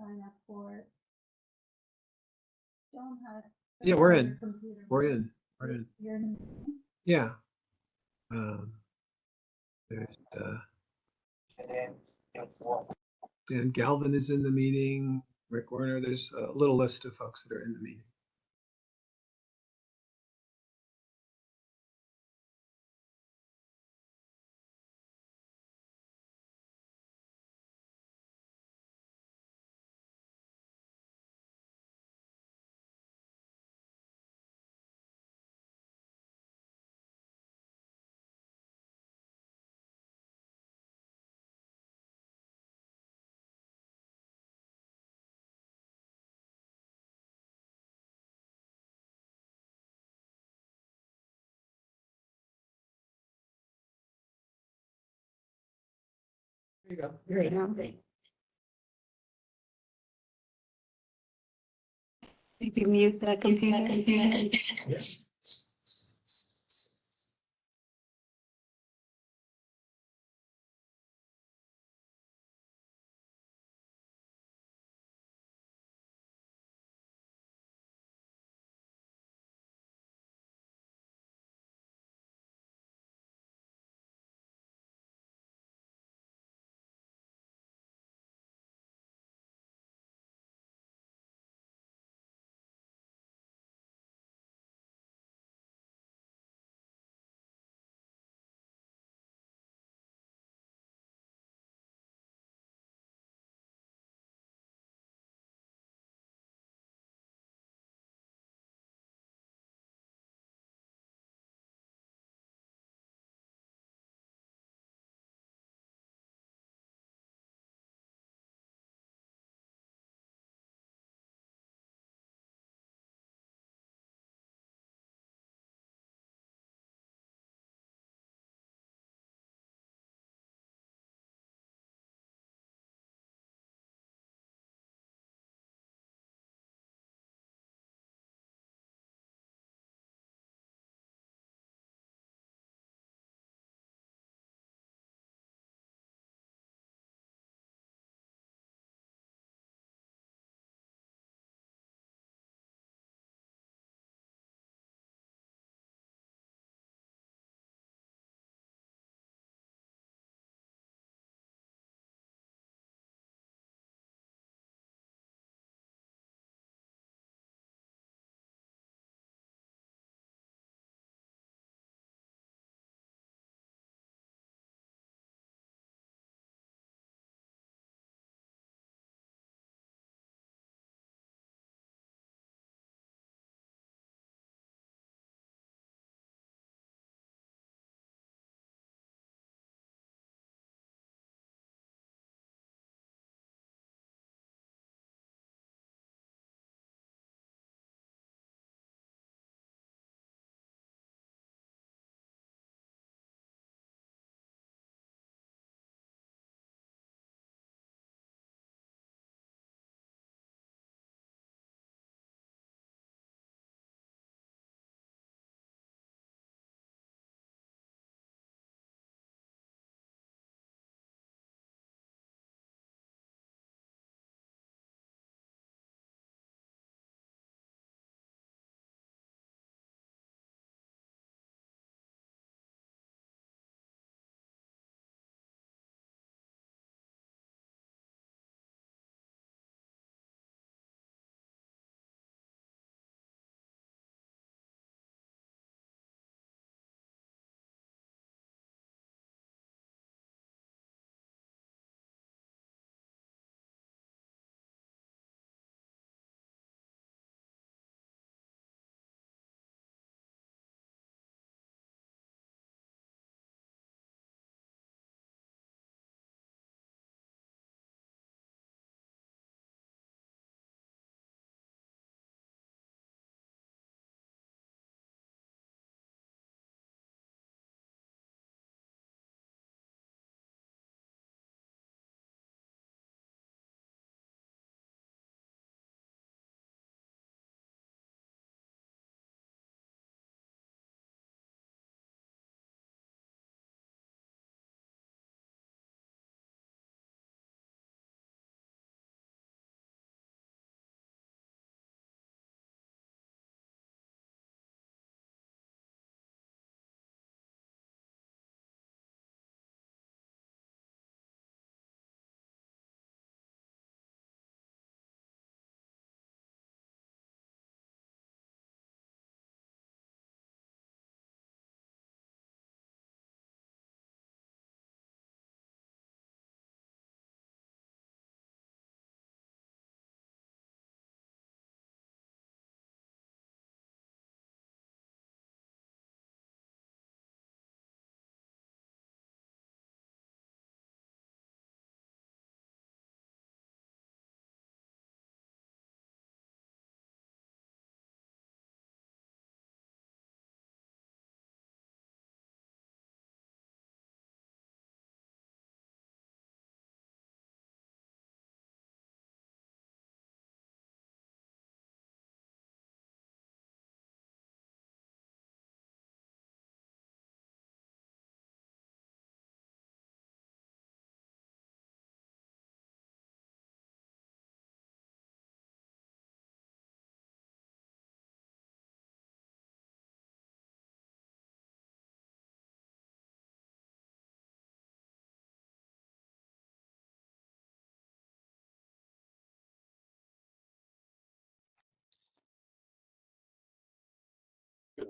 sign up for it. Don't have. Yeah, we're in. We're in. We're in. You're in. Yeah. There's Dan Galvin is in the meeting. Rick Werner. There's a little list of folks that are in the meeting. There you go. Here you go. Maybe mute that computer. Yes.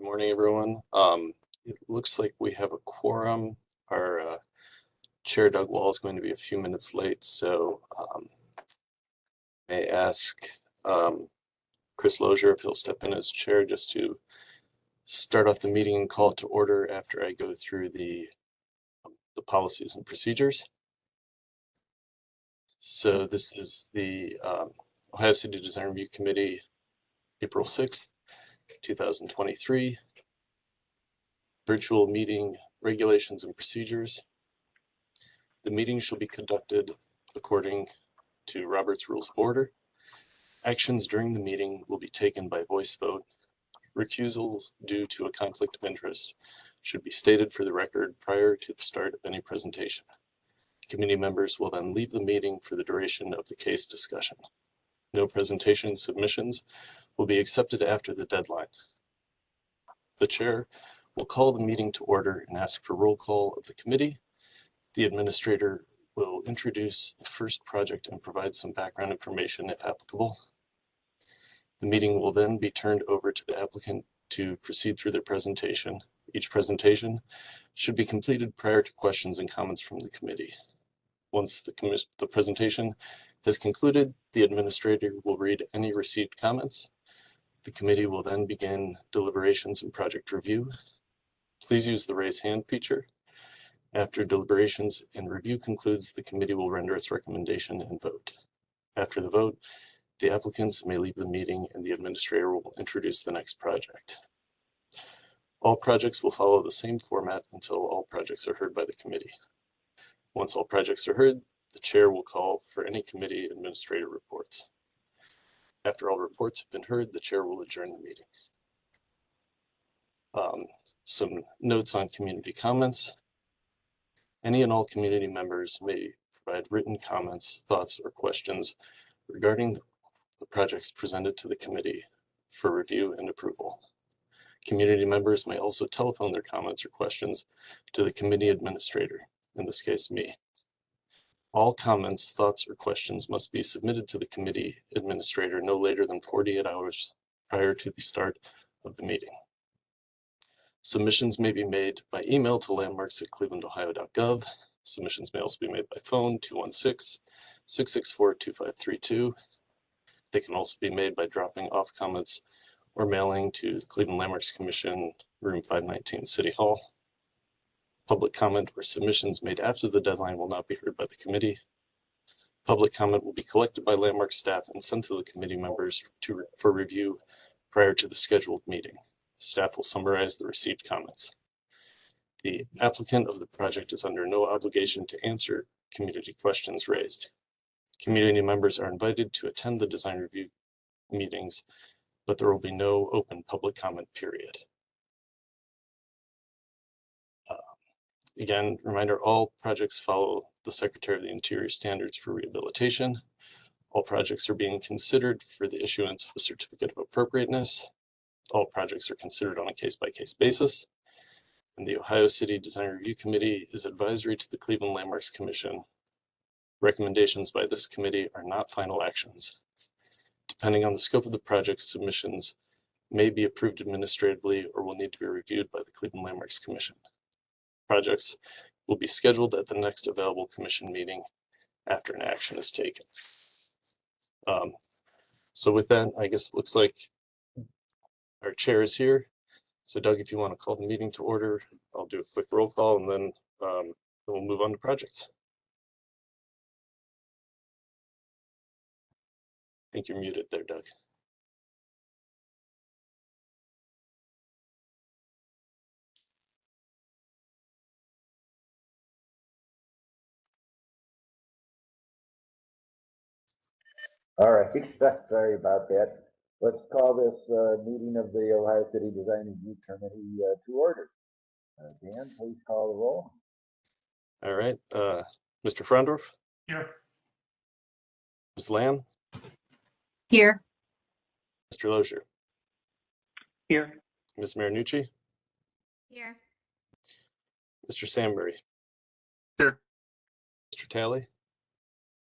Morning, everyone. It looks like we have a quorum. Our Chair Doug Wall is going to be a few minutes late, so may I ask Chris Lozier if he'll step in as chair just to start off the meeting and call it to order after I go through the policies and procedures. So this is the Ohio City Design Review Committee, April 6th, 2023. Virtual meeting regulations and procedures. The meeting shall be conducted according to Robert's Rules of Order. Actions during the meeting will be taken by voice vote. Recusals due to a conflict of interest should be stated for the record prior to the start of any presentation. Committee members will then leave the meeting for the duration of the case discussion. No presentation submissions will be accepted after the deadline. The chair will call the meeting to order and ask for roll call of the committee. The administrator will introduce the first project and provide some background information if applicable. The meeting will then be turned over to the applicant to proceed through their presentation. Each presentation should be completed prior to questions and comments from the committee. Once the presentation has concluded, the administrator will read any received comments. The committee will then begin deliberations and project review. Please use the raise hand feature. After deliberations and review concludes, the committee will render its recommendation and vote. After the vote, the applicants may leave the meeting and the administrator will introduce the next project. All projects will follow the same format until all projects are heard by the committee. Once all projects are heard, the chair will call for any committee administrator reports. After all reports have been heard, the chair will adjourn the meeting. Some notes on community comments. Any and all community members may provide written comments, thoughts, or questions regarding the projects presented to the committee for review and approval. Community members may also telephone their comments or questions to the committee administrator, in this case, me. All comments, thoughts, or questions must be submitted to the committee administrator no later than 48 hours prior to the start of the meeting. Submissions may be made by email to landmarks@clevelandohio.gov. Submissions may also be made by phone, 216-664-2532. They can also be made by dropping off comments or mailing to the Cleveland Landmarks Commission, room 519, City Hall. Public comment or submissions made after the deadline will not be heard by the committee. Public comment will be collected by Landmark staff and sent to the committee members for review prior to the scheduled meeting. Staff will summarize the received comments. The applicant of the project is under no obligation to answer community questions raised. Community members are invited to attend the design review meetings, but there will be no open public comment period. Again, reminder, all projects follow the Secretary of the Interior standards for rehabilitation. All projects are being considered for the issuance of a certificate of appropriateness. All projects are considered on a case-by-case basis. And the Ohio City Design Review Committee is advisory to the Cleveland Landmarks Commission. Recommendations by this committee are not final actions. Depending on the scope of the project, submissions may be approved administratively or will need to be reviewed by the Cleveland Landmarks Commission. Projects will be scheduled at the next available commission meeting after an action is taken. So with that, I guess it looks like our chair is here. So Doug, if you want to call the meeting to order, I'll do a quick roll call and then we'll move on to projects. I think you're muted there, Doug. All right, sorry about that. Let's call this meeting of the Ohio City Design Review Committee to order. Dan, please call the roll. All right, Mr. Frondorf? Here. Ms. Lamb? Here. Mr. Lozier? Here. Ms. Marinucci? Here. Mr. Sambury? Here. Mr. Talley?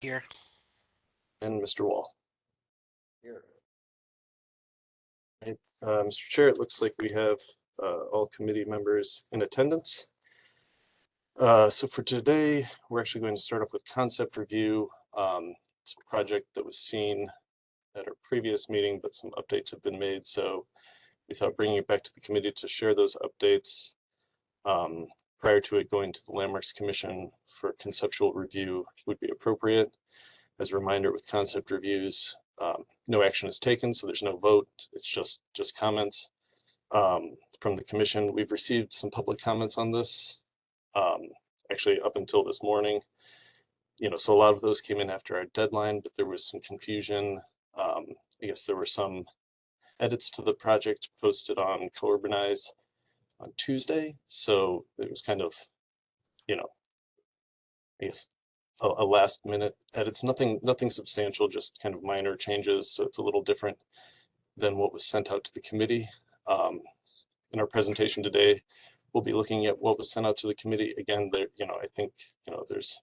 Here. And Mr. Wall. Here. Right. Mr. Chair, it looks like we have all committee members in attendance. So for today, we're actually going to start off with concept review. It's a project that was seen at our previous meeting, but some updates have been made. So we thought bringing it back to the committee to share those updates prior to it going to the Landmarks Commission for conceptual review would be appropriate. As a reminder, with concept reviews, no action is taken, so there's no vote. It's just comments from the commission. We've received some public comments on this, actually up until this morning. So a lot of those came in after our deadline, but there was some confusion. I guess there were some edits to the project posted on Co-Urbanize on Tuesday, so it was kind of, I guess a last minute edits, nothing substantial, just kind of minor changes. So it's a little different than what was sent out to the committee. In our presentation today, we'll be looking at what was sent out to the committee. Again, there, I think, there's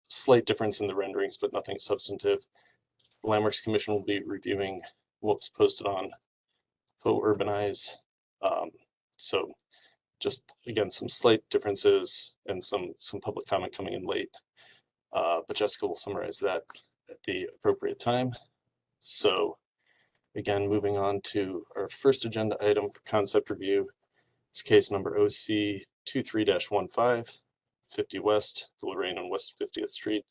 slight difference in the renderings, but nothing substantive. The Landmarks Commission will be reviewing what was posted on Co-Urbanize. So just, again, some slight differences and some public comment coming in late. But Jessica will summarize that at the appropriate time. So again, moving on to our first agenda item for concept review. It's case number OC 23-15, 50 West, the Lorraine on West 50th Street.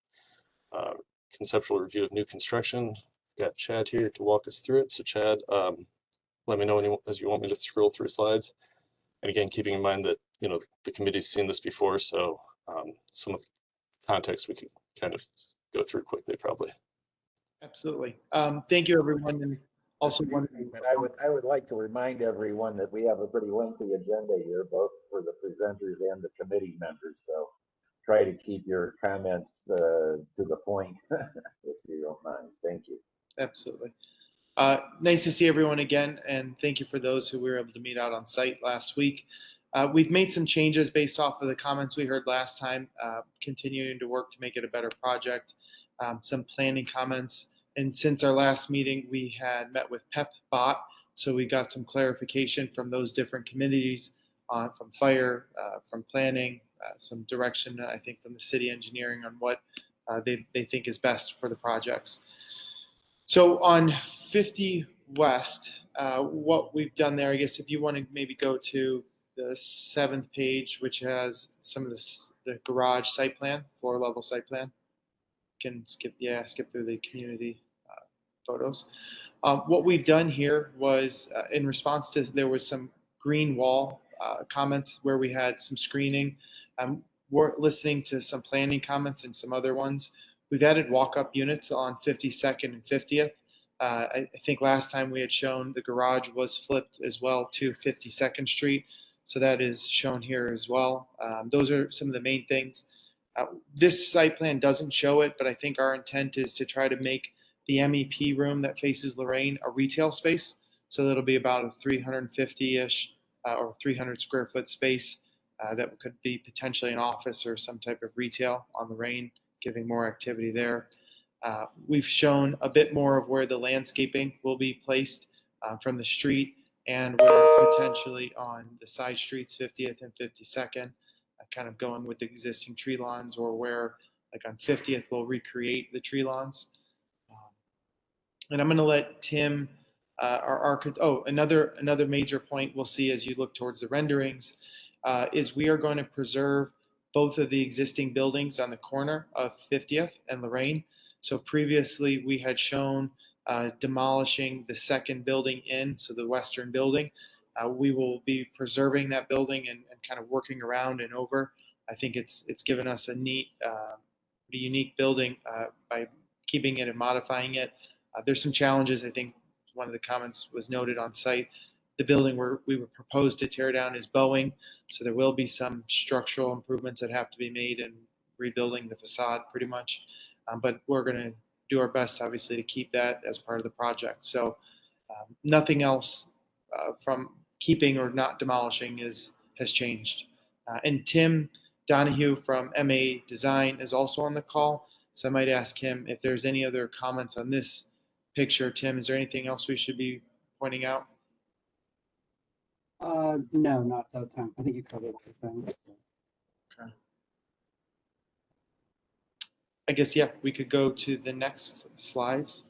Conceptual review of new construction. We've got Chad here to walk us through it. So Chad, let me know as you want me to scroll through slides. And again, keeping in mind that, the committee's seen this before, so some of the context we can kind of go through quickly, probably. Absolutely. Thank you, everyone. And also, I would like to remind everyone that we have a pretty lengthy agenda here, both for the presenters and the committee members. So try to keep your comments to the point, if you don't mind. Thank you. Absolutely. Nice to see everyone again, and thank you for those who were able to meet out on site last week. We've made some changes based off of the comments we heard last time, continuing to work to make it a better project, some planning comments. And since our last meeting, we had met with PEP-BOT, so we got some clarification from those different committees, from fire, from planning, some direction, I think, from the city engineering on what they think is best for the projects. So on 50 West, what we've done there, I guess if you want to maybe go to the 7th page, which has some of the garage site plan, floor level site plan. Can skip through the community photos. What we've done here was in response to, there was some green wall comments where we had some screening. We're listening to some planning comments and some other ones. We've added walk-up units on 52nd and 50th. I think last time we had shown the garage was flipped as well to 52nd Street. So that is shown here as well. Those are some of the main things. This site plan doesn't show it, but I think our intent is to try to make the MEP room that faces Lorraine a retail space. So that'll be about a 350-ish or 300 square foot space that could be potentially an office or some type of retail on Lorraine, giving more activity there. We've shown a bit more of where the landscaping will be placed from the street and where potentially on the side streets, 50th and 52nd, kind of going with the existing tree lawns, or where like on 50th we'll recreate the tree lawns. And I'm going to let Tim, our architect, another major point we'll see as you look towards the renderings is we are going to preserve both of the existing buildings on the corner of 50th and Lorraine. So previously we had shown demolishing the second building so the western building. We will be preserving that building and kind of working around and over. I think it's given us a neat, unique building by keeping it and modifying it. There's some challenges. I think one of the comments was noted on site. The building we were proposed to tear down is Boeing, so there will be some structural improvements that have to be made and rebuilding the facade pretty much. But we're going to do our best, obviously, to keep that as part of the project. So nothing else from keeping or not demolishing has changed. And Tim Donahue from MA Design is also on the call, so I might ask him if there's any other comments on this picture. Tim, is there anything else we should be pointing out? No, not that time. I think you covered everything. I guess, yeah, we could go to the next slides.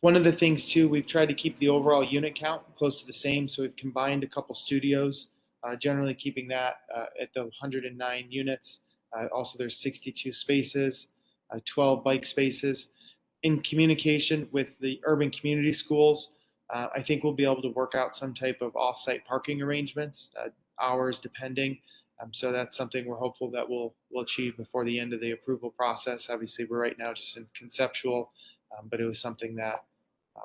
One of the things too, we've tried to keep the overall unit count close to the same. So we've combined a couple studios, generally keeping that at the 109 units. Also, there's 62 spaces, 12 bike spaces. In communication with the urban community schools, I think we'll be able to work out some type of off-site parking arrangements, hours depending. So that's something we're hopeful that we'll achieve before the end of the approval process. Obviously, we're right now just in conceptual, but it was something that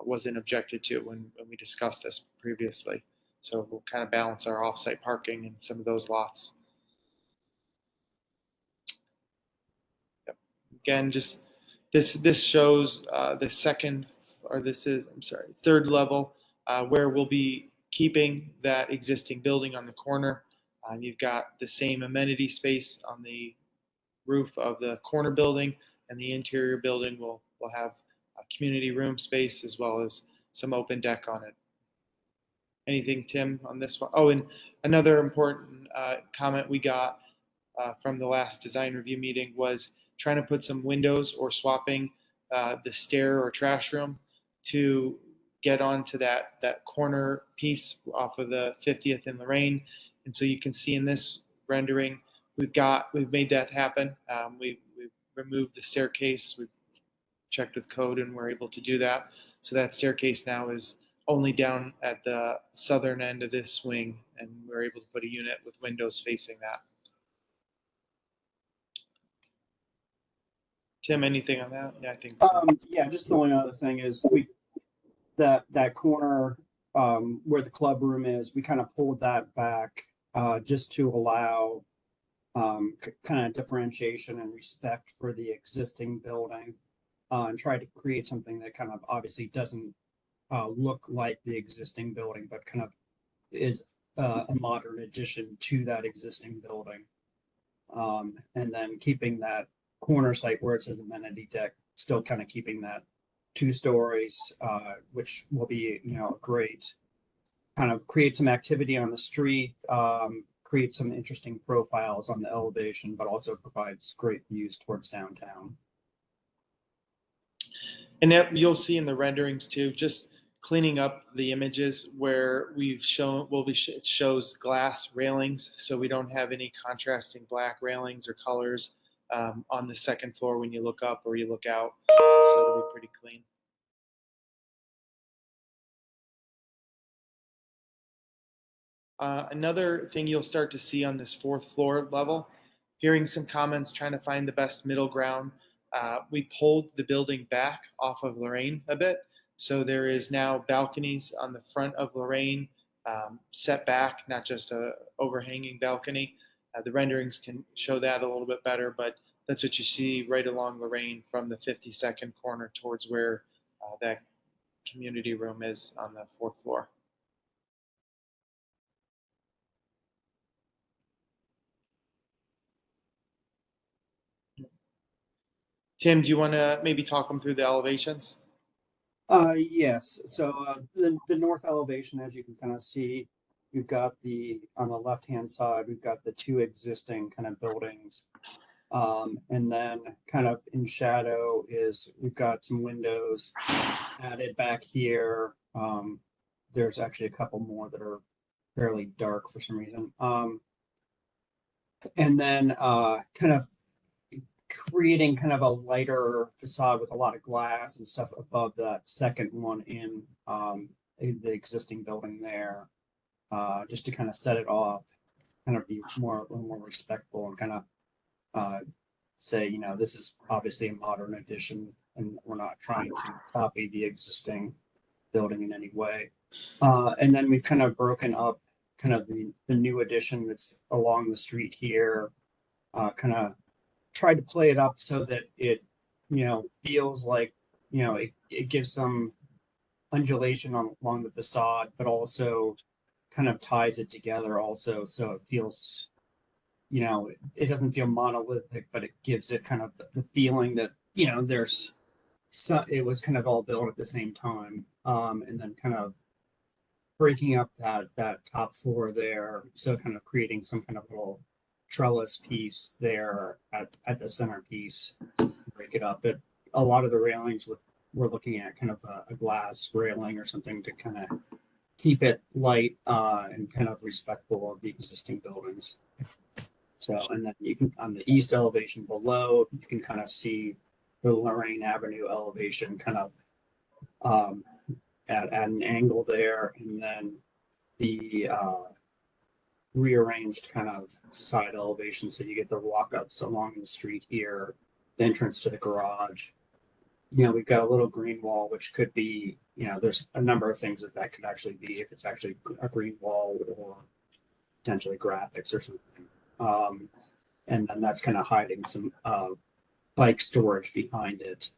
wasn't objected to when we discussed this previously. So we'll kind of balance our off-site parking in some of those lots. Yep. Again, just this shows the second, or this is, I'm sorry, third level, where we'll be keeping that existing building on the corner. You've got the same amenity space on the roof of the corner building, and the interior building will have a community room space as well as some open deck on it. Anything, Tim, on this one? Oh, and another important comment we got from the last design review meeting was trying to put some windows or swapping the stair or trash room to get onto that corner piece off of the 50th and Lorraine. And so you can see in this rendering, we've made that happen. We've removed the staircase. We've checked with code and we're able to do that. So that staircase now is only down at the southern end of this wing, and we're able to put a unit with windows facing that. Tim, anything on that? Yeah, I think so. Yeah, just the only other thing is that corner where the club room is, we kind of pulled that back just to allow kind of differentiation and respect for the existing building, and try to create something that kind of obviously doesn't look like the existing building, but kind of is a modern addition to that existing building. And then keeping that corner site where it says amenity deck, still kind of keeping that 2 stories, which will be, great, kind of create some activity on the street, create some interesting profiles on the elevation, but also provides great views towards downtown. And that you'll see in the renderings too, just cleaning up the images where we've shown, it shows glass railings, so we don't have any contrasting black railings or colors on the second floor when you look up or you look out, so it'll be pretty clean. Another thing you'll start to see on this 4th floor level, hearing some comments, trying to find the best middle ground. We pulled the building back off of Lorraine a bit. So there is now balconies on the front of Lorraine, set back, not just a overhanging balcony. The renderings can show that a little bit better, but that's what you see right along Lorraine from the 52nd corner towards where that community room is on the 4th floor. Tim, do you want to maybe talk them through the elevations? Yes. So the north elevation, as you can kind of see, we've got on the left-hand side, we've got the 2 existing kind of buildings. And then kind of in shadow we've got some windows added back here. There's actually a couple more that are fairly dark for some reason. And then kind of creating kind of a lighter facade with a lot of glass and stuff above that second one in the existing building there, just to kind of set it off, kind of be a little more respectful and kind of say, this is obviously a modern addition and we're not trying to copy the existing building in any way. And then we've kind of broken up kind of the new addition that's along the street here, kind of tried to play it up so that it, feels like, it gives some undulation along the facade, but also kind of ties it together also. So it feels, it doesn't feel monolithic, but it gives it kind of the feeling that, it was kind of all built at the same time. And then kind of breaking up that top floor there, so kind of creating some kind of little trellis piece there at the centerpiece, break it up. But a lot of the railings we're looking at kind of a glass railing or something to kind of keep it light and kind of respectful of the existing buildings. So, and then you can, on the east elevation below, you can kind of see the Lorraine Avenue elevation kind of at an angle there, and then the rearranged kind of side elevation, so you get the walk-ups along the street here, the entrance to the garage. You know, we've got a little green wall, which could be, you know, there's a number of things that could actually be, if it's actually a green wall or potentially graphics or something. And then that's kind of hiding some bike storage behind it.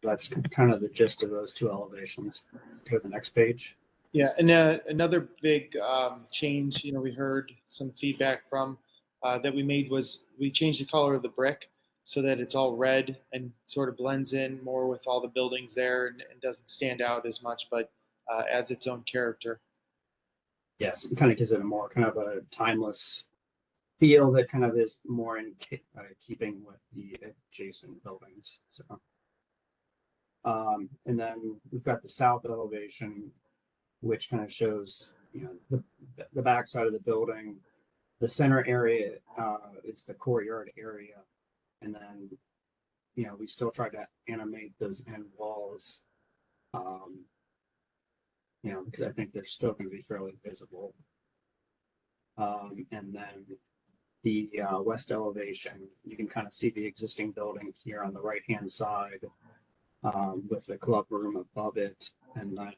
That's kind of the gist of those two elevations. Go to the next page. Yeah, and another big change, you know, we heard some feedback from that we made was we changed the color of the brick so that it's all red and sort of blends in more with all the buildings there and doesn't stand out as much, but adds its own character. Yes, it kind of gives it a more kind of a timeless feel that kind of is more in keeping with the adjacent buildings. So, and then we've got the south elevation, which kind of shows, you know, the back side of the building. The center area is the courtyard area, and then, you know, we still try to animate those end walls, you know, because I think they're still going to be fairly visible. And then the west elevation, you can kind of see the existing building here on the right-hand side with the club room above it, and then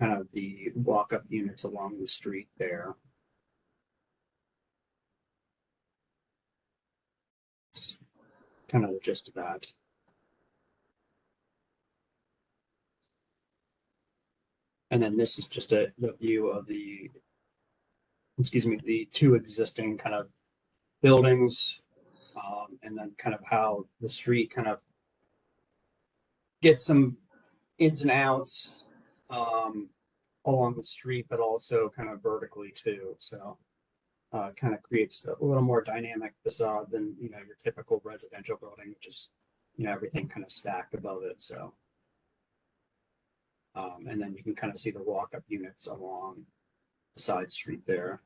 kind of the walk-up units along the street there. It's kind of the gist of that. And then this is just the view of the, excuse me, the two existing kind of buildings, and then kind of how the street kind of gets some ins and outs along the street, but also kind of vertically too. So kind of creates a little more dynamic facade than, you know, your typical residential building, which is, you know, everything kind of stacked above it. So, and then you can kind of see the walk-up units along the side street there.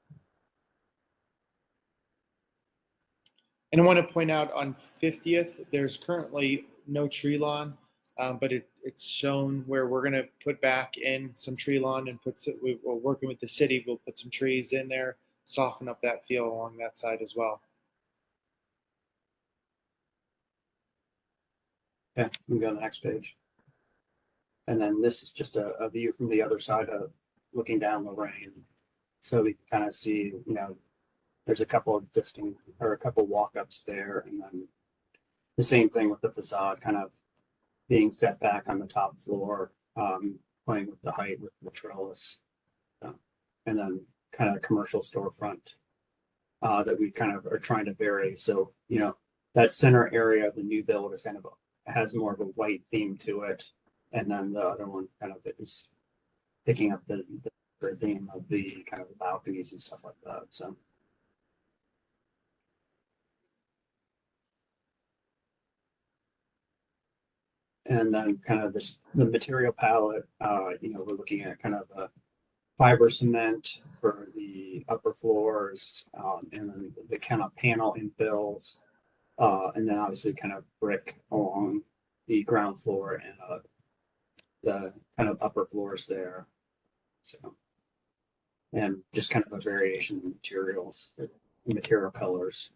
And I want to point out on 50th, there's currently no tree lawn, but it's shown where we're going to put back in some tree lawn and we're working with the city. We'll put some trees in there, soften up that feel along that side as well. Okay, we can go to the next page. And then this is just a view from the other side of looking down Lorraine. So we can kind of see, you know, there's a couple of existing or a couple walk-ups there, and then the same thing with the facade kind of being set back on the top floor, playing with the height with the trellis, and then kind of a commercial storefront that we kind of are trying to vary. So, you know, that center area of the new build is kind of has more of a white theme to it, and then the other one kind of is picking up the theme of the kind of the balconies and stuff like that. So. And then kind of the material palette, you know, we're looking at kind of a fiber cement for the upper floors, and then the kind of panel infills, and then obviously kind of brick along the ground floor and the kind of upper floors there. So, and just kind of a variation in materials, material colors.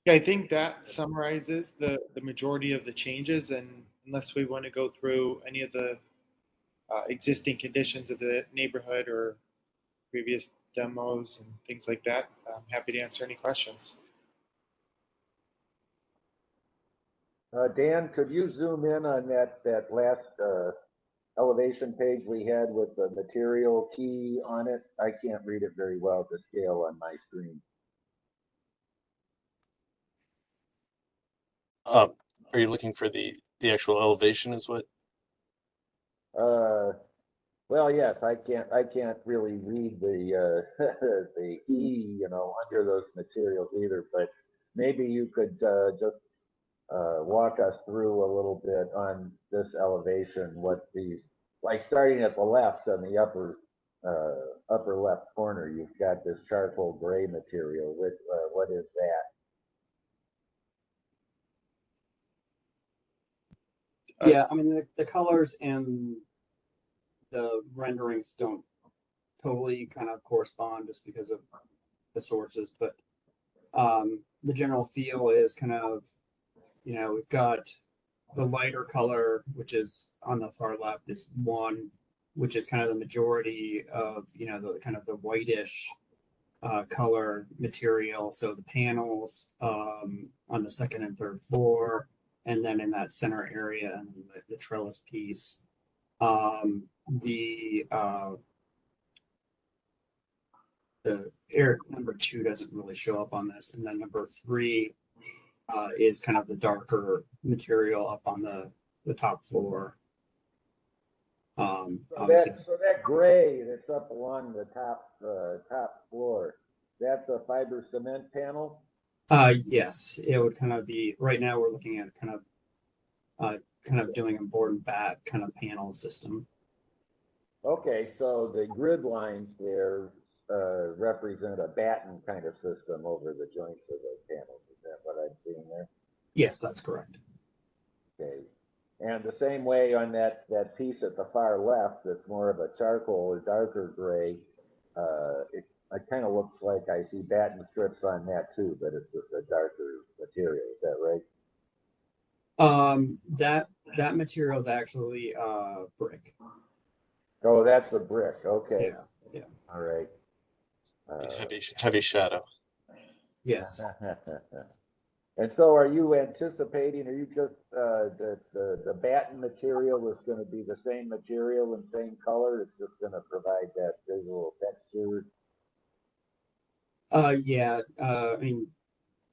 Yeah, I think that summarizes the majority of the changes, and unless we want to go through any of the existing conditions of the neighborhood or previous demos and things like that, I'm happy to answer any questions. Dan, could you zoom in on that last elevation page we had with the material key on it? I can't read it very well to scale on my screen. Are you looking for the actual elevation is what? Well, yes, I can't really read the the E, you know, under those materials either. But maybe you could just walk us through a little bit on this elevation, what these, like starting at the left on the upper left corner, you've got this charcoal gray material. What is that? Yeah, I mean, the colors and the renderings don't totally kind of correspond just because of the sources, but the general feel is kind of, you know, we've got the lighter color, which is on the far left, is one, which is kind of the majority of, you know, the kind of the whitish color material. So the panels on the second and third floor, and then in that center area and the trellis piece. The air number 2 doesn't really show up on this, and then number 3 is kind of the darker material up on the top floor. Obviously, So that gray that's up along the top floor, that's a fiber cement panel. yes, it would kind of be. Right now, we're looking at kind of doing a board and bat kind of panel system. Okay, so the grid lines there represent a batten kind of system over the joints of those panels. Is that what I'm seeing there? Yes, that's correct. Okay. And the same way on that piece at the far left that's more of a charcoal or darker gray, it kind of looks like I see batten strips on that too, but it's just a darker material. Is that right? That material is actually brick. Oh, that's a brick. Okay. Yeah. All right. Heavy shadow. Yes. And so are you anticipating, are you just, the batten material is going to be the same material and same color? It's just going to provide that visual texture? Yeah. I mean,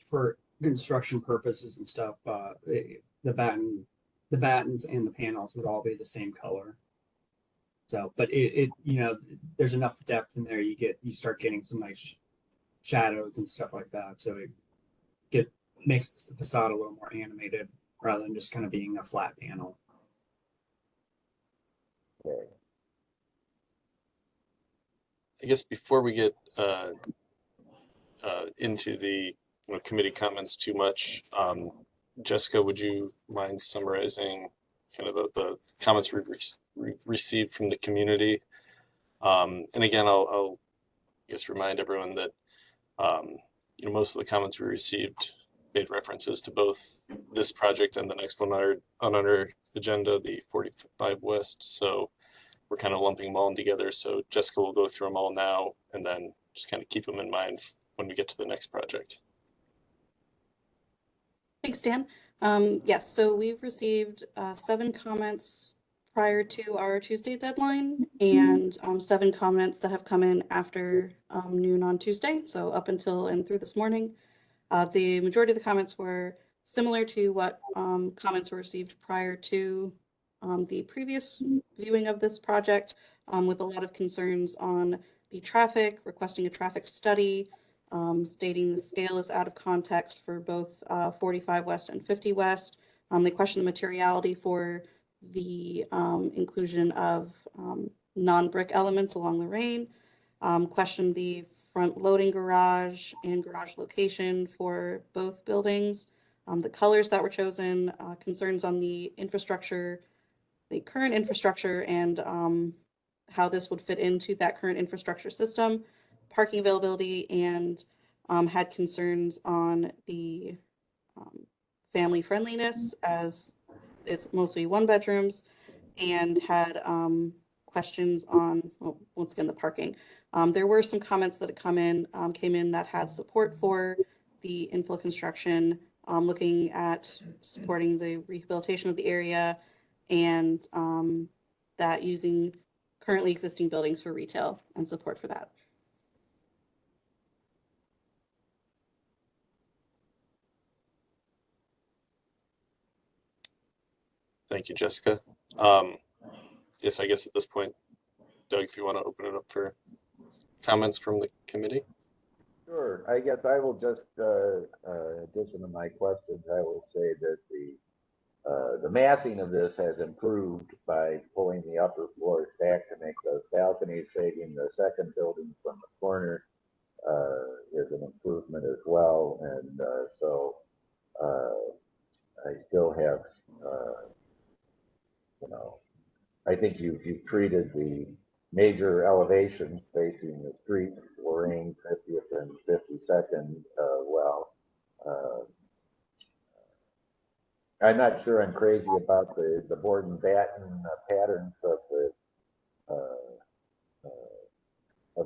for construction purposes and stuff, the battens and the panels would all be the same color. So, but you know, there's enough depth in there. You start getting some nice shadows and stuff like that. So it makes the facade a little more animated rather than just kind of being a flat panel. Okay. I guess before we get into the committee comments too much, Jessica, would you mind summarizing kind of the comments we've received from the community? And again, I'll just remind everyone that most of the comments we received made references to both this project and the next one on our agenda, the 45 West. So we're kind of lumping them all in together. So Jessica will go through them all now and then just kind of keep them in mind when we get to the next project. Thanks, Dan. Yes, so we've received 7 comments prior to our Tuesday deadline and 7 comments that have come in after noon on Tuesday, so up until and through this morning. The majority of the comments were similar to what comments were received prior to the previous viewing of this project, with a lot of concerns on the traffic, requesting a traffic study, stating the scale is out of context for both 45 West and 50 West. They question the materiality for the inclusion of non-brick elements along the Rain, question the front loading garage and garage location for both buildings, the colors that were chosen, concerns on the infrastructure, the current infrastructure, and how this would fit into that current infrastructure system, parking availability, and had concerns on the family friendliness as it's mostly 1-bedrooms, and had questions on, well, once again, the parking. There were some comments that came in that had support for the infill construction, looking at supporting the rehabilitation of the area, and that using currently existing buildings for retail and support for that. Thank you, Jessica. Yes, I guess at this point, Doug, if you want to open it up for comments from the committee. Sure. I guess I will just, in addition to my questions, I will say that the massing of this has improved by pulling the upper floors back to make those balconies, saving the second building from the corner is an improvement as well. And so I still have, you know, I think you've treated the major elevations facing the street, Lorraine, 50th and 52nd, well. I'm not sure I'm crazy about the board and batten patterns of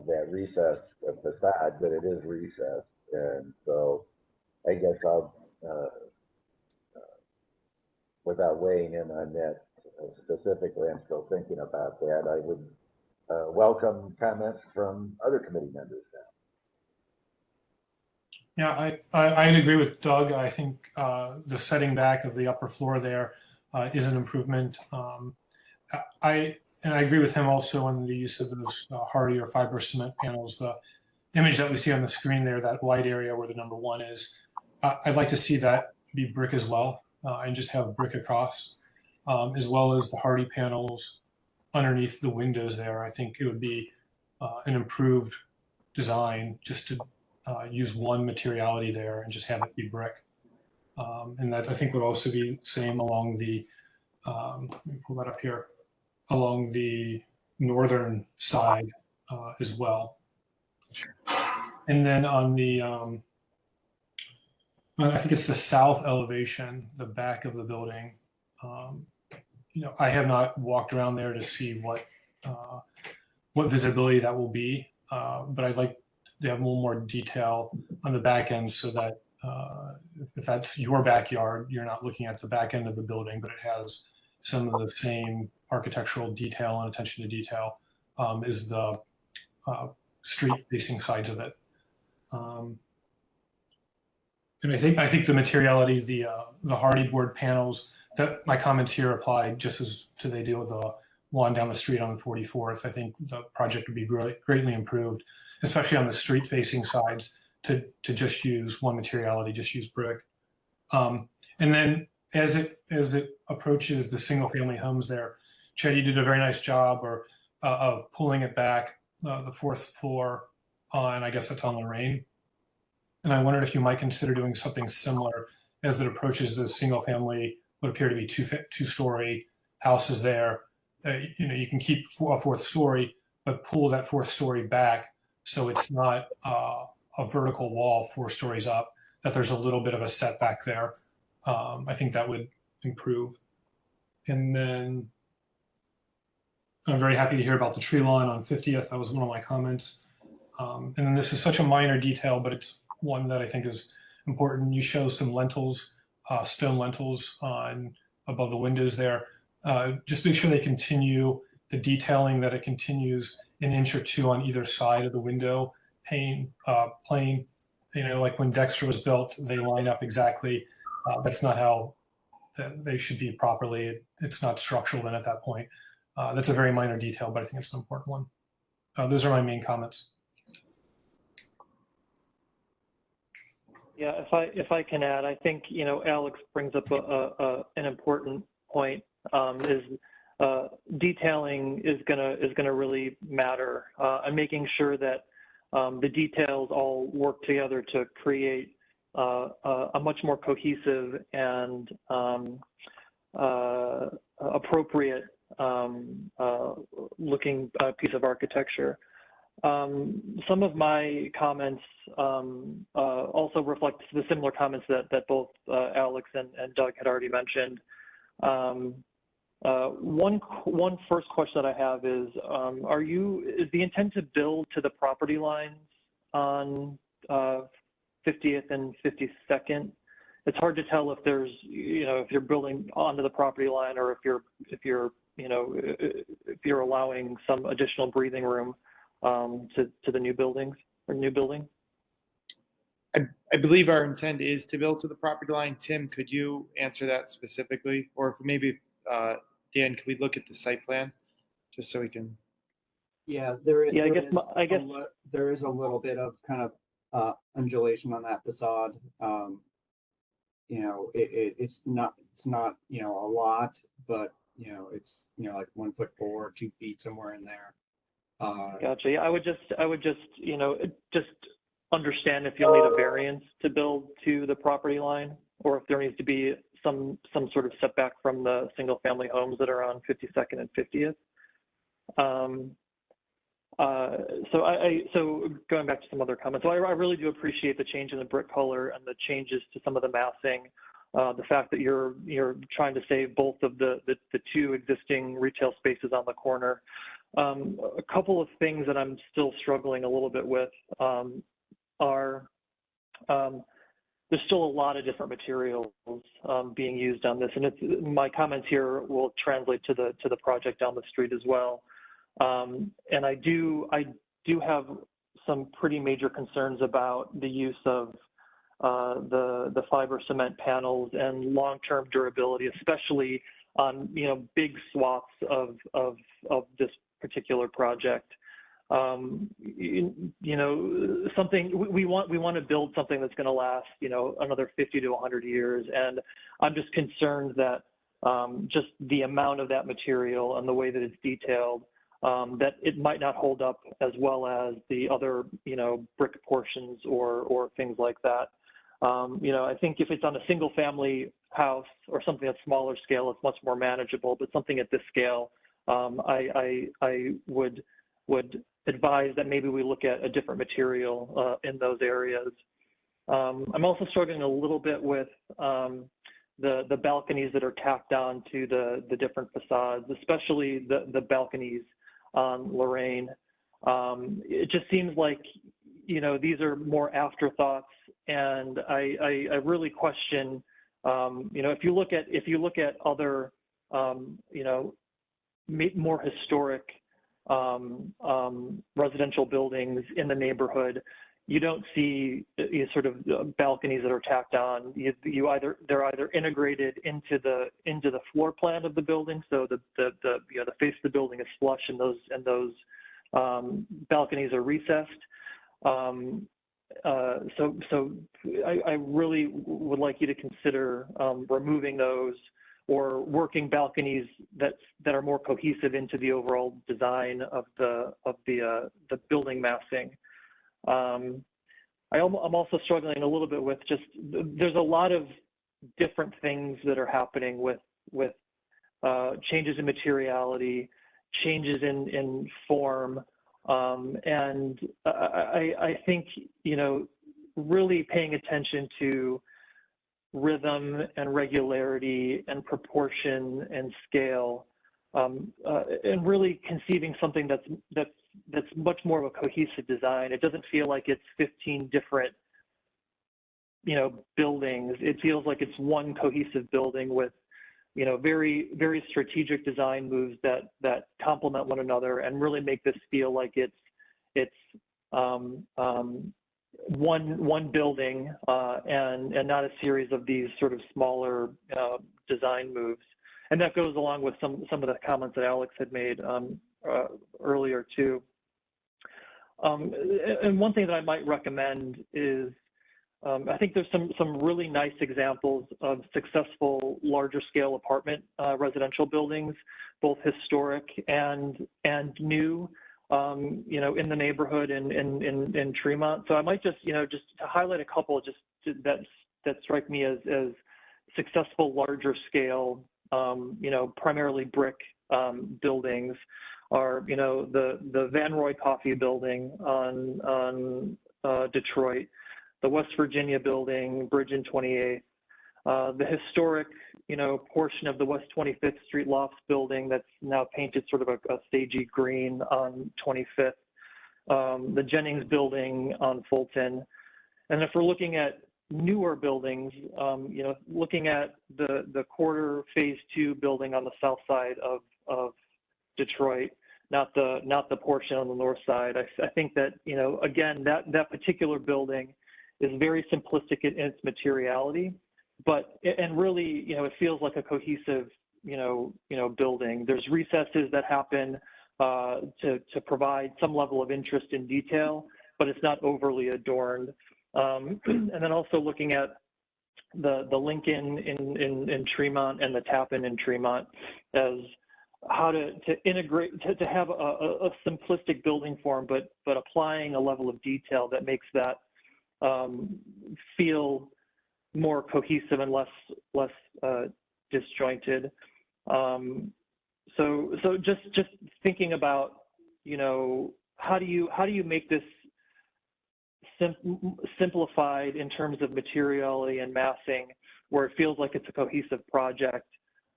that recessed facade, but it is recessed, and so I guess I'll, without weighing in on that specifically, I'm still thinking about that. I would welcome comments from other committee members now. Yeah, I'd agree with Doug. I think the setting back of the upper floor there is an improvement. I agree with him also on the use of those hardy or fiber cement panels. The image that we see on the screen there, that white area where the number 1 is, I'd like to see that be brick as well, and just have brick across, as well as the hardy panels underneath the windows there. I think it would be an improved design just to use one materiality there and just have it be brick. And that I think would also be the same along the, let me pull that up here, along the northern side as well. And then on the, I think it's the south elevation, the back of the building. You know, I have not walked around there to see what visibility that will be, but I'd like to have a little more detail on the back end so that if that's your backyard, you're not looking at the back end of the building, but it has some of the same architectural detail and attention to detail is the street facing sides of it. And I think the materiality, the hardy board panels, that my comments here apply just as to they do with the one down the street on the 44th. I think the project would be greatly improved, especially on the street facing sides, to just use one materiality, just use brick. And then as it approaches the single family homes there, Chad, you did a very nice job of pulling it back, the 4th floor on, I guess that's on Lorraine. And I wondered if you might consider doing something similar as it approaches the single family, what appear to be two-story houses there. You know, you can keep a 4th story, but pull that 4th story back so it's not a vertical wall 4 stories up, that there's a little bit of a setback there. I think that would improve. And then I'm very happy to hear about the tree lawn on 50th. That was one of my comments. And then this is such a minor detail, but it's one that I think is important. You show some lentils, stone lentils above the windows there. Just make sure they continue the detailing, that it continues an inch or 2 on either side of the window plane. You know, like when Dexter was built, they line up exactly. That's not how they should be properly. It's not structural then at that point. That's a very minor detail, but I think it's an important one. Those are my main comments. Yeah, if I can add, I think, you know, Alex brings up an important point. Is detailing is gonna really matter, and making sure that the details all work together to create a much more cohesive and appropriate looking piece of architecture. Some of my comments also reflect the similar comments that both Alex and Doug had already mentioned. One first question that I have is the intent to build to the property lines on 50th and 52nd? It's hard to tell if there's, you know, if you're building onto the property line or if you're if you're allowing some additional breathing room to the new buildings or new building. I believe our intent is to build to the property line. Tim, could you answer that specifically? Or if maybe, Dan, could we look at the site plan just so we can? Yeah, I guess there is a little bit of kind of undulation on that facade. It's not a lot, but it's like 1 foot 4, 2 feet, somewhere in there. Gotcha. Yeah, I would just just understand if you'll need a variance to build to the property line, or if there needs to be some sort of setback from the single family homes that are on 52nd and 50th. So going back to some other comments, so I really do appreciate the change in the brick color and the changes to some of the massing. The fact that you're trying to save both of the 2 existing retail spaces on the corner. A couple of things that I'm still struggling a little bit with are there's still a lot of different materials being used on this, and my comments here will translate to the project down the street as well. And I do have some pretty major concerns about the use of the fiber cement panels and long-term durability, especially on big swaths of this particular project. Something we want to build something that's going to last another 50 to 100 years, and I'm just concerned that just the amount of that material and the way that it's detailed, that it might not hold up as well as the other brick portions or things like that. I think if it's on a single family house or something at smaller scale, it's much more manageable, but something at this scale, I would advise that maybe we look at a different material in those areas. I'm also struggling a little bit with the balconies that are tacked on to the different facades, especially the balconies on Lorraine. It just seems like these are more afterthoughts, and I really question if you look at other more historic residential buildings in the neighborhood, you don't see sort of balconies that are tacked on. They're either integrated into the floor plan of the building, so the face of the building is flush, and those balconies are recessed. So I really would like you to consider removing those or working balconies that are more cohesive into the overall design of the building massing. I'm also struggling a little bit with just, there's a lot of different things that are happening with changes in materiality, changes in form, and I think, really paying attention to rhythm and regularity and proportion and scale, and really conceiving something that's much more of a cohesive design. It doesn't feel like it's 15 different, buildings. It feels like it's one cohesive building with, very, very strategic design moves that complement one another and really make this feel like it's one building and not a series of these sort of smaller design moves. And that goes along with some of the comments that Alex had made earlier too. And one thing that I might recommend is, I think there's some really nice examples of successful larger scale apartment residential buildings, both historic and new, in the neighborhood in Tremont. So I might just to highlight a couple that strike me as successful larger scale, primarily brick buildings are, the Van Roy Coffee building on Detroit, the West Virginia building, Bridge and 28th, the historic, portion of the West 25th Street Lofts building that's now painted sort of a stagey green on 25th, the Jennings building on Fulton. And if we're looking at newer buildings, looking at the Quarter Phase 2 building on the south side of Detroit, not the portion on the north side. I think that, you know, again, that particular building is very simplistic in its materiality, but, and really, you know, it feels like a cohesive, you know, building. There's recesses that happen to provide some level of interest in detail, but it's not overly adorned. And then also looking at the Lincoln in Tremont and the Tappan in Tremont as how to integrate, to have a simplistic building form, but applying a level of detail that makes that feel more cohesive and less disjointed. So just thinking about, you know, how do you make this simplified in terms of materiality and massing, where it feels like it's a cohesive project,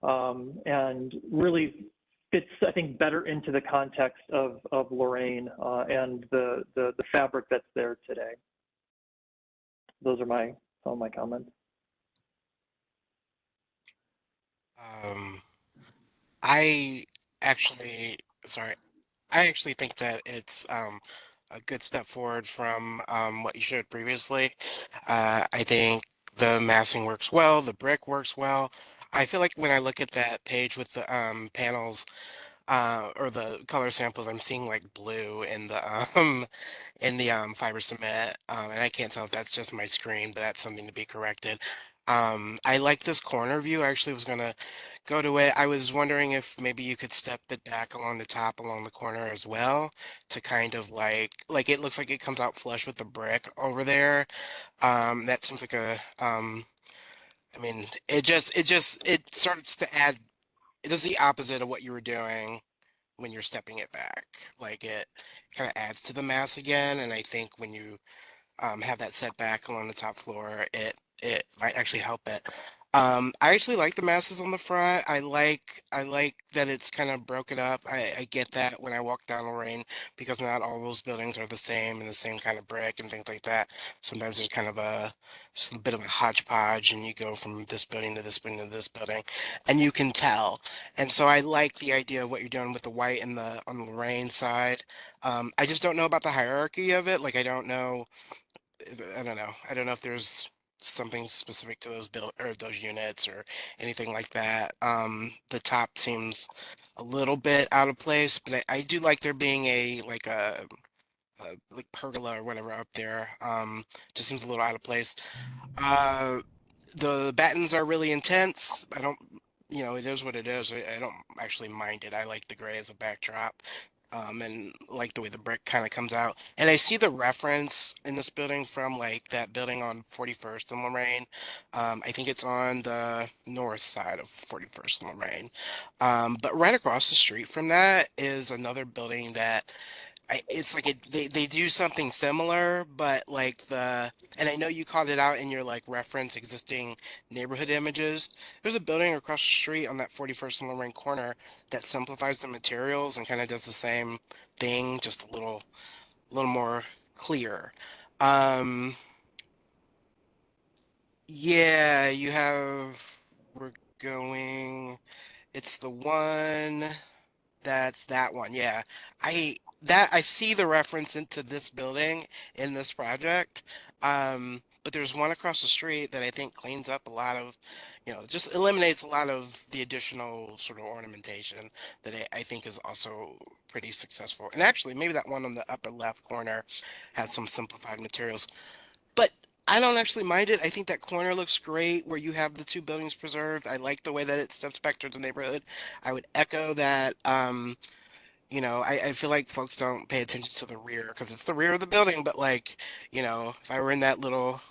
and really fits, I think, better into the context of Lorraine and the fabric that's there today. Those are some of my comments. I actually, sorry, I actually think that it's a good step forward from what you showed previously. I think the massing works well, the brick works well. I feel like when I look at that page with the panels or the color samples, I'm seeing like blue in the fiber cement, and I can't tell if that's just my screen, but that's something to be corrected. I like this corner view. I actually was gonna go to it. I was wondering if maybe you could step it back along the top, along the corner as well, to kind of like it looks like it comes out flush with the brick over there. That seems like a I mean, it starts to add. It does the opposite of what you were doing when you're stepping it back. Like it kind of adds to the mass again, and I think when you have that setback along the top floor, it might actually help it. I actually like the masses on the front. I like that it's kind of broken up. I get that when I walk down Lorraine, because not all those buildings are the same and the same kind of brick and things like that. Sometimes there's kind of just a bit of a hodgepodge, and you go from this building to this building to this building, and you can tell. And so I like the idea of what you're doing with the white and the on the Lorraine side. I just don't know about the hierarchy of it. Like I don't know. I don't know. I don't know if there's something specific to those build or those units or anything like that. The top seems a little bit out of place, but I do like there being a like pergola or whatever up there. Just seems a little out of place. Uh, the battens are really intense. I don't, you know, it is what it is. I don't actually mind it. I like the gray as a backdrop. And like the way the brick kind of comes out. And I see the reference in this building from like that building on 41st and Lorraine. I think it's on the north side of 41st and Lorraine. But right across the street from that is another building that it's like they do something similar, but like and I know you called it out in your like reference existing neighborhood images. There's a building across the street on that 41st and Lorraine corner that simplifies the materials and kind of does the same thing, just a little more clear. Um, yeah, we're going, it's the one. That's that one. Yeah. I see the reference into this building in this project. But there's one across the street that I think cleans up a lot of, you know, just eliminates a lot of the additional sort of ornamentation that I think is also pretty successful. And actually, maybe that one on the upper left corner has some simplified materials. But I don't actually mind it. I think that corner looks great where you have the two buildings preserved. I like the way that it steps back to the neighborhood. I would echo that. You know, I feel like folks don't pay attention to the rear because it's the rear of the building, but like, you know, if I were in that little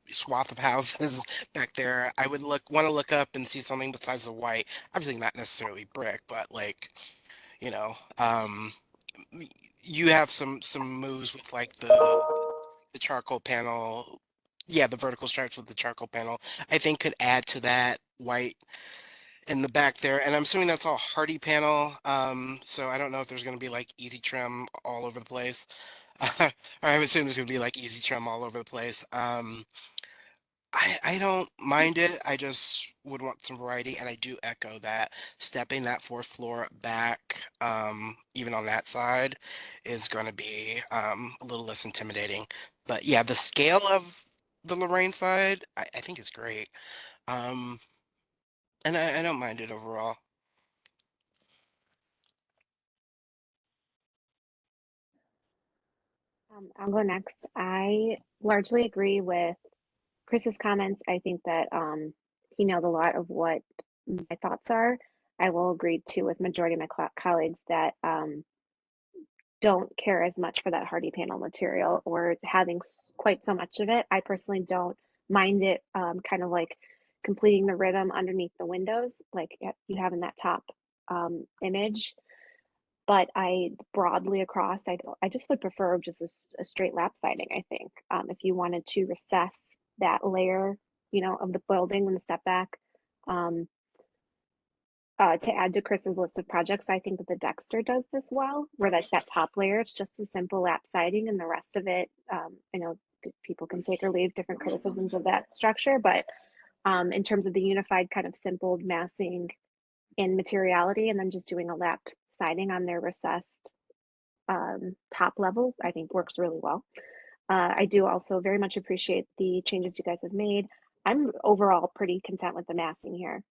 swath of houses back there, I would want to look up and see something besides the white. Obviously not necessarily brick, but like, you know, you have some moves with like the charcoal panel. Yeah, the vertical stripes with the charcoal panel, I think could add to that white in the back there. And I'm assuming that's all hardy panel. So I don't know if there's going to be like easy trim all over the place. Or I would assume there's going to be like easy trim all over the place. I don't mind it. I just would want some variety, and I do echo that stepping that fourth floor back, even on that side, is going to be a little less intimidating. But yeah, the scale of the Lorraine side, I think is great. Um, and I don't mind it overall. I'll go next. I largely agree with Chris's comments. I think that he nailed a lot of what my thoughts are. I will agree too with majority of my colleagues that don't care as much for that hardy panel material or having quite so much of it. I personally don't mind it, kind of like completing the rhythm underneath the windows, like you have in that top image. But I broadly across, I just would prefer just a straight lap siding, I think. If you wanted to recess that layer, you know, of the building when the step back, to add to Chris's list of projects, I think that the Dexter does this well, where that top layer, it's just a simple lap siding and the rest of it, I know people can take or leave different criticisms of that structure, but in terms of the unified kind of simple massing in materiality and then just doing a lap siding on their recessed top level, I think works really well. I do also very much appreciate the changes you guys have made. I'm overall pretty content with the massing here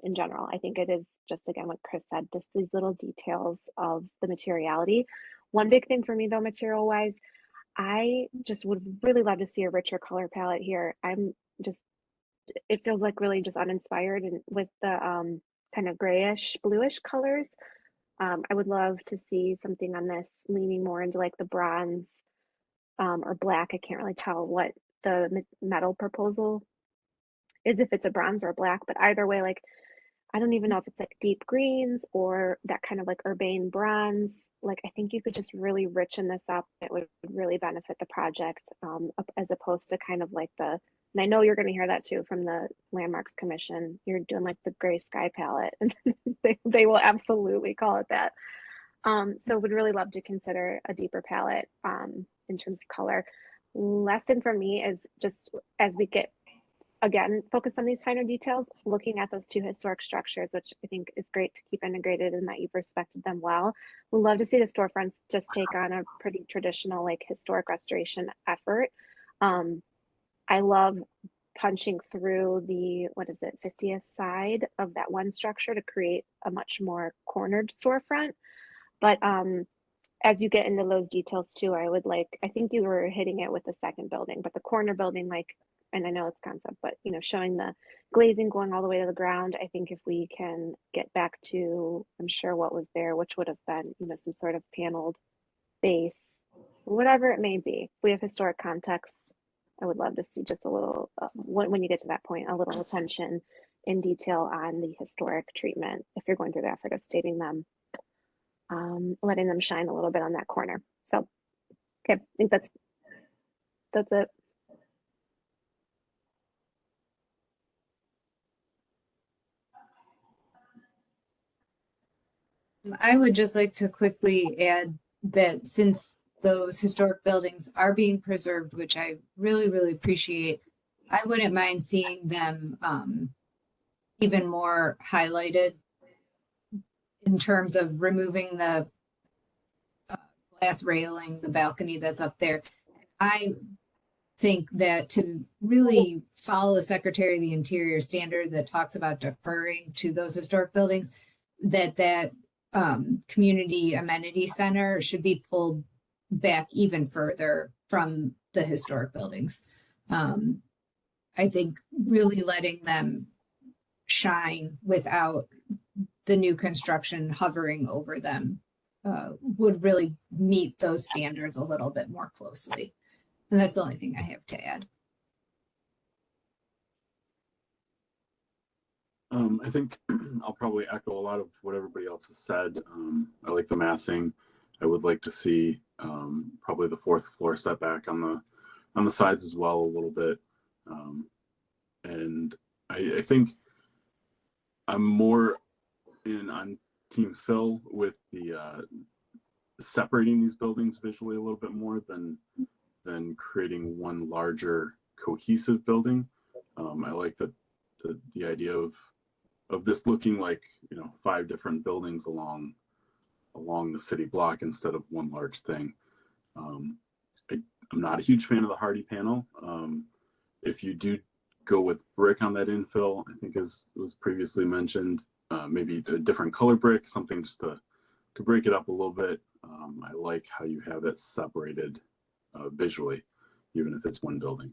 in general. I think it is just, again, what Chris said, just these little details of the materiality. One big thing for me though, material wise, I just would really love to see a richer color palette here. It feels like really just uninspired and with the kind of grayish, bluish colors. I would love to see something on this leaning more into like the bronze or black. I can't really tell what the metal proposal is, if it's a bronze or a black, but either way, like, I don't even know if it's like deep greens or that kind of like urbane bronze. Like, I think you could just really richen this up. It would really benefit the project as opposed to kind of like and I know you're going to hear that too from the Landmarks Commission. You're doing like the gray sky palette, and they will absolutely call it that. So would really love to consider a deeper palette in terms of color. Last thing for me is just as we get, again, focused on these finer details, looking at those two historic structures, which I think is great to keep integrated and that you've respected them well. We'd love to see the storefronts just take on a pretty traditional like historic restoration effort. I love punching through the, 50th side of that one structure to create a much more cornered storefront. But as you get into those details too, I think you were hitting it with the second building, but the corner building, like, and I know it's concept, but you know, showing the glazing going all the way to the ground, I think if we can get back to, I'm sure what was there, which would have been, you know, some sort of paneled base, whatever it may be. If we have historic context, I would love to see just a little, when you get to that point, a little attention in detail on the historic treatment, if you're going through the effort of stating them, letting them shine a little bit on that corner. So, okay, I think that's it. I would just like to quickly add that since those historic buildings are being preserved, which I really, really appreciate, I wouldn't mind seeing them even more highlighted in terms of removing the glass railing, the balcony that's up there. I think that to really follow the Secretary of the Interior standard that talks about deferring to those historic buildings, that community amenity center should be pulled back even further from the historic buildings. I think really letting them shine without the new construction hovering over them would really meet those standards a little bit more closely. And that's the only thing I have to add. I think I'll probably echo a lot of what everybody else has said. I like the massing. I would like to see probably the fourth floor setback on the sides as well a little bit. And I think I'm more on Team Phil with the separating these buildings visually a little bit more than creating one larger cohesive building. I like the idea of this looking like, 5 different buildings along the city block instead of one large thing. I'm not a huge fan of the Hardy panel. If you do go with brick on that infill, I think as was previously mentioned, maybe a different color brick, something just to break it up a little bit. I like how you have it separated visually, even if it's one building.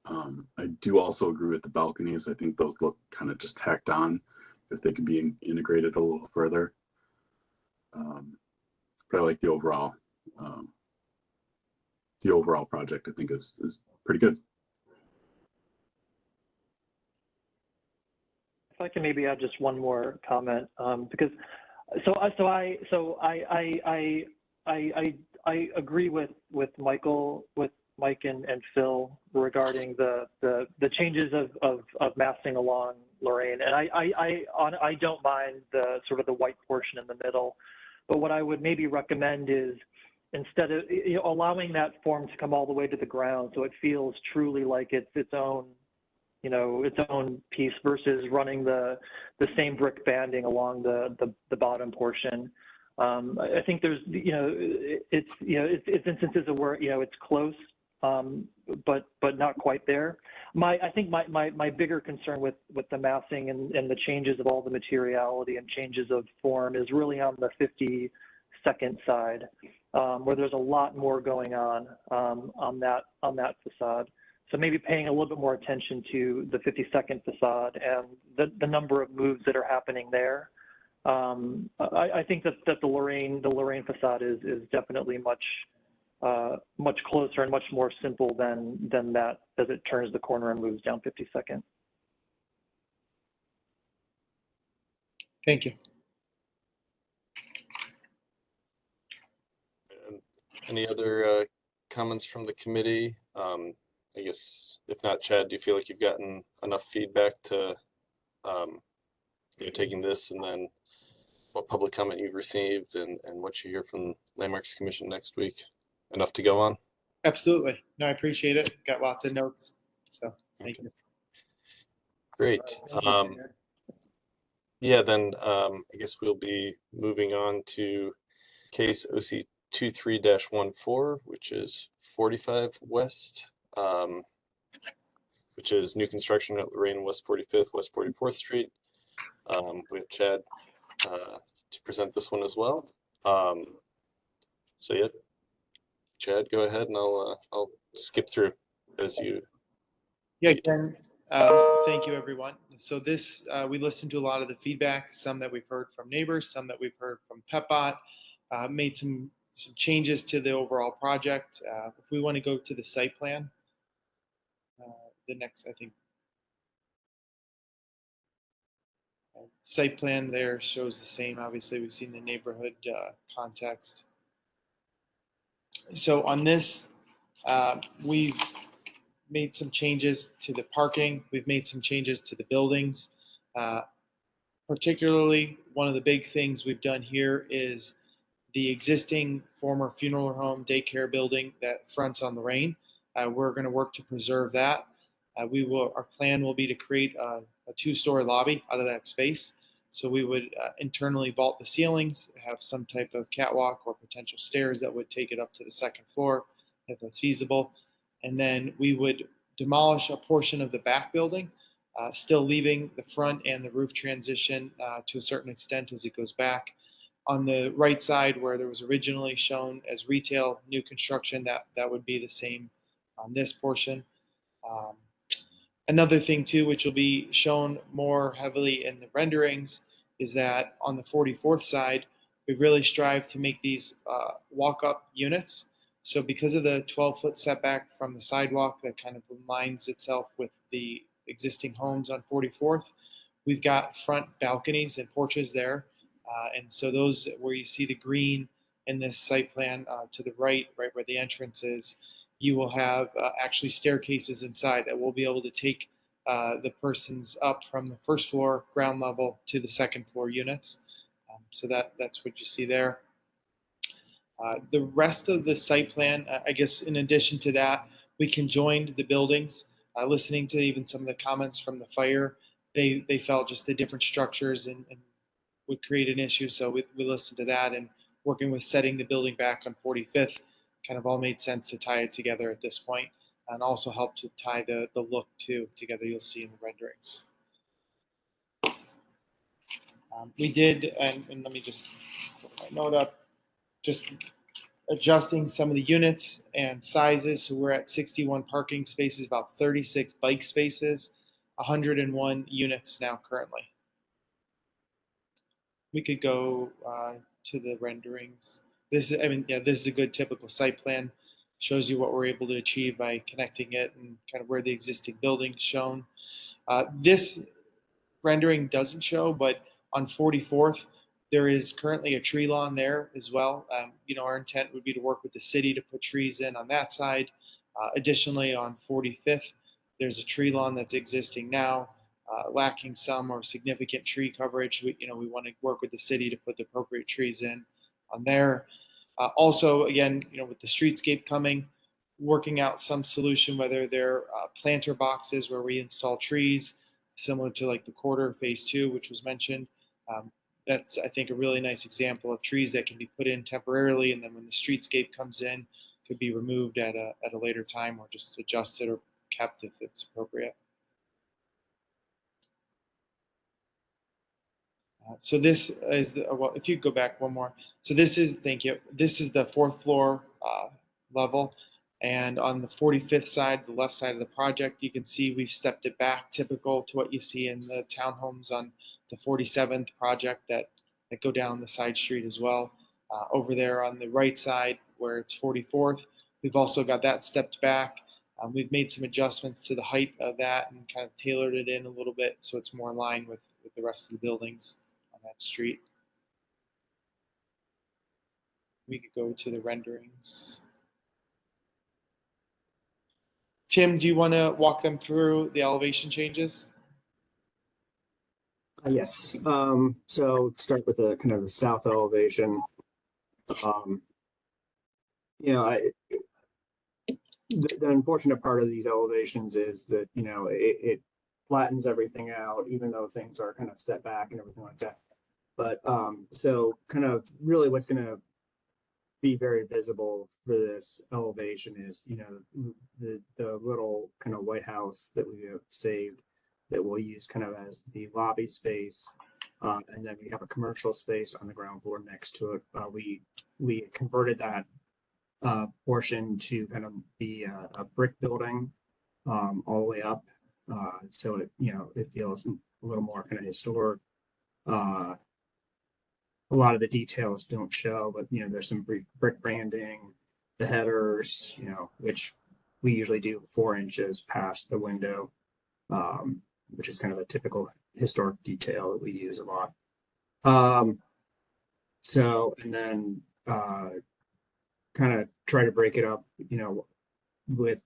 I do also agree with the balconies. I think those look kind of just tacked on if they could be integrated a little further. But I like the overall project. I think is pretty good. If I can maybe add just one more comment, because I agree with Michael, with Mike and Phil regarding the changes of massing along Lorraine, and I don't mind the sort of the white portion in the middle, but what I would maybe recommend is instead of allowing that form to come all the way to the ground, so it feels truly like it's its own piece versus running the same brick banding along the bottom portion. I think there's it's instances of where it's close, but not quite there. I think my bigger concern with the massing and the changes of all the materiality and changes of form is really on the 52nd side, where there's a lot more going on that facade. So maybe paying a little bit more attention to the 52nd facade and the number of moves that are happening there. I think that the Lorraine facade is definitely much closer and much more simple than that as it turns the corner and moves down 52nd. Thank you. Any other comments from the committee? I guess if not, Chad, do you feel like you've gotten enough feedback to taking this and then what public comment you've received and what you hear from Landmarks Commission next week? Enough to go on? Absolutely. No, I appreciate it. Got lots of notes. So thank you. Great. Yeah, then I guess we'll be moving on to case OC 23-14, which is 45 West, which is new construction at Lorraine West 45th, West 44th Street. We have Chad to present this one as well. So yeah, Chad, go ahead and I'll skip through as you. Yeah, Ken, thank you everyone. So this, we listened to a lot of the feedback, some that we've heard from neighbors, some that we've heard from PetBot, made some changes to the overall project. If we want to go to the site plan, the next, I think, site plan there shows the same. Obviously, we've seen the neighborhood context. So on this, we've made some changes to the parking. We've made some changes to the buildings. Particularly, one of the big things we've done here is the existing former funeral home daycare building that fronts on Lorraine. We're going to work to preserve that. Our plan will be to create a 2-story lobby out of that space. So we would internally vault the ceilings, have some type of catwalk or potential stairs that would take it up to the 2nd floor, if that's feasible. And then we would demolish a portion of the back building, still leaving the front and the roof transition to a certain extent as it goes back. On the right side, where there was originally shown as retail new construction, that would be the same on this portion. Another thing too, which will be shown more heavily in the renderings, is that on the 44th side, we really strive to make these walk-up units. So because of the 12-foot setback from the sidewalk that kind of aligns itself with the existing homes on 44th, we've got front balconies and porches there. And so those where you see the green in this site plan to the right where the entrance is, you will have actually staircases inside that will be able to take the persons up from the 1st floor ground level to the 2nd floor units. So that's what you see there. The rest of the site plan, I guess in addition to that, we conjoined the buildings. listening to even some of the comments from the fire, they felt just the different structures and would create an issue. So we listened to that, and working with setting the building back on 45th kind of all made sense to tie it together at this point, and also help to tie the look too together. You'll see in the renderings. We did, and let me just put my note up, just adjusting some of the units and sizes. So we're at 61 parking spaces, about 36 bike spaces, 101 units now currently. We could go to the renderings. This is, I mean, yeah, this is a good typical site plan. Shows you what we're able to achieve by connecting it and kind of where the existing building's shown. This rendering doesn't show, but on 44th, there is currently a tree lawn there as well. You know, our intent would be to work with the city to put trees in on that side. Additionally, on 45th, there's a tree lawn that's existing now, lacking some or significant tree coverage. We want to work with the city to put the appropriate trees in on there. Also, again, with the streetscape coming, working out some solution, whether they're planter boxes where we install trees, similar to like the quarter phase 2, which was mentioned. That's, I think, a really nice example of trees that can be put in temporarily, and then when the streetscape comes in, could be removed at a later time, or just adjusted or kept if it's appropriate. So this is the, well, if you go back one more. So this is, thank you. This is the 4th floor level. And on the 45th side, the left side of the project, you can see we've stepped it back, typical to what you see in the townhomes on the 47th project that go down the side street as well. Over there on the right side, where it's 44th, we've also got that stepped back. We've made some adjustments to the height of that and kind of tailored it in a little bit so it's more in line with the rest of the buildings on that street. We could go to the renderings. Tim, do you want to walk them through the elevation changes? Yes. So start with the kind of the south elevation. The unfortunate part of these elevations is that, it flattens everything out, even though things are kind of set back and everything like that. But so kind of really what's going to be very visible for this elevation is, the little kind of White House that we have saved that we'll use kind of as the lobby space. And then we have a commercial space on the ground floor next to it. We converted that portion to kind of be a brick building all the way up. So it feels a little more kind of historic. A lot of the details don't show, but there's some brick branding, the headers, which we usually do 4 inches past the window, which is kind of a typical historic detail that we use a lot. So, and then kind of try to break it up, with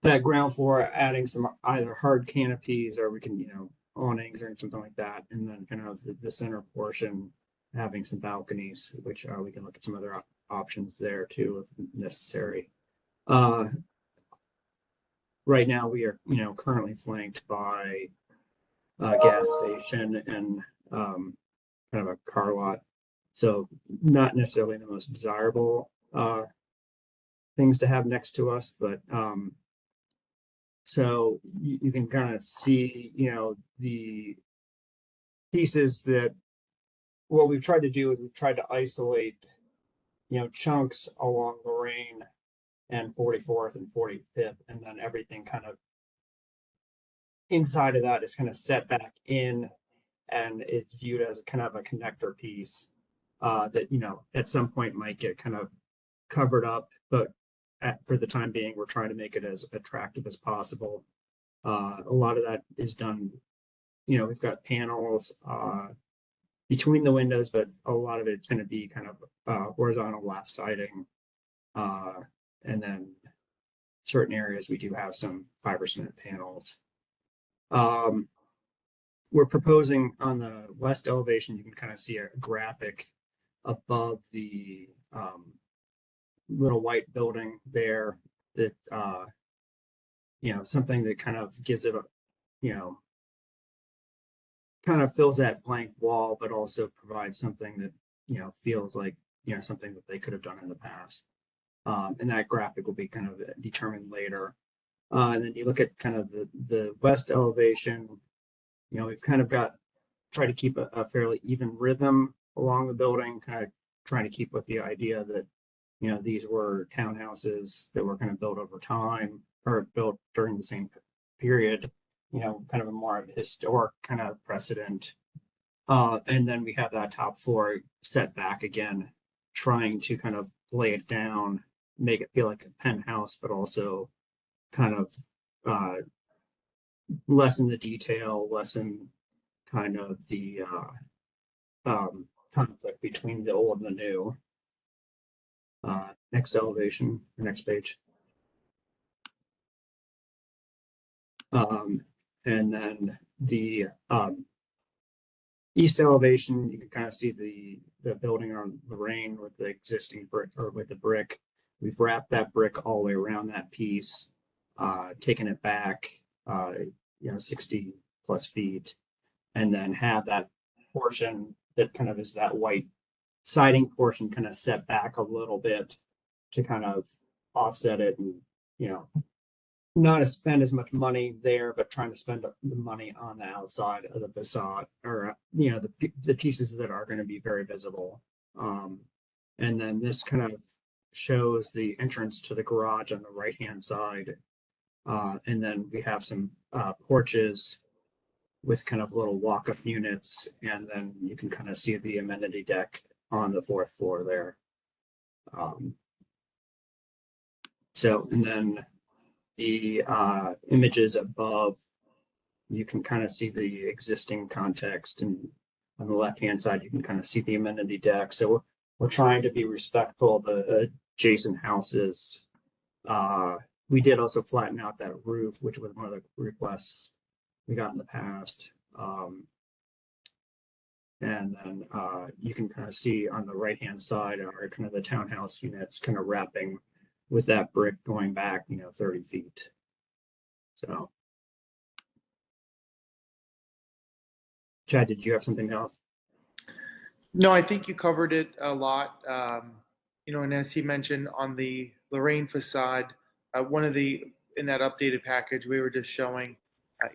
that ground floor, adding some either hard canopies or we can, awnings or something like that. And then kind of the center portion having some balconies, which we can look at some other options there too, if necessary. Right now we are, currently flanked by a gas station and kind of a car lot. So not necessarily the most desirable things to have next to us, but so you can kind of see, the pieces that what we've tried to do is we've tried to isolate, chunks along Lorraine and 44th and 45th, and then everything kind of inside of that is kind of set back in and it's viewed as kind of a connector piece that, at some point might get kind of covered up, but for the time being, we're trying to make it as attractive as possible. A lot of that is done, we've got panels between the windows, but a lot of it's going to be kind of horizontal lap siding. And then certain areas, we do have some fiber cement panels. We're proposing on the west elevation, you can kind of see a graphic above the little white building there that, something that kind of gives it a, kind of fills that blank wall, but also provides something that, feels like, something that they could have done in the past. And that graphic will be kind of determined later. And then you look at kind of the west elevation, we've kind of try to keep a fairly even rhythm along the building, kind of trying to keep with the idea that, these were townhouses that were kind of built over time or built during the same period, kind of a more historic kind of precedent. And then we have that top floor set back again, trying to kind of lay it down, make it feel like a penthouse, but also kind of lessen the detail, lessen kind of the conflict between the old and the new. Next elevation, next page. And then the east elevation, you can kind of see the building on Lorraine with the existing brick or with the brick. We've wrapped that brick all the way around that piece, taken it back, 60 plus feet, and then have that portion that kind of is that white siding portion kind of set back a little bit to kind of offset it and, not to spend as much money there, but trying to spend the money on the outside of the facade or, the pieces that are going to be very visible. And then this kind of shows the entrance to the garage on the right-hand side. And then we have some porches with kind of little walk-up units. And then you can kind of see the amenity deck on the fourth floor there. And then the images above, you can kind of see the existing context, and on the left-hand side, you can kind of see the amenity deck. So we're trying to be respectful of the adjacent houses. We did also flatten out that roof, which was one of the requests we got in the past. And then you can kind of see on the right-hand side are kind of the townhouse units kind of wrapping with that brick going back, 30 feet. So, Chad, did you have something else? No, I think you covered it a lot. And as he mentioned on the Lorraine facade, in that updated package, we were just showing,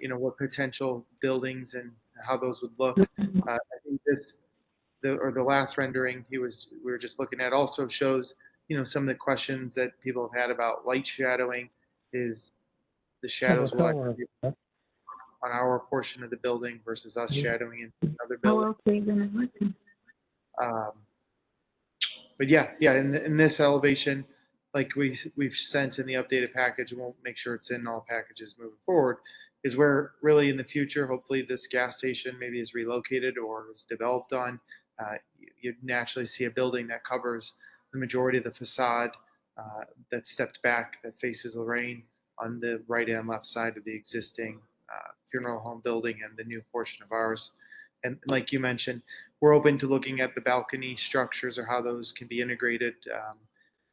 what potential buildings and how those would look. I think the last rendering we were just looking at also shows, some of the questions that people have had about light shadowing. Is the shadows will actually be on our portion of the building versus us shadowing in another building. But yeah, in this elevation, like we've sent in the updated package, and we'll make sure it's in all packages moving forward, is where really in the future, hopefully this gas station maybe is relocated or is developed on. You'd naturally see a building that covers the majority of the facade that's stepped back, that faces Lorraine on the right and left side of the existing funeral home building and the new portion of ours. And like you mentioned, we're open to looking at the balcony structures or how those can be integrated.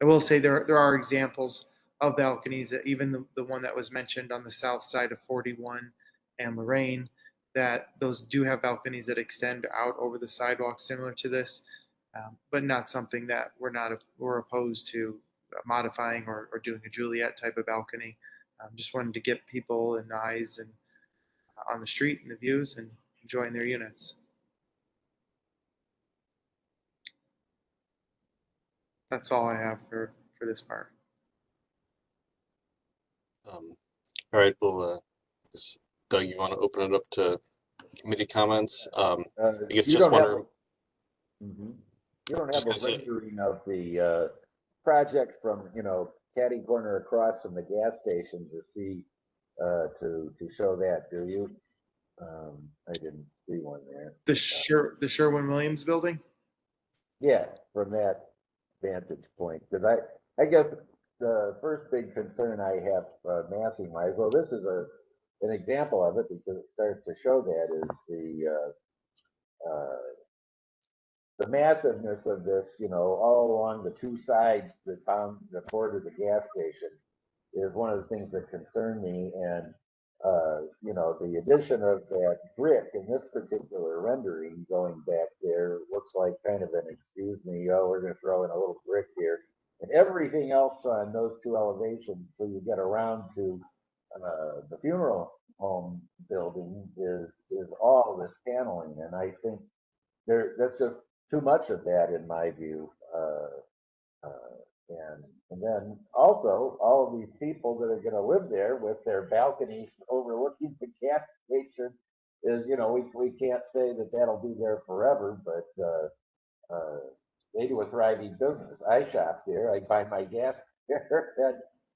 I will say there are examples of balconies, that even the one that was mentioned on the south side of 41 and Lorraine, that those do have balconies that extend out over the sidewalk similar to this, but not something that we're opposed to modifying or doing a Juliet type of balcony. Just wanted to get people and eyes and on the street and the views and enjoying their units. That's all I have for this part. All right, well, Doug, you want to open it up to committee comments? I guess just wondering. You don't have a rendering of the project from, catty corner across from the gas station to see, to show that, do you? I didn't see one there. The Sherwin-Williams building? Yeah, from that vantage point, because I guess the first big concern I have massing wise, well, this is an example of it because it starts to show that is the massiveness of this, all along the two sides that border the gas station. is one of the things that concern me. And you know, the addition of that brick in this particular rendering going back there looks like kind of an excuse me, oh, we're going to throw in a little brick here. And everything else on those two elevations, till you get around to the funeral home building, is all this paneling, and I think that's just too much of that in my view. And then also all of these people that are going to live there with their balconies overlooking the gas station is, you know, we can't say that that'll be there forever, but they do a thriving business. I shop there, I buy my gas there,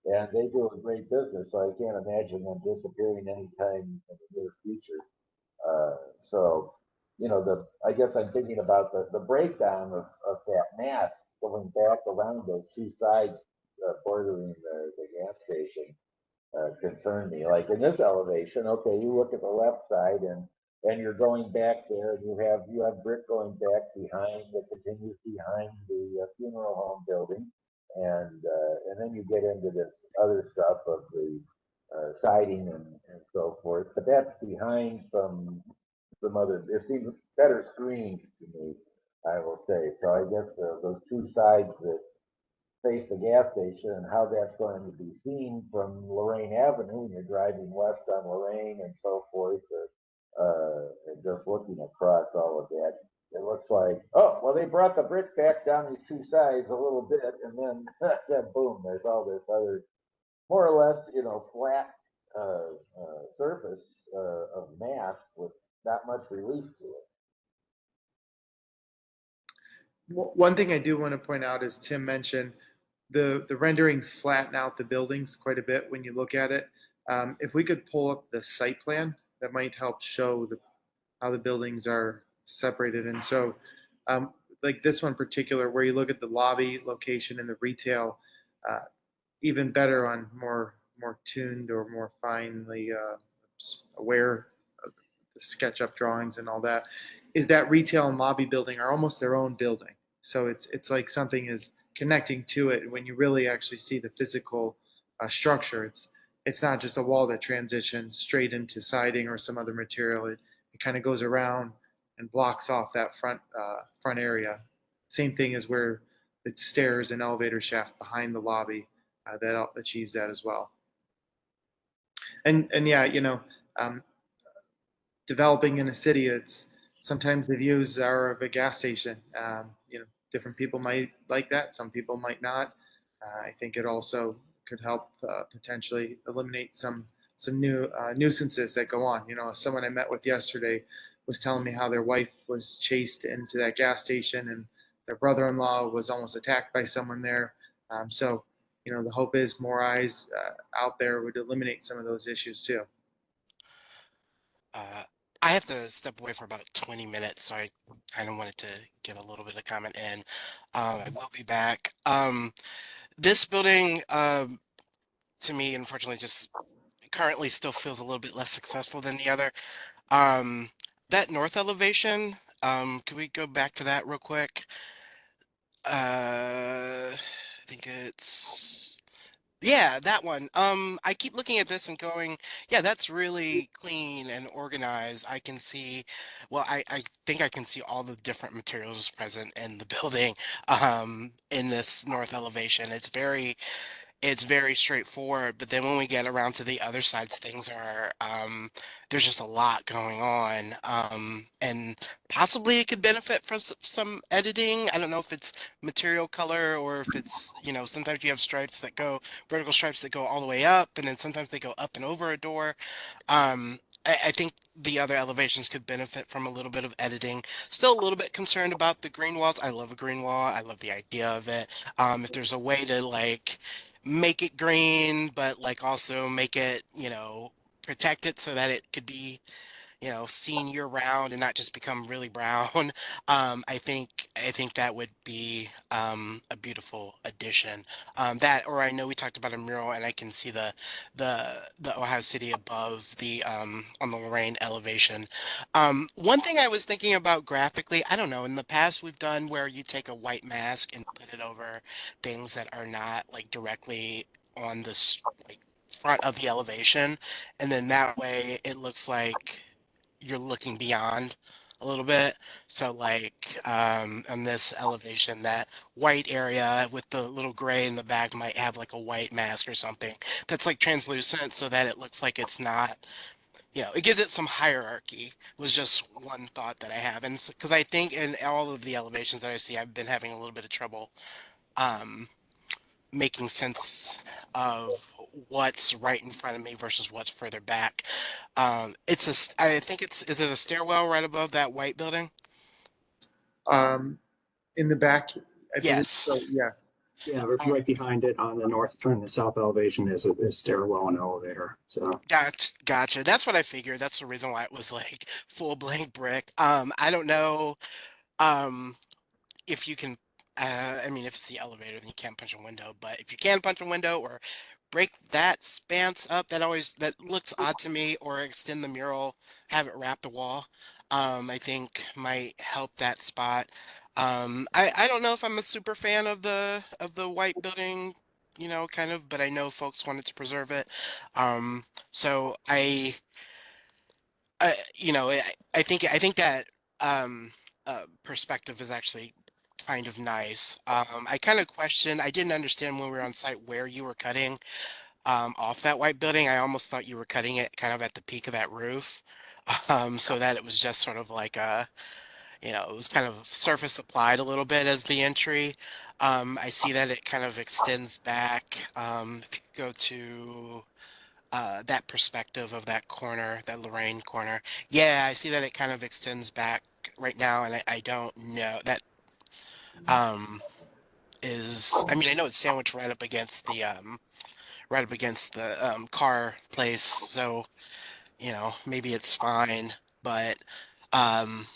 and they do a great business. So I can't imagine them disappearing anytime in the near future. So, you know, I guess I'm thinking about the breakdown of that mass going back around those two sides bordering the gas station concern me. Like in this elevation, okay, you look at the left side and you're going back there, and you have brick going back behind that continues behind the funeral home building, and then you get into this other stuff of the siding and so forth. But that's behind some other. It seems better screened to me, I will say. So I guess those two sides that face the gas station and how that's going to be seen from Lorraine Avenue when you're driving west on Lorraine and so forth, and just looking across all of that, it looks like, oh, well, they brought the brick back down these two sides a little bit, and then, then boom, there's all this other, more or less, you know, flat surface of mass with not much relief to it. One thing I do want to point out, as Tim mentioned, the renderings flatten out the buildings quite a bit when you look at it. If we could pull up the site plan, that might help show how the buildings are separated. And so, like this one particular, where you look at the lobby location and the retail, even better on more tuned or more finely aware of the SketchUp drawings and all that, is that retail and lobby building are almost their own building. So it's like something is connecting to it. When you really actually see the physical structure, it's not just a wall that transitions straight into siding or some other material. It kind of goes around and blocks off that front area. Same thing as where the stairs and elevator shaft behind the lobby that achieves that as well. And yeah, you know, developing in a city, it's sometimes the views are of a gas station. You know, different people might like that. Some people might not. I think it also could help potentially eliminate some new nuisances that go on. You know, someone I met with yesterday was telling me how their wife was chased into that gas station, and their brother-in-law was almost attacked by someone there. So, you know, the hope is more eyes out there would eliminate some of those issues too. I have to step away for about 20 minutes, so I kind of wanted to get a little bit of comment in. I will be back. This building, to me, unfortunately, just currently still feels a little bit less successful than the other. That north elevation, could we go back to that real quick? I think it's, yeah, that one. I keep looking at this and going, yeah, that's really clean and organized. I can see, well, I think I can see all the different materials present in the building, in this north elevation. It's very straightforward, but then when we get around to the other sides, things are, there's just a lot going on, and possibly it could benefit from some editing. I don't know if it's material color or if it's, you know, sometimes you have stripes that go, vertical stripes that go all the way up, and then sometimes they go up and over a door. I think the other elevations could benefit from a little bit of editing. Still a little bit concerned about the green walls. I love a green wall. I love the idea of it. If there's a way to like make it green, but like also make it, you know, protect it so that it could be, you know, seen year round and not just become really brown. I think that would be a beautiful addition. That, or I know we talked about a mural, and I can see the Ohio City above the on the Lorraine elevation. One thing I was thinking about graphically, I don't know, in the past we've done where you take a white mask and put it over things that are not like directly on this like front of the elevation, and then that way it looks like you're looking beyond a little bit. So like on this elevation, that white area with the little gray in the back might have like a white mask or something that's like translucent so that it looks like it's not, it gives it some hierarchy was just one thought that I have. And because I think in all of the elevations that I see, I've been having a little bit of trouble um, making sense of what's right in front of me versus what's further back. I think is it a stairwell right above that white building? In the back, I believe Yes. so. Yes. Yeah, right behind it on the north, on the south elevation is a stairwell and elevator. So Gotcha. That's what I figured. That's the reason why it was like full blank brick. I don't know um, if you can. I mean, if it's the elevator, then you can't punch a window. But if you can punch a window or break that spans up, that looks odd to me, or extend the mural, have it wrap the wall, I think might help that spot. I don't know if I'm a super fan of the white building, kind of, but I know folks wanted to preserve it. So I think that perspective is actually kind of nice. I kind of questioned. I didn't understand when we were on site where you were cutting off that white building. I almost thought you were cutting it kind of at the peak of that roof, so that it was just sort of like it was kind of surface applied a little bit as the entry. I see that it kind of extends back. If you go to that perspective of that corner, that Lorraine corner. Yeah, I see that it kind of extends back right now, and I don't know that um I mean, I know it's sandwiched right up against the car place, so maybe it's fine. But um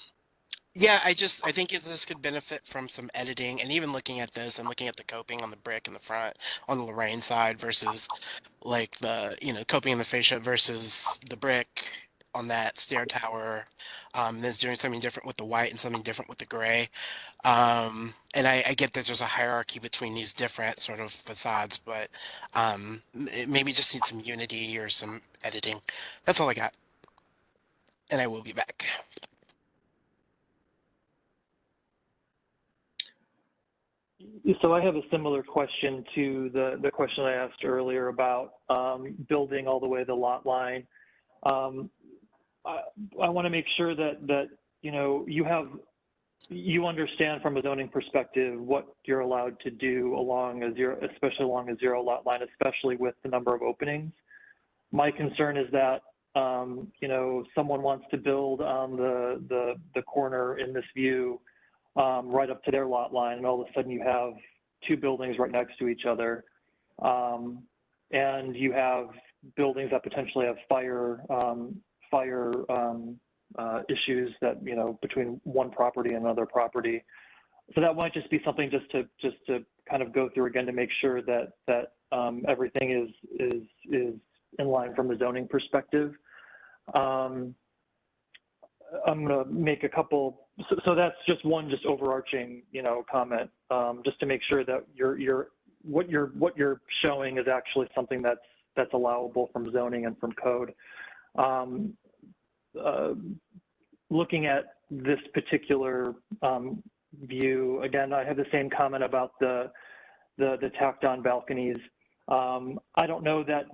yeah, I think this could benefit from some editing, and even looking at this and looking at the coping on the brick in the front on the Lorraine side versus like the coping in the fascia versus the brick on that stair tower. Then it's doing something different with the white and something different with the gray. And I get that there's a hierarchy between these different sort of facades, but it maybe just needs some unity or some editing. That's all I got, and I will be back. So I have a similar question to the question I asked earlier about building all the way to the lot line. I want to make sure that you understand from a zoning perspective what you're allowed to do especially along a zero lot line, especially with the number of openings. My concern is that someone wants to build on the corner in this view right up to their lot line, and all of a sudden you have two buildings right next to each other, and you have buildings that potentially have fire issues that between one property and another property. So that might just be something just to kind of go through again to make sure that everything is in line from the zoning perspective. I'm going to make a couple. So that's just one overarching comment, just to make sure that what you're showing is actually something that's allowable from zoning and from code. Looking at this particular view again, I have the same comment about the tacked on balconies. I don't know that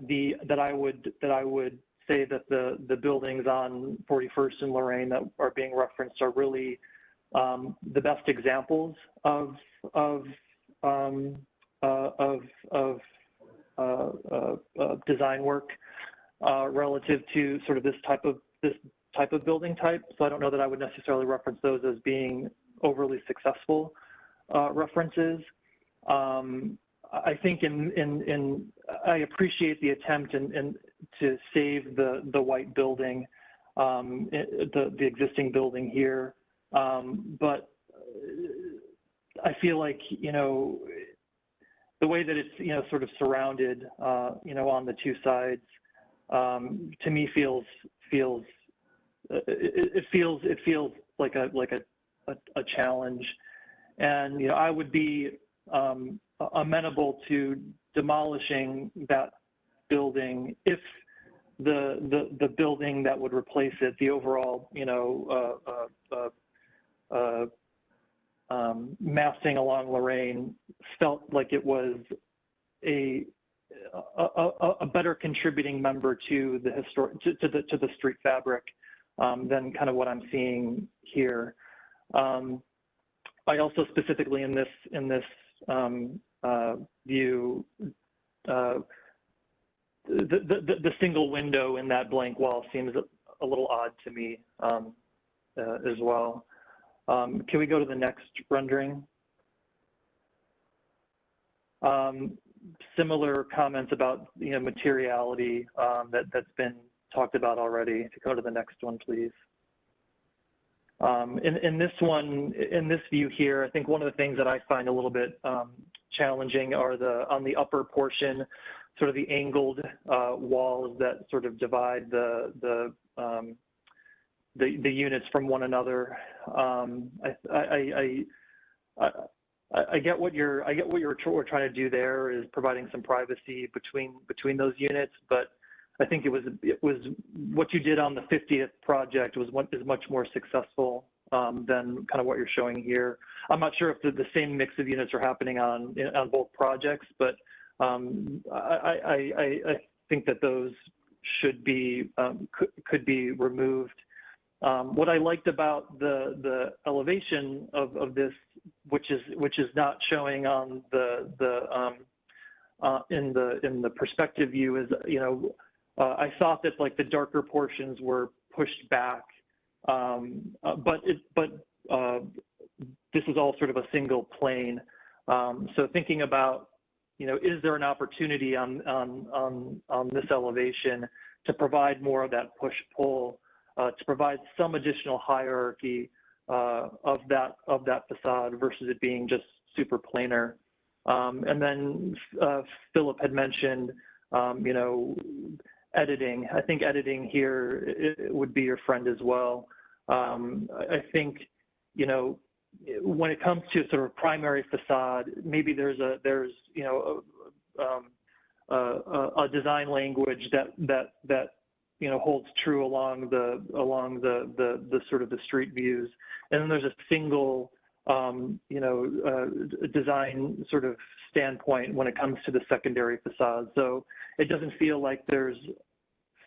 I would say that the buildings on 41st and Lorraine that are being referenced are really the best examples of design work relative to sort of this type of building type. So I don't know that I would necessarily reference those as being overly successful references. I think I appreciate the attempt to save the white building, the existing building here, but I feel like the way that it's sort of surrounded on the two sides, to me feels like a challenge, and I would be amenable to demolishing that building if the building that would replace it, the overall, massing along Lorraine, felt like it was a better contributing member to the to the street fabric than kind of what I'm seeing here. I also specifically in this view, the single window in that blank wall seems a little odd to me as well. Can we go to the next rendering? Similar comments about materiality that's been talked about already. If you go to the next one, please. In this one, in this view here, I think one of the things that I find a little bit challenging are on the upper portion, sort of the angled walls that sort of divide the units from one another. I get what we're trying to do there is providing some privacy between those units, but I think it was what you did on the 50th project is much more successful than kind of what you're showing here. I'm not sure if the same mix of units are happening on both projects, but I think that those should be could be removed. What I liked about the elevation of this, which is not showing on in the perspective view, is I thought that like the darker portions were pushed back, but this is all sort of a single plane. So thinking about is there an opportunity on this elevation to provide more of that push-pull, to provide some additional hierarchy of that facade versus it being just super planar. And then Philip had mentioned, editing. I think editing here it would be your friend as well. I think when it comes to sort of primary facade, maybe there's a design language that holds true along the sort of the street views, and then there's a single design sort of standpoint when it comes to the secondary facade. So it doesn't feel like there's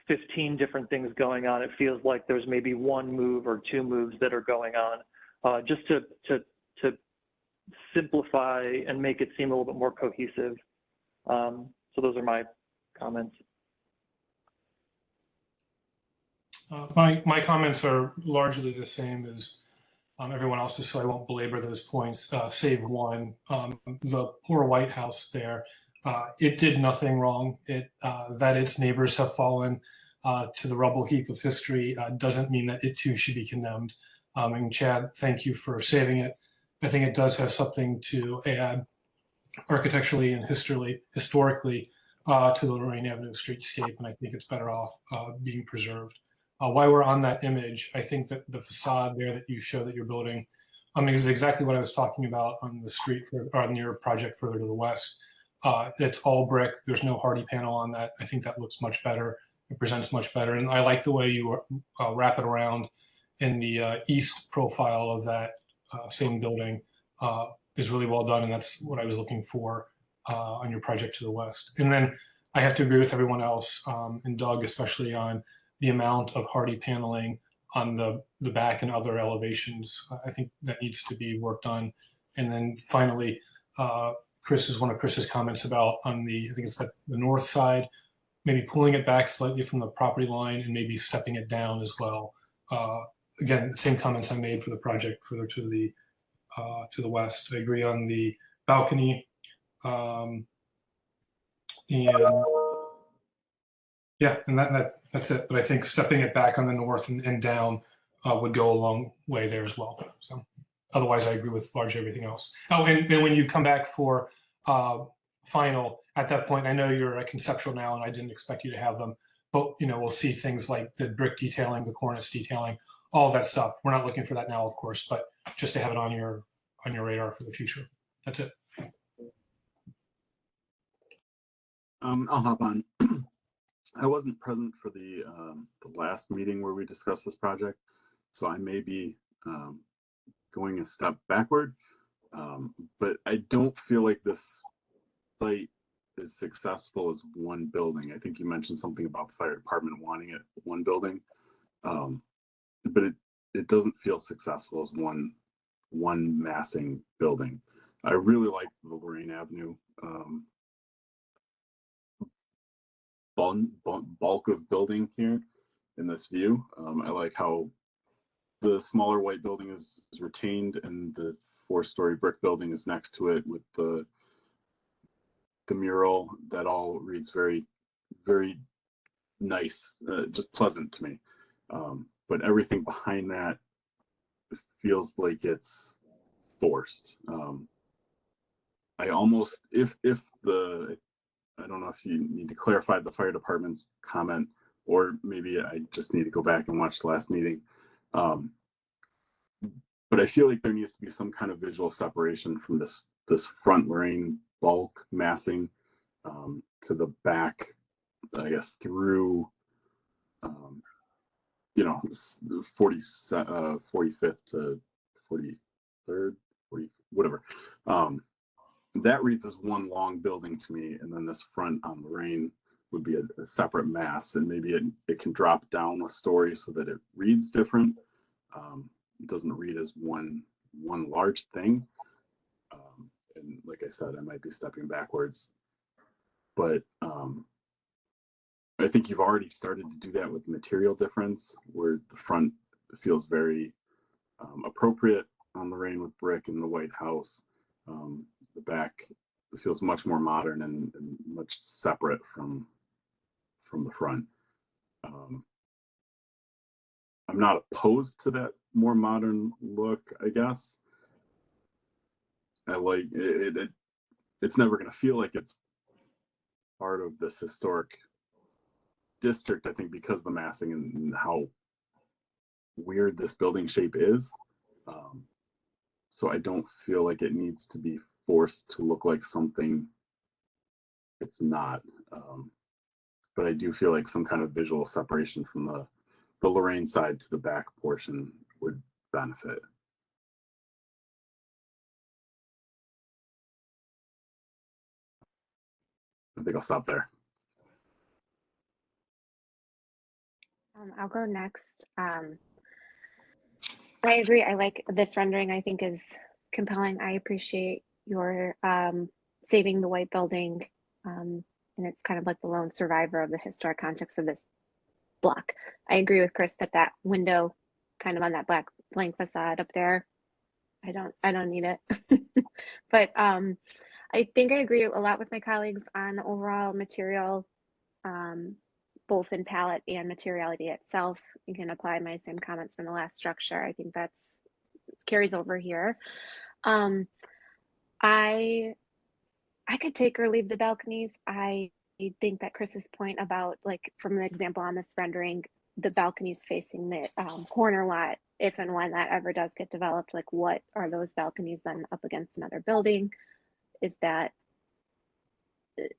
15 different things going on. It feels like there's maybe one move or two moves that are going on, just to simplify and make it seem a little bit more cohesive. So those are my comments. My comments are largely the same as everyone else's, so I won't belabor those points, save one. The poor White House there, it did nothing wrong. That its neighbors have fallen to the rubble heap of history doesn't mean that it too should be condemned. And Chad, thank you for saving it. I think it does have something to add architecturally and historically to the Lorraine Avenue streetscape, and I think it's better off being preserved. While we're on that image, I think that the facade there that you show that you're building is exactly what I was talking about on the street or on your project further to the west. It's all brick. There's no hardy panel on that. I think that looks much better. It presents much better. And I like the way you wrap it around in the east profile of that same building is really well done. And that's what I was looking for on your project to the west. And then I have to agree with everyone else, and Doug especially, on the amount of hardy paneling on the back and other elevations. I think that needs to be worked on. And then finally, one of Chris's comments about on I think it's the north side, maybe pulling it back slightly from the property line and maybe stepping it down as well. Again, the same comments I made for the project further to the west. I agree on the balcony. And yeah, and that's it. But I think stepping it back on the north and down would go a long way there as well. So otherwise, I agree with largely everything else. Oh, and when you come back for final, at that point, I know you're at Conceptual now, and I didn't expect you to have them. But we'll see things like the brick detailing, the cornice detailing, all of that stuff. We're not looking for that now, of course, but just to have it on your radar for the future. That's it. I'll hop on. I wasn't present for the last meeting where we discussed this project, so I may be going a step backward. But I don't feel like this site is successful as one building. I think you mentioned something about the fire department wanting it one building, but it doesn't feel successful as one massing building. I really like the Lorraine Avenue bulk of building here in this view. I like how the smaller white building is retained and the 4-story brick building is next to it with the mural. That all reads very, very nice, just pleasant to me. But everything behind that feels like it's forced. I almost, if the, I don't know if you need to clarify the fire department's comment, or maybe I just need to go back and watch the last meeting. But I feel like there needs to be some kind of visual separation from this front Lorraine bulk massing to the back, I guess, through, 45th to 43rd, 40, whatever. That reads as one long building to me, and then this front on Lorraine would be a separate mass, and maybe it can drop down a story so that it reads different. It doesn't read as one large thing. And like I said, I might be stepping backwards, but I think you've already started to do that with material difference, where the front feels very appropriate on Lorraine with brick and the white house. The back feels much more modern and much separate from the front. I'm not opposed to that more modern look, I guess. I like it. It's never going to feel like it's part of this historic district, I think, because of the massing and how weird this building shape is. So I don't feel like it needs to be forced to look like something it's not. But I do feel like some kind of visual separation from the Lorraine side to the back portion would benefit. I think I'll stop there. I'll go next. I agree. I like this rendering. I think is compelling. I appreciate your saving the white building, and it's kind of like the lone survivor of the historic context of this block. I agree with Chris that window, kind of on that black blank facade up there, I don't need it. But I think I agree a lot with my colleagues on the overall material, both in palette and materiality itself. You can apply my same comments from the last structure. I think that's carries over here. I could take or leave the balconies. I think that Chris's point about, like, from the example on this rendering, the balconies facing the corner lot, if and when that ever does get developed, like, what are those balconies then up against another building? Is that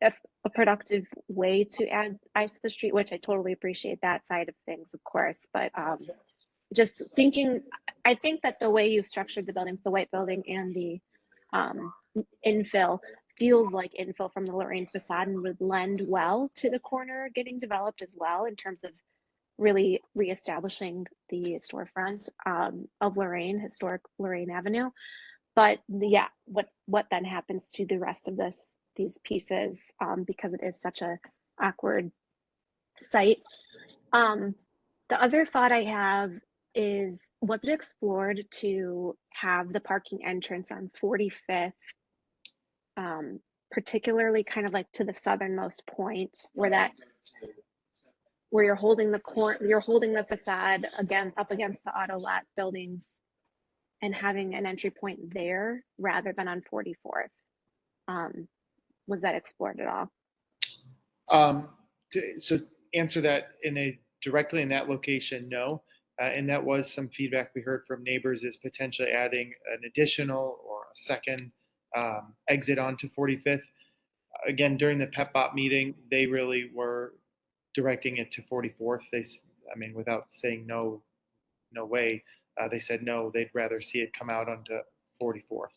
a productive way to add eyes to the street? Which I totally appreciate that side of things, of course, but just thinking, I think that the way you've structured the buildings, the white building and the infill, feels like infill from the Lorraine facade and would lend well to the corner getting developed as well, in terms of really reestablishing the storefront of Lorraine, historic Lorraine Avenue. But yeah, what then happens to the rest of these pieces, because it is such a awkward site. The other thought I have is, was it explored to have the parking entrance on 45th, particularly kind of like to the southernmost point, where you're holding the facade again up against the auto lot buildings, and having an entry point there rather than on 44th? Was that explored at all? So answer that directly in that location, no. And that was some feedback we heard from neighbors, is potentially adding an additional or a second exit onto 45th. again, during the PEPBOT meeting, they really were directing it to 44th. I mean, without saying no way, they said no, they'd rather see it come out onto 44th.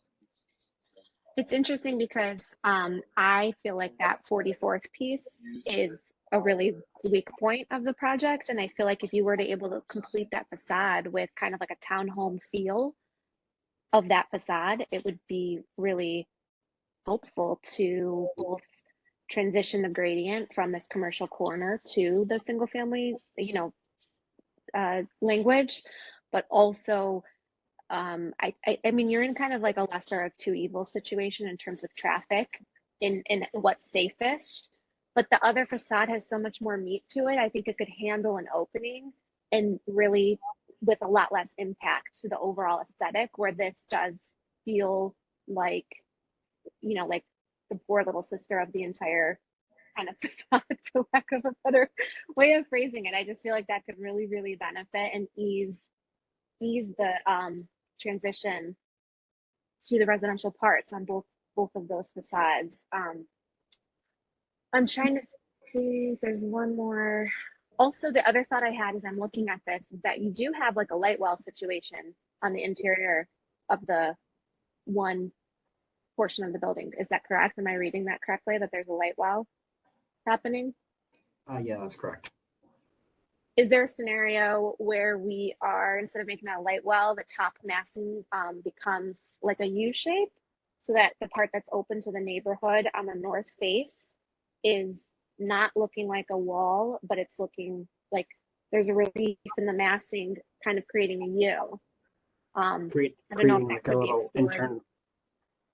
It's interesting because I feel like that 44th piece is a really weak point of the project. And I feel like if you were to able to complete that facade with kind of like a townhome feel of that facade, it would be really helpful to both transition the gradient from this commercial corner to the single family, language, but also I mean, you're in kind of like a lesser of two evils situation in terms of traffic in what's safest, but the other facade has so much more meat to it. I think it could handle an opening and really with a lot less impact to the overall aesthetic, where this does feel like, like the poor little sister of the entire kind of facade, for lack of a better way of phrasing it. I just feel like that could really, really benefit and ease the transition to the residential parts on both of those facades. I'm trying to think, there's one more. Also, the other thought I had as I'm looking at this is that you do have like a light well situation on the interior of the one portion of the building. Is that correct? Am I reading that correctly, that there's a light well happening? Yeah, that's correct. Is there a scenario where we are, instead of making that a light well, the top massing becomes like a U shape, so that the part that's open to the neighborhood on the north face is not looking like a wall, but it's looking like there's a relief in the massing, kind of creating a U. I don't know if Creating that like a could be little explored. intern,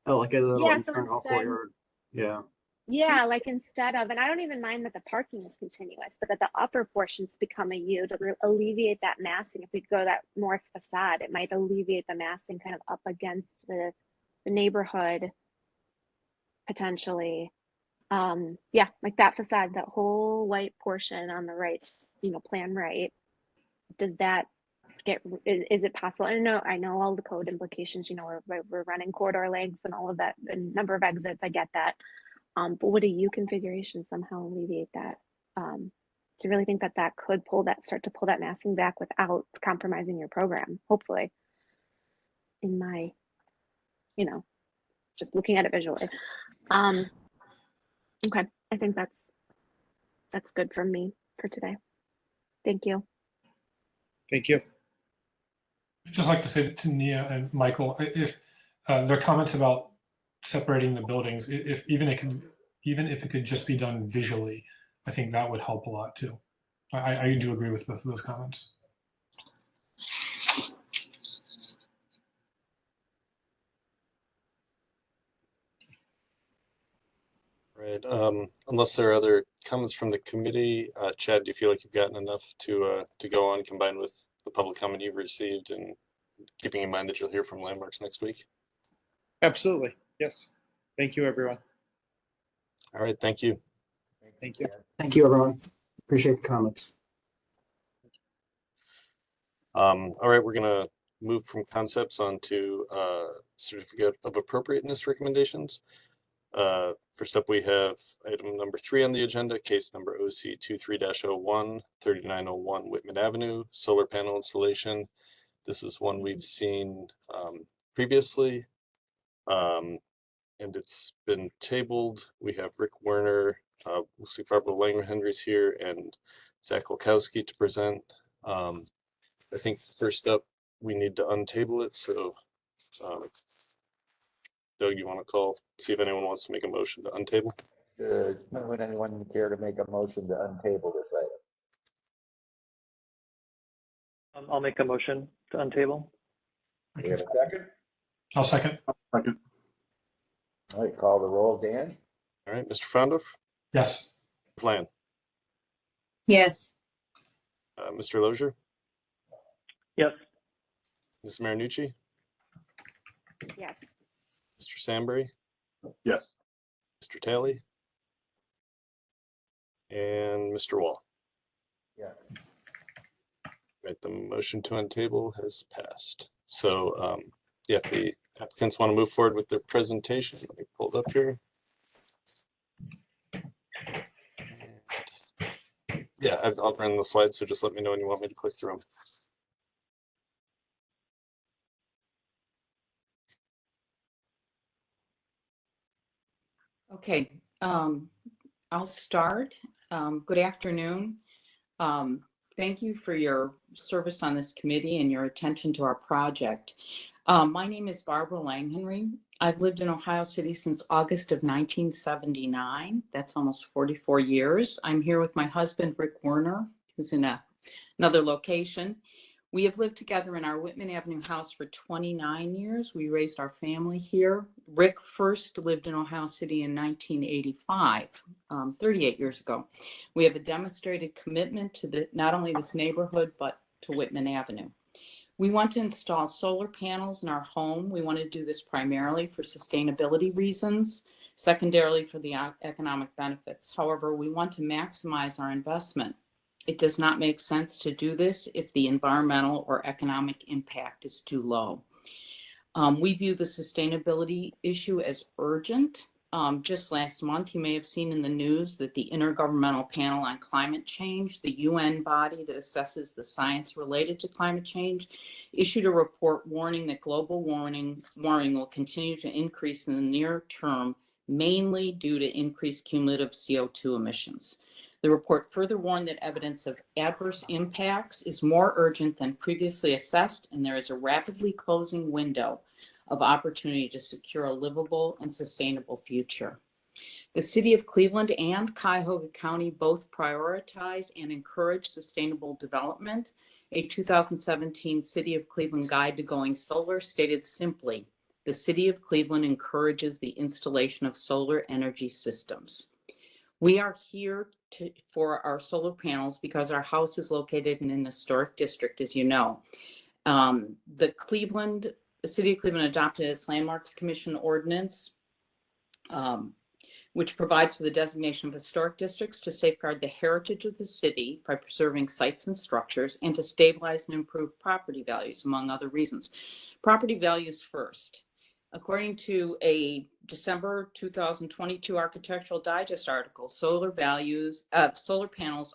like a little Yeah, so internal instead, courtyard. Yeah. yeah, like instead of, and I don't even mind that the parking is continuous, but that the upper portions become a U to alleviate that massing. If we go that north facade, it might alleviate the massing kind of up against the neighborhood potentially. Yeah, like that facade, that whole white portion on the right, plan right. Does that is it possible? I know all the code implications, we're running corridor lengths and all of that, and number of exits. I get that. But would a U configuration somehow alleviate that? To really think that could start to pull that massing back without compromising your program, hopefully. In my, just looking at it visually. Okay, I think that's good from me for today. Thank you. Thank you. I'd just like to say to Nia and Michael, if their comments about separating the buildings, even if it could just be done visually, I think that would help a lot too. I do agree with both of those comments. Right. Unless there are other comments from the committee, Chad, do you feel like you've gotten enough to go on, combined with the public comment you've received, and keeping in mind that you'll hear from Landmarks next week? Absolutely. Yes. Thank you, everyone. All right. Thank you. Thank you. Thank you, everyone. Appreciate the comments. All right, we're gonna move from concepts on to certificate of appropriateness recommendations. First up, we have item number 3 on the agenda, case number OC 23-01, 3901 Whitman Avenue, solar panel installation. This is one we've seen previously, and it's been tabled. We have Rick Werner, looks like Barbara Langrenhenry's here, and Zach Lukowski to present. I think first up, we need to untable it. So, Doug, you want to see if anyone wants to make a motion to untable? Would anyone care to make a motion to untable this item? I'll make a motion to untable. Do we have a second? I'll second. Second. All right, call the roll, Dan. All right, Mr. Frondorf, Yes. Ms. Land, Yes. Mr. Lozier, Yes. Ms. Marinucci, Yes. Mr. Sambury, Yes. Mr. Talley, and Mr. Wall. Yeah. Right, the motion to untable has passed. So, yeah, if the applicants want to move forward with their presentation, let me pull it up here. Yeah, I'll run the slides, so just let me know when you want me to click through them. Okay, I'll start. Good afternoon. Thank you for your service on this committee and your attention to our project. My name is Barbara Langhenry. I've lived in Ohio City since August of 1979. That's almost 44 years. I'm here with my husband, Rick Werner, who's in another location. We have lived together in our Whitman Avenue house for 29 years. We raised our family here. Rick first lived in Ohio City in 1985, 38 years ago. We have a demonstrated commitment to not only this neighborhood, but to Whitman Avenue. We want to install solar panels in our home. We want to do this primarily for sustainability reasons, secondarily for the economic benefits. However, we want to maximize our investment. It does not make sense to do this if the environmental or economic impact is too low. We view the sustainability issue as urgent. Just last month, you may have seen in the news that the Intergovernmental Panel on Climate Change, the UN body that assesses the science related to climate change, issued a report warning that global warming will continue to increase in the near term, mainly due to increased cumulative CO2 emissions. The report further warned that evidence of adverse impacts is more urgent than previously assessed, and there is a rapidly closing window of opportunity to secure a livable and sustainable future. The City of Cleveland and Cuyahoga County both prioritize and encourage sustainable development. A 2017 City of Cleveland Guide to Going Solar stated simply, the City of Cleveland encourages the installation of solar energy systems. We are here for our solar panels because our house is located in an historic district, as you know. The City of Cleveland adopted its Landmarks Commission ordinance, which provides for the designation of historic districts to safeguard the heritage of the city by preserving sites and structures and to stabilize and improve property values, among other reasons. Property values first. According to a December 2022 Architectural Digest article, solar panels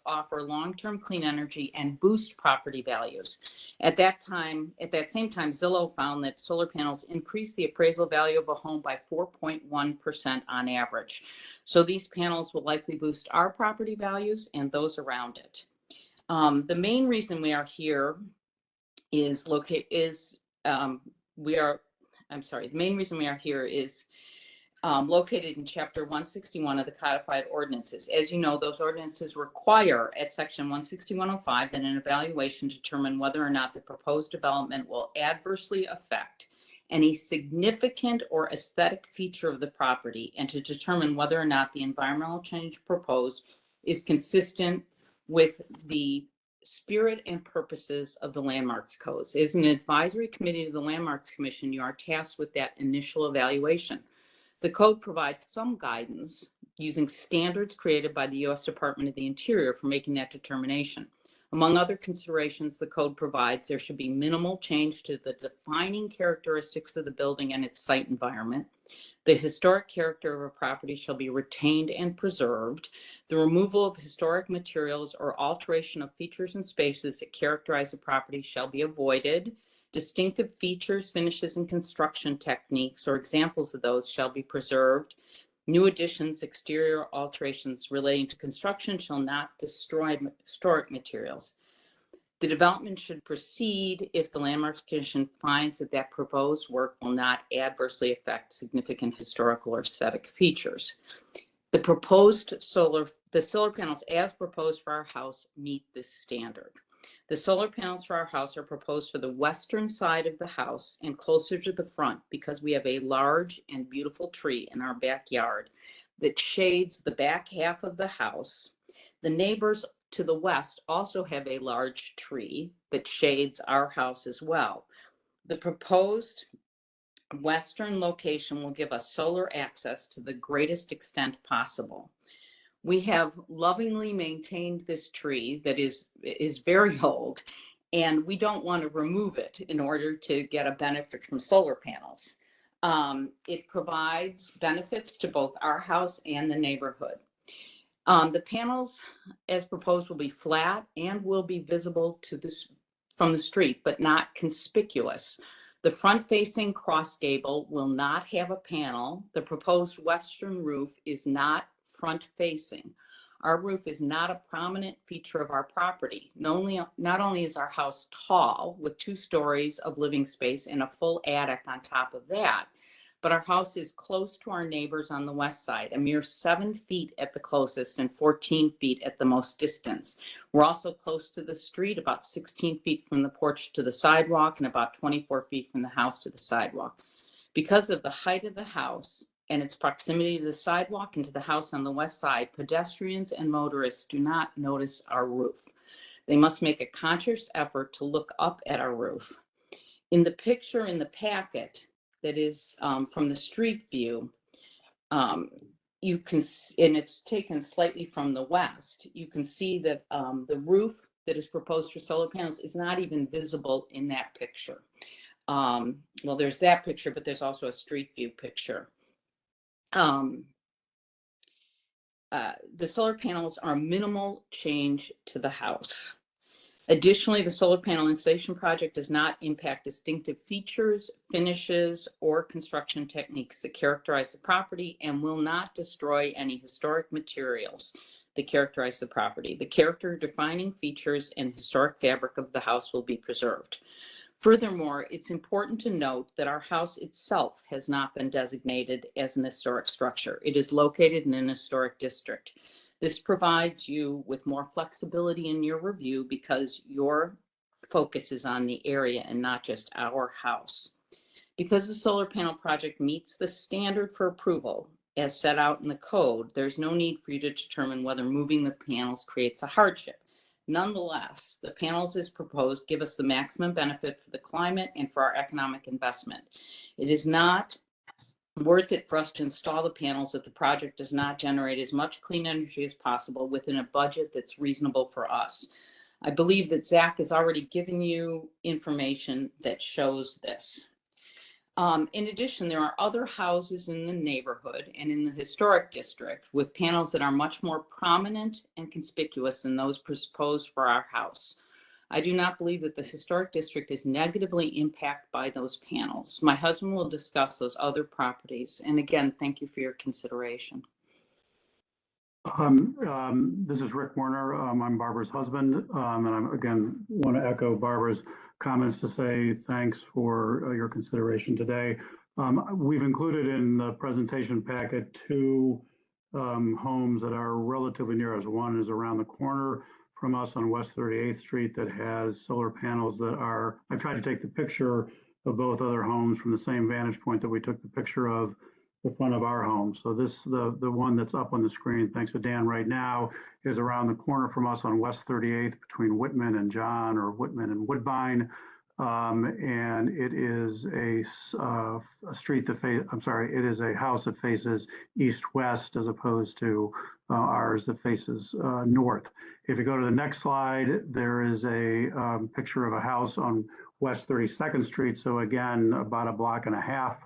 offer long-term clean energy and boost property values. At that same time, Zillow found that solar panels increase the appraisal value of a home by 4.1% on average. So these panels will likely boost our property values and those around it. The main reason we are here is located in Chapter 161 of the Codified Ordinances. As you know, those ordinances require at Section 161.05 that an evaluation determine whether or not the proposed development will adversely affect any significant or aesthetic feature of the property and to determine whether or not the environmental change proposed is consistent with the spirit and purposes of the Landmarks Codes. As an advisory committee to the Landmarks Commission, you are tasked with that initial evaluation. The code provides some guidance using standards created by the U.S. Department of the Interior for making that determination. Among other considerations, the code provides there should be minimal change to the defining characteristics of the building and its site environment. The historic character of a property shall be retained and preserved. The removal of historic materials or alteration of features and spaces that characterize a property shall be avoided. Distinctive features, finishes, and construction techniques or examples of those shall be preserved. New additions, exterior alterations relating to construction shall not destroy historic materials. The development should proceed if the Landmarks Commission finds that that proposed work will not adversely affect significant historical or aesthetic features. The solar panels as proposed for our house meet this standard. The solar panels for our house are proposed for the western side of the house and closer to the front because we have a large and beautiful tree in our backyard that shades the back half of the house. The neighbors to the west also have a large tree that shades our house as well. The proposed western location will give us solar access to the greatest extent possible. We have lovingly maintained this tree that is very old, and we don't want to remove it in order to get a benefit from solar panels. It provides benefits to both our house and the neighborhood. The panels as proposed will be flat and will be visible to this from the street, but not conspicuous. The front-facing cross gable will not have a panel. The proposed western roof is not front-facing. Our roof is not a prominent feature of our property. Not only is our house tall with 2 stories of living space and a full attic on top of that, but our house is close to our neighbors on the west side, a mere 7 feet at the closest and 14 feet at the most distance. We're also close to the street, about 16 feet from the porch to the sidewalk and about 24 feet from the house to the sidewalk. Because of the height of the house and its proximity to the sidewalk and to the house on the west side, pedestrians and motorists do not notice our roof. They must make a conscious effort to look up at our roof. In the picture in the packet that is from the street view, you can, and it's taken slightly from the west, you can see that the roof that is proposed for solar panels is not even visible in that picture. Well, there's that picture, but there's also a street view picture. The solar panels are minimal change to the house. Additionally, the solar panel installation project does not impact distinctive features, finishes, or construction techniques that characterize the property and will not destroy any historic materials that characterize the property. The character defining features and historic fabric of the house will be preserved. Furthermore, it's important to note that our house itself has not been designated as an historic structure. It is located in an historic district. This provides you with more flexibility in your review because your focus is on the area and not just our house. Because the solar panel project meets the standard for approval as set out in the code, there's no need for you to determine whether moving the panels creates a hardship. Nonetheless, the panels as proposed give us the maximum benefit for the climate and for our economic investment. It is not worth it for us to install the panels if the project does not generate as much clean energy as possible within a budget that's reasonable for us. I believe that Zach has already given you information that shows this. In addition, there are other houses in the neighborhood and in the historic district with panels that are much more prominent and conspicuous than those proposed for our house. I do not believe that the historic district is negatively impacted by those panels. My husband will discuss those other properties. And again, thank you for your consideration. This is Rick Warner. I'm Barbara's husband. And I again want to echo Barbara's comments to say thanks for your consideration today. We've included in the presentation packet 2 homes that are relatively near us. One is around the corner from us on West 38th Street that has solar panels that are, I tried to take the picture of both other homes from the same vantage point that we took the picture of the front of our home. So this, the one that's up on the screen, thanks to Dan right now, is around the corner from us on West 38th between Whitman and John, or Whitman and Woodbine. And it is a street that it is a house that faces east-west as opposed to ours that faces north. If you go to the next slide, there is a picture of a house on West 32nd Street. So again, about a block and a half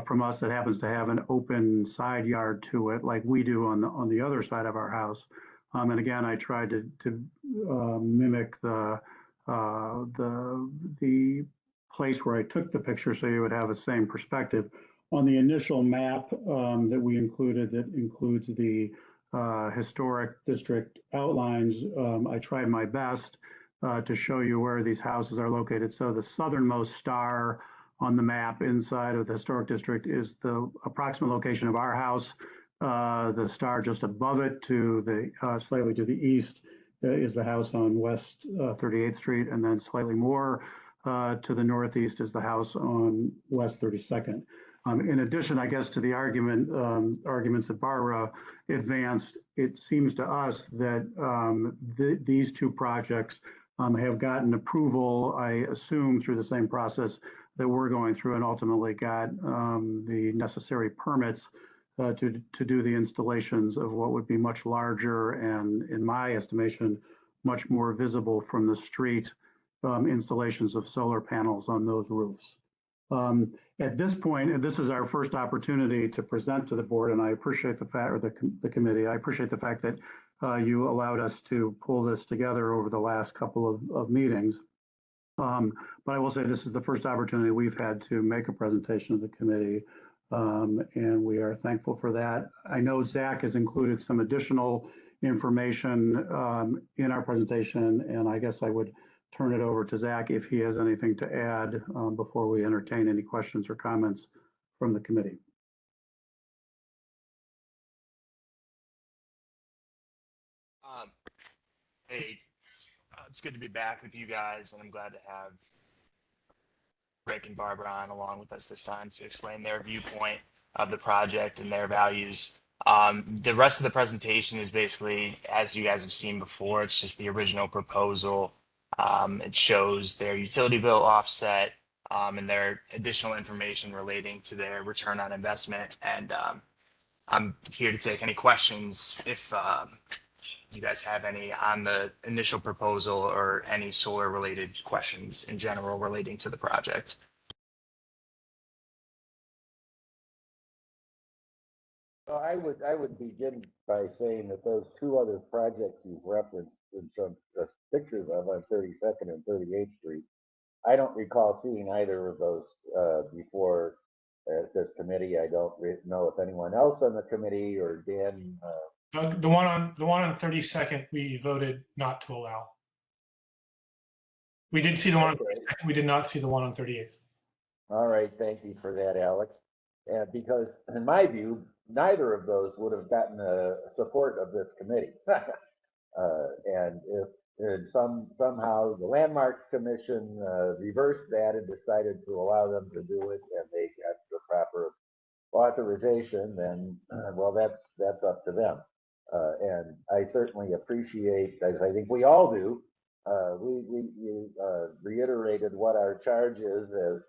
from us that happens to have an open side yard to it, like we do on the other side of our house. And again, I tried to mimic the place where I took the picture so you would have the same perspective. On the initial map that we included, that includes the historic district outlines, I tried my best to show you where these houses are located. So the southernmost star on the map inside of the historic district is the approximate location of our house. The star just above it to the slightly to the east is the house on West 38th Street, and then slightly more to the northeast is the house on West 32nd. In addition, I guess, to the arguments that Barbara advanced, it seems to us that these 2 projects have gotten approval, I assume, through the same process that we're going through, and ultimately got the necessary permits to do the installations of what would be much larger and, in my estimation, much more visible from the street installations of solar panels on those roofs. And At this point, and this is our first opportunity to present to the board, and I appreciate the fact, or the committee, I appreciate the fact that you allowed us to pull this together over the last couple of meetings. But I will say this is the first opportunity we've had to make a presentation to the committee, and we are thankful for that. I know Zach has included some additional information in our presentation, and I guess I would turn it over to Zach if he has anything to add before we entertain any questions or comments from the committee. Hey, it's good to be back with you guys, and I'm glad to have Rick and Barbara on along with us this time to explain their viewpoint of the project and their values. The rest of the presentation is basically, as you guys have seen before, it's just the original proposal. It shows their utility bill offset and their additional information relating to their return on investment. And I'm here to take any questions if you guys have any on the initial proposal or any solar related questions in general relating to the project. Well, I would begin by saying that those two other projects you've referenced in some pictures of on 32nd and 38th Street, I don't recall seeing either of those before at this committee. I don't know if anyone else on the committee or Dan. The one on 32nd, we voted not to allow. We did see the one on 32nd. We did not see the one on 38th. All right, thank you for that, Alex. And because in my view, neither of those would have gotten the support of this committee. And if somehow the Landmarks Commission reversed that and decided to allow them to do it, and they got the proper authorization, then well, that's up to them. And I certainly appreciate, as I think we all do, we reiterated what our charge is as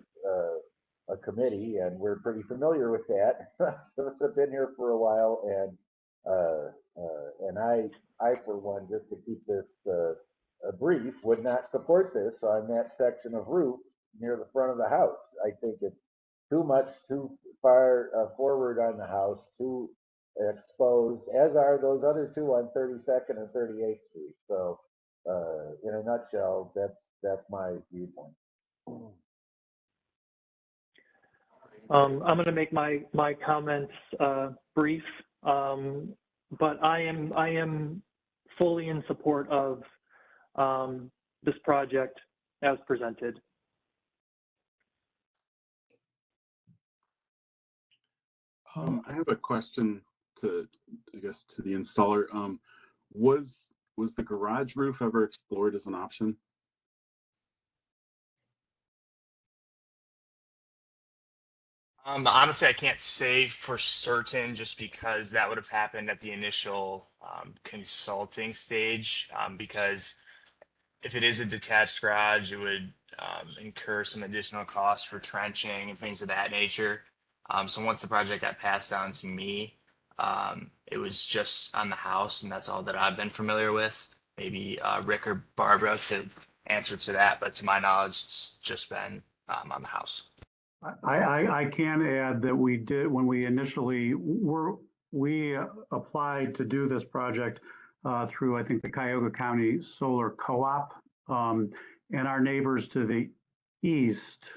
a committee, and we're pretty familiar with that. So I've been here for a while, and I for one, just to keep this brief, would not support this on that section of roof near the front of the house. I think it's too far forward on the house, too exposed, as are those other two on 32nd and 38th Street. So in a nutshell, that's my viewpoint. I'm going to make my comments brief, but I am fully in support of this project as presented. I have a question to the installer. Was the garage roof ever explored as an option? Honestly, I can't say for certain just because that would have happened at the initial consulting stage. Because if it is a detached garage, it would incur some additional costs for trenching and things of that nature. So once the project got passed down to me, it was just on the house, and that's all that I've been familiar with. Maybe Rick or Barbara could answer to that, but to my knowledge, it's just been on the house. I can add that we did, when we initially we applied to do this project through, I think, the Cuyahoga County Solar Co-op, and our neighbors to the east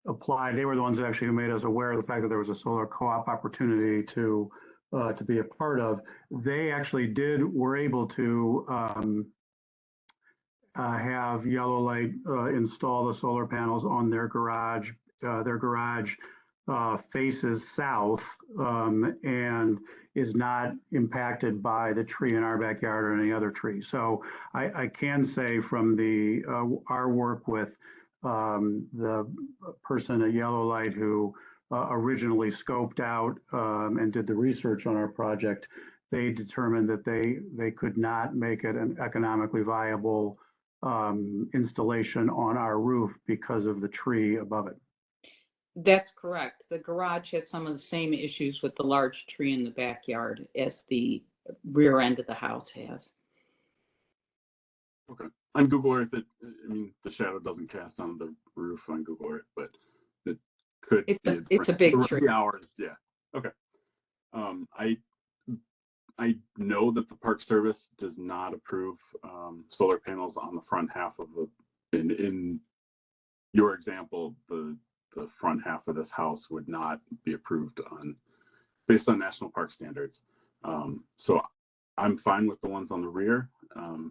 applied. They were the ones that actually made us aware of the fact that there was a solar co-op opportunity to be a part of. They actually were able to have Yellow Light install the solar panels on their garage. Their garage faces south and is not impacted by the tree in our backyard or any other tree. So I can say from our work with the person at Yellow Light who originally scoped out and did the research on our project, they determined that they could not make it an economically viable installation on our roof because of the tree above it. That's correct. The garage has some of the same issues with the large tree in the backyard as the rear end of the house has. Okay. On Google Earth, I mean, the shadow doesn't cast on the roof on Google Earth, but it could It's be it's a big the tree. hours. Yeah. Okay. I know that the Park Service does not approve solar panels on the front half of in your example, the front half of this house would not be approved based on national park standards. So I'm fine with the ones on the rear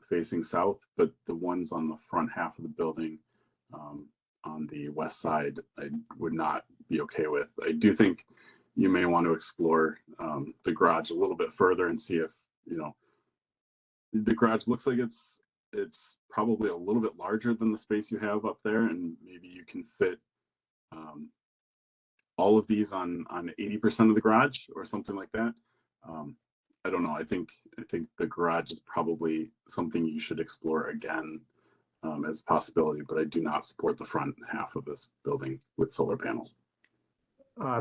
facing south, but the ones on the front half of the building on the west side, I would not be okay with. I do think you may want to explore the garage a little bit further and see if, you know, the garage looks like it's probably a little bit larger than the space you have up there, and maybe you can fit all of these on 80% of the garage or something like that. I don't know. I think the garage is probably something you should explore again as a possibility, but I do not support the front half of this building with solar panels.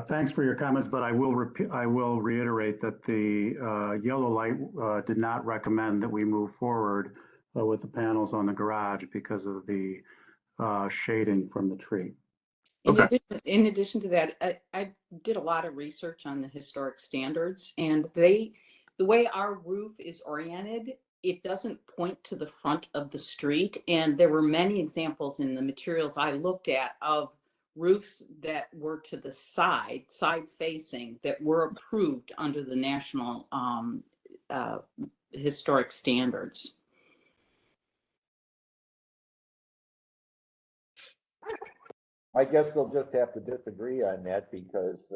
Thanks for your comments, but I will reiterate that the yellow light did not recommend that we move forward with the panels on the garage because of the shading from the tree. In addition to that, I did a lot of research on the historic standards, and the way our roof is oriented, it doesn't point to the front of the street. And there were many examples in the materials I looked at of roofs that were to the side facing, that were approved under the national historic standards. I guess we'll just have to disagree on that because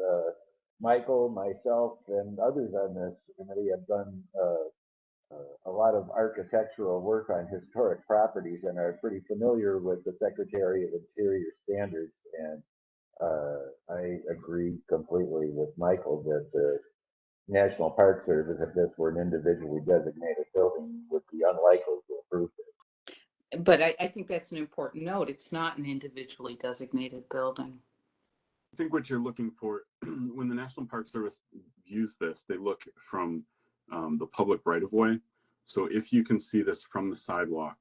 Michael, myself, and others on this committee have done a lot of architectural work on historic properties and are pretty familiar with the Secretary of Interior standards. And I agree completely with Michael that the National Park Service, if this were an individually designated building, would be unlikely to approve it. But I think that's an important note. It's not an individually designated building. I think what you're looking for when the National Park Service views this, they look from the public right of way. So if you can see this from the sidewalk,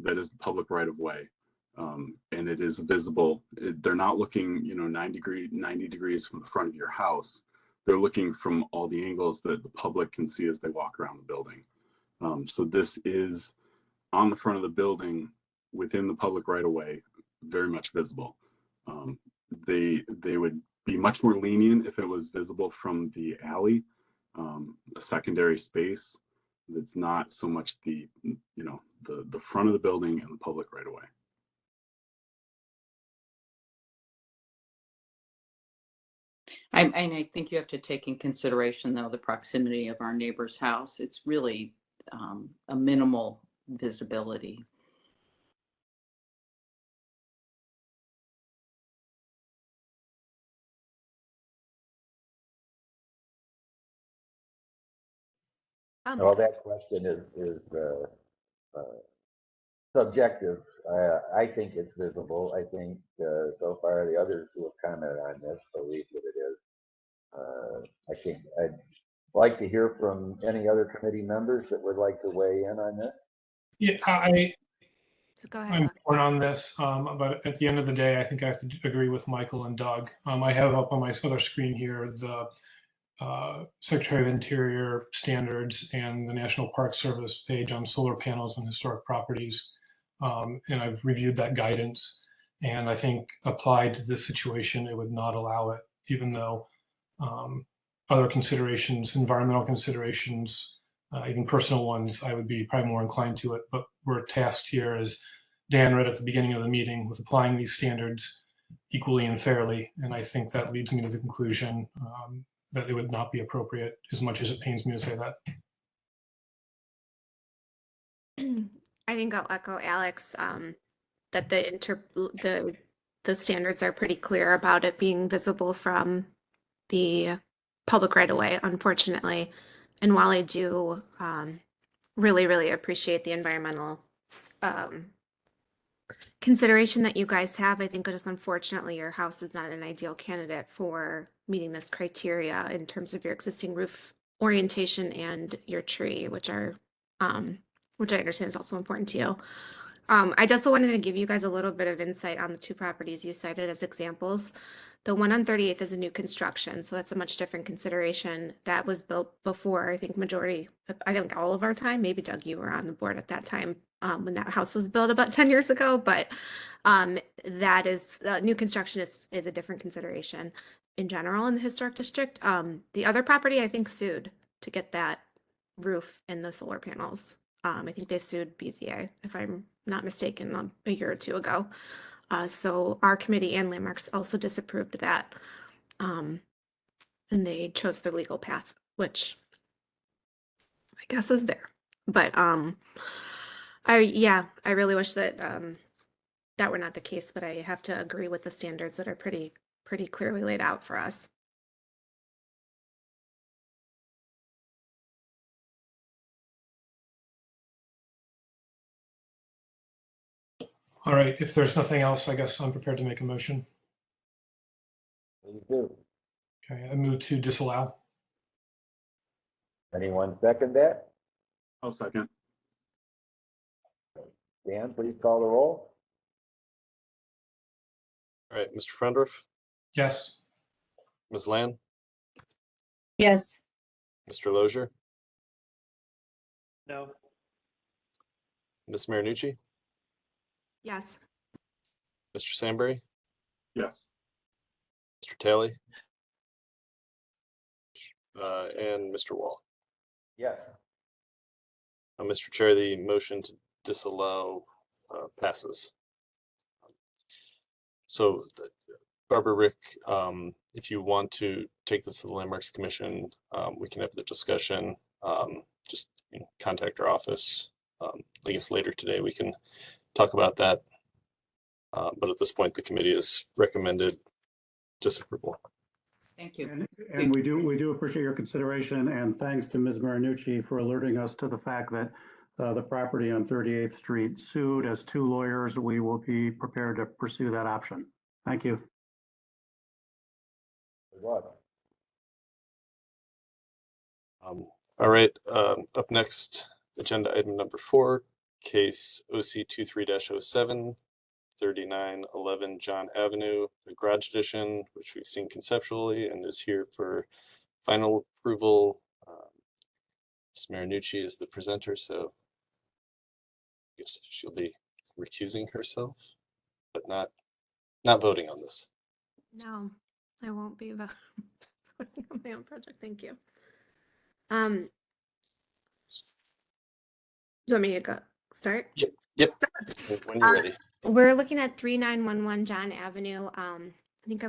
that is the public right of way, and it is visible. They're not looking, 90 degrees from the front of your house. They're looking from all the angles that the public can see as they walk around the building. So this is on the front of the building within the public right of way, very much visible. They would be much more lenient if it was visible from the alley, a secondary space. That's not so much the front of the building and the public right of way. I think you have to take in consideration, though, the proximity of our neighbor's house. It's really a minimal visibility. Well, that question is subjective. I think it's visible. I think so far the others who have commented on this believe that it is. I think I'd like to hear from any other committee members that would like to weigh in on this. Yeah, So go ahead. I'm torn on this, but at the end of the day, I think I have to agree with Michael and Doug. I have up on my other screen here the Secretary of Interior standards and the National Park Service page on solar panels and historic properties. And I've reviewed that guidance, and I think applied to this situation, it would not allow it, even though other considerations, environmental considerations, even personal ones, I would be probably more inclined to it. But we're tasked here, as Dan read at the beginning of the meeting, with applying these standards equally and fairly. And I think that leads me to the conclusion that it would not be appropriate, as much as it pains me to say that. I think I'll echo Alex that the standards are pretty clear about it being visible from the public right of way, unfortunately. And while I do really, really appreciate the environmental consideration that you guys have, I think it is unfortunately your house is not an ideal candidate for meeting this criteria in terms of your existing roof orientation and your tree, which are which I understand is also important to you. I just wanted to give you guys a little bit of insight on the two properties you cited as examples. The one on 38th is a new construction, so that's a much different consideration. That was built before, I think I think all of our time, maybe Doug, you were on the board at that time when that house was built about 10 years ago, but that is, new construction is a different consideration in general in the historic district. The other property I think sued to get that roof and the solar panels. I think they sued BZA, if I'm not mistaken, a year or two ago. So our committee and Landmarks also disapproved that. And they chose the legal path, which I guess is there. But I really wish that that were not the case, but I have to agree with the standards that are pretty clearly laid out for us. All right, if there's nothing else, I guess I'm prepared to make a motion. Please do. Okay, I move to disallow. Anyone second that? I'll second. Dan, please call the roll. All right, Mr. Frendorf, Yes. Ms. Land, Yes. Mr. Lozier, No. Ms. Marinucci, Yes. Mr. Sambury, Yes. Mr. Talley, and Mr. Wall. Yes. Mr. Chair, the motion to disallow passes. So, Barbara, Rick, if you want to take this to the Landmarks Commission, we can have the discussion. Just contact our office. I guess later today we can talk about that. But at this point, the committee has recommended disapproval. Thank you. And we do appreciate your consideration, and thanks to Ms. Marinucci for alerting us to the fact that the property on 38th Street sued. As two lawyers, we will be prepared to pursue that option. Thank you. Good luck. All right, up next, agenda item number 4, case OC 23-07, 3911 John Avenue, the garage addition, which we've seen conceptually and is here for final approval. Ms. Marinucci is the presenter, so I guess she'll be recusing herself, but not voting on this. No, I won't be voting on my own project. Thank you. You want me to go start? Yep. When you're ready. We're looking at 3911 John Avenue. I think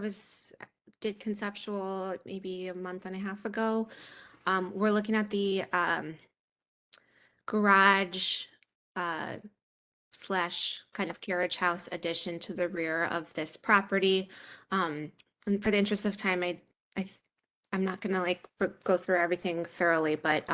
did conceptual maybe a month and a half ago. We're looking at the garage slash kind of carriage house addition to the rear of this property. And for the interest of time, I'm not gonna go through everything thoroughly, but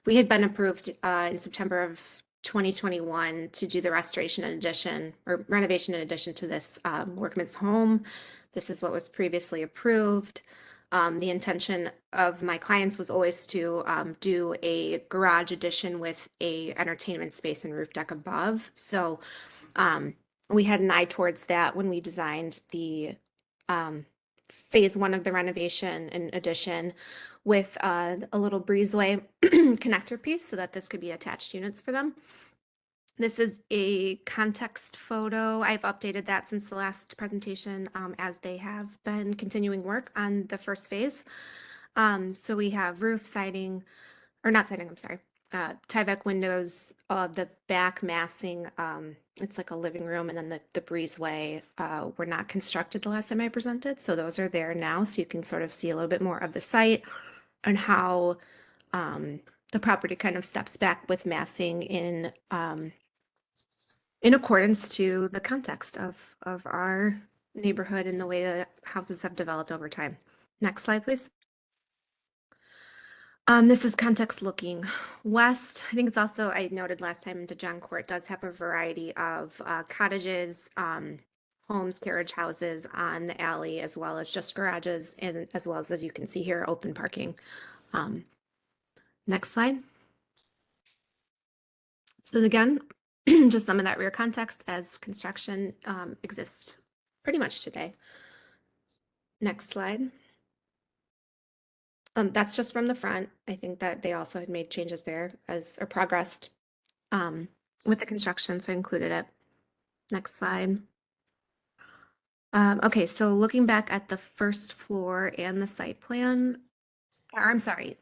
we had been approved in September of 2021 to do the restoration and addition or renovation in addition to this workman's home. This is what was previously approved. The intention of my clients was always to do a garage addition with a entertainment space and roof deck above. So we had an eye towards that when we designed the phase 1 of the renovation and addition with a little breezeway connector piece so that this could be attached units for them. This is a context photo. I've updated that since the last presentation as they have been continuing work on the first phase. So we have roof siding, or not siding, I'm sorry, Tyvek windows, the back massing, it's like a living room, and then the breezeway were not constructed the last time I presented. So those are there now, so you can sort of see a little bit more of the site and how the property kind of steps back with massing in accordance to the context of our neighborhood and the way that houses have developed over time. Next slide, please. This is context looking west. I think it's also, I noted last time, into John Court does have a variety of cottages, homes, carriage houses on the alley, as well as just garages, and as well as you can see here, open parking. Next slide. So again, just some of that rear context as construction exists pretty much today. Next slide. That's just from the front. I think that they also had made changes there as or progressed with the construction, so I included it. Next slide. Okay, so looking back at the first floor and the site plan, or I'm sorry,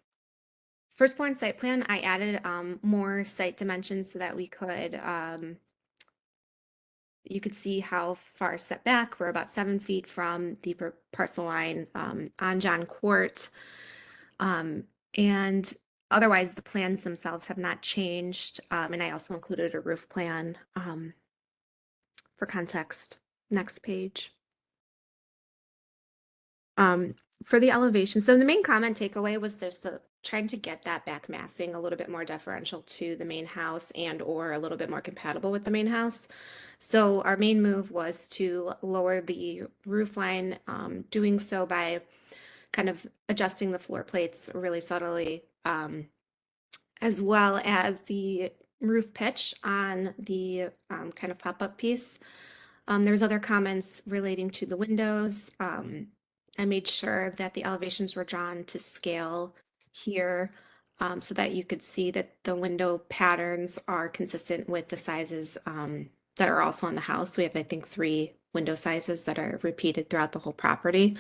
first floor and site plan, I added more site dimensions so that we could you could see how far set back. We're about 7 feet from the parcel line on John Court. And otherwise, the plans themselves have not changed. And I also included a roof plan for context. Next page. For the elevation, so the main comment takeaway was there's the trying to get that back massing a little bit more deferential to the main house and or a little bit more compatible with the main house. So our main move was to lower the roof line, doing so by kind of adjusting the floor plates really subtly, as well as the roof pitch on the kind of pop-up piece. There's other comments relating to the windows. I made sure that the elevations were drawn to scale here so that you could see that the window patterns are consistent with the sizes that are also on the house. We have, I think, 3 window sizes that are repeated throughout the whole property,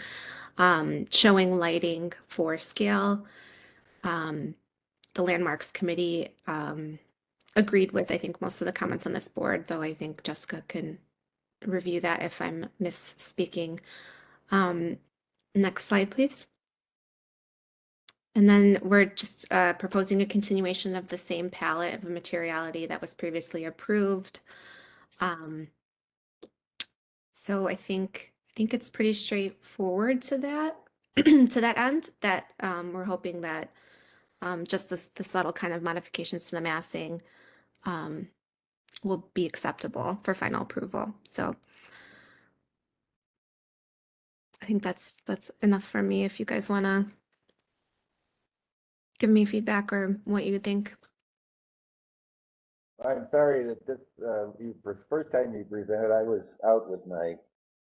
showing lighting for scale. The Landmarks Committee agreed with, I think, most of the comments on this board, though I think Jessica can review that if I'm misspeaking. Next slide, please. And then we're just proposing a continuation of the same palette of materiality that was previously approved. So I think it's pretty straightforward to that to that end. That we're hoping that just the subtle kind of modifications to the massing will be acceptable for final approval. So I think that's enough for me. If you guys want to give me feedback or what you think. I'm sorry that this, for the first time you presented, I was out with my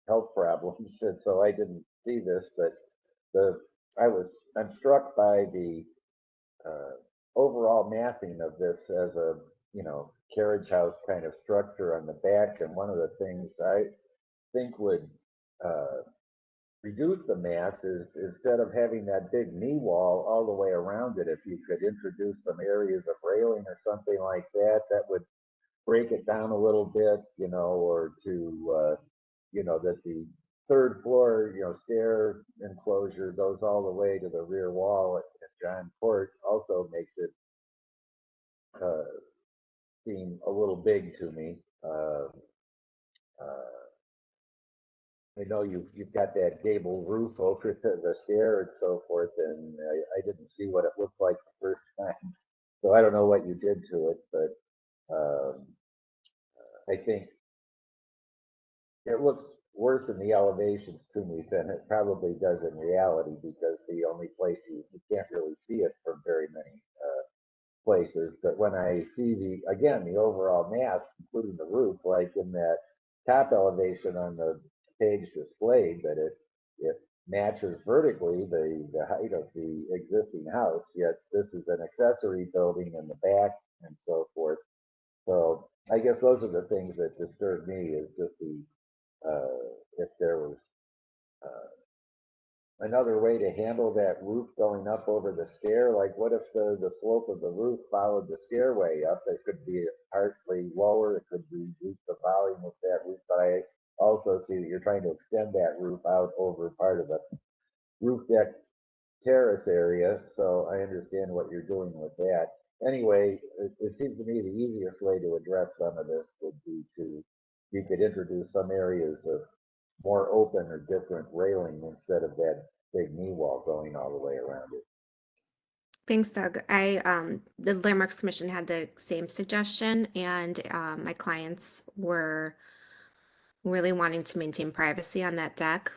health problems, and so I didn't see this, but I'm struck by the overall mapping of this as a, carriage house kind of structure on the back, and one of the things I think would reduce the mass is instead of having that big knee wall all the way around it, if you could introduce some areas of railing or something like that, that would break it down a little bit, or to, that the third floor, stair enclosure goes all the way to the rear wall at John Court also makes it seem a little big to me. I know you've got that gable roof over the stair and so forth, and I didn't see what it looked like the first time, so I don't know what you did to it, but I think it looks worse in the elevations to me than it probably does in reality, because the only place you can't really see it from very many places. But when I see the overall mass, including the roof, like in that top elevation on the page displayed, that it matches vertically the height of the existing house, yet this is an accessory building in the back and so forth. So I guess those are the things that disturb me, is just if there was another way to handle that roof going up over the stair. Like, what if the slope of the roof followed the stairway up? It could be partly lower, it could reduce the volume of that roof, but I also see that you're trying to extend that roof out over part of the roof deck terrace area, so I understand what you're doing with that. Anyway, it seems to me the easiest way to address some of this would be you could introduce some areas of more open or different railing instead of that big knee wall going all the way around it. Thanks, Doug. The Landmarks Commission had the same suggestion, and my clients were really wanting to maintain privacy on that deck.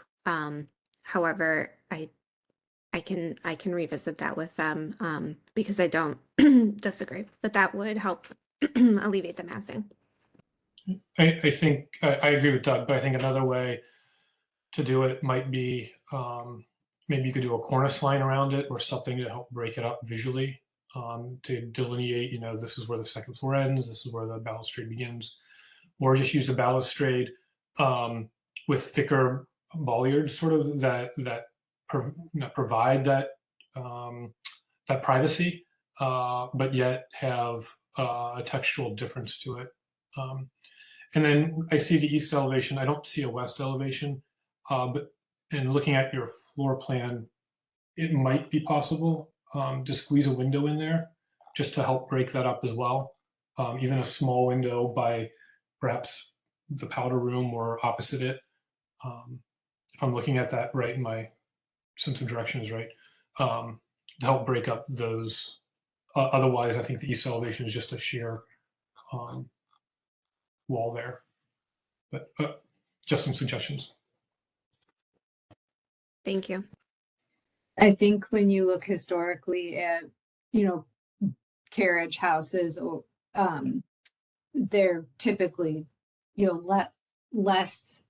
However, I can revisit that with them because I don't disagree that would help alleviate the massing. I think I agree with Doug, but I think another way to do it might be maybe you could do a cornice line around it or something to help break it up visually, to delineate, this is where the second floor ends, this is where the balustrade begins, or just use a balustrade with thicker bollards, sort of that provide that that privacy, but yet have a textual difference to it. And then I see the east elevation. I don't see a west elevation, but in looking at your floor plan, it might be possible to squeeze a window in there just to help break that up as well. Even a small window by perhaps the powder room or opposite it. If I'm looking at that right, my sense of direction is right, to help break up those. Otherwise, I think the east elevation is just a sheer wall there. But just some suggestions. Thank you. I think when you look historically at, carriage houses, or they're typically, less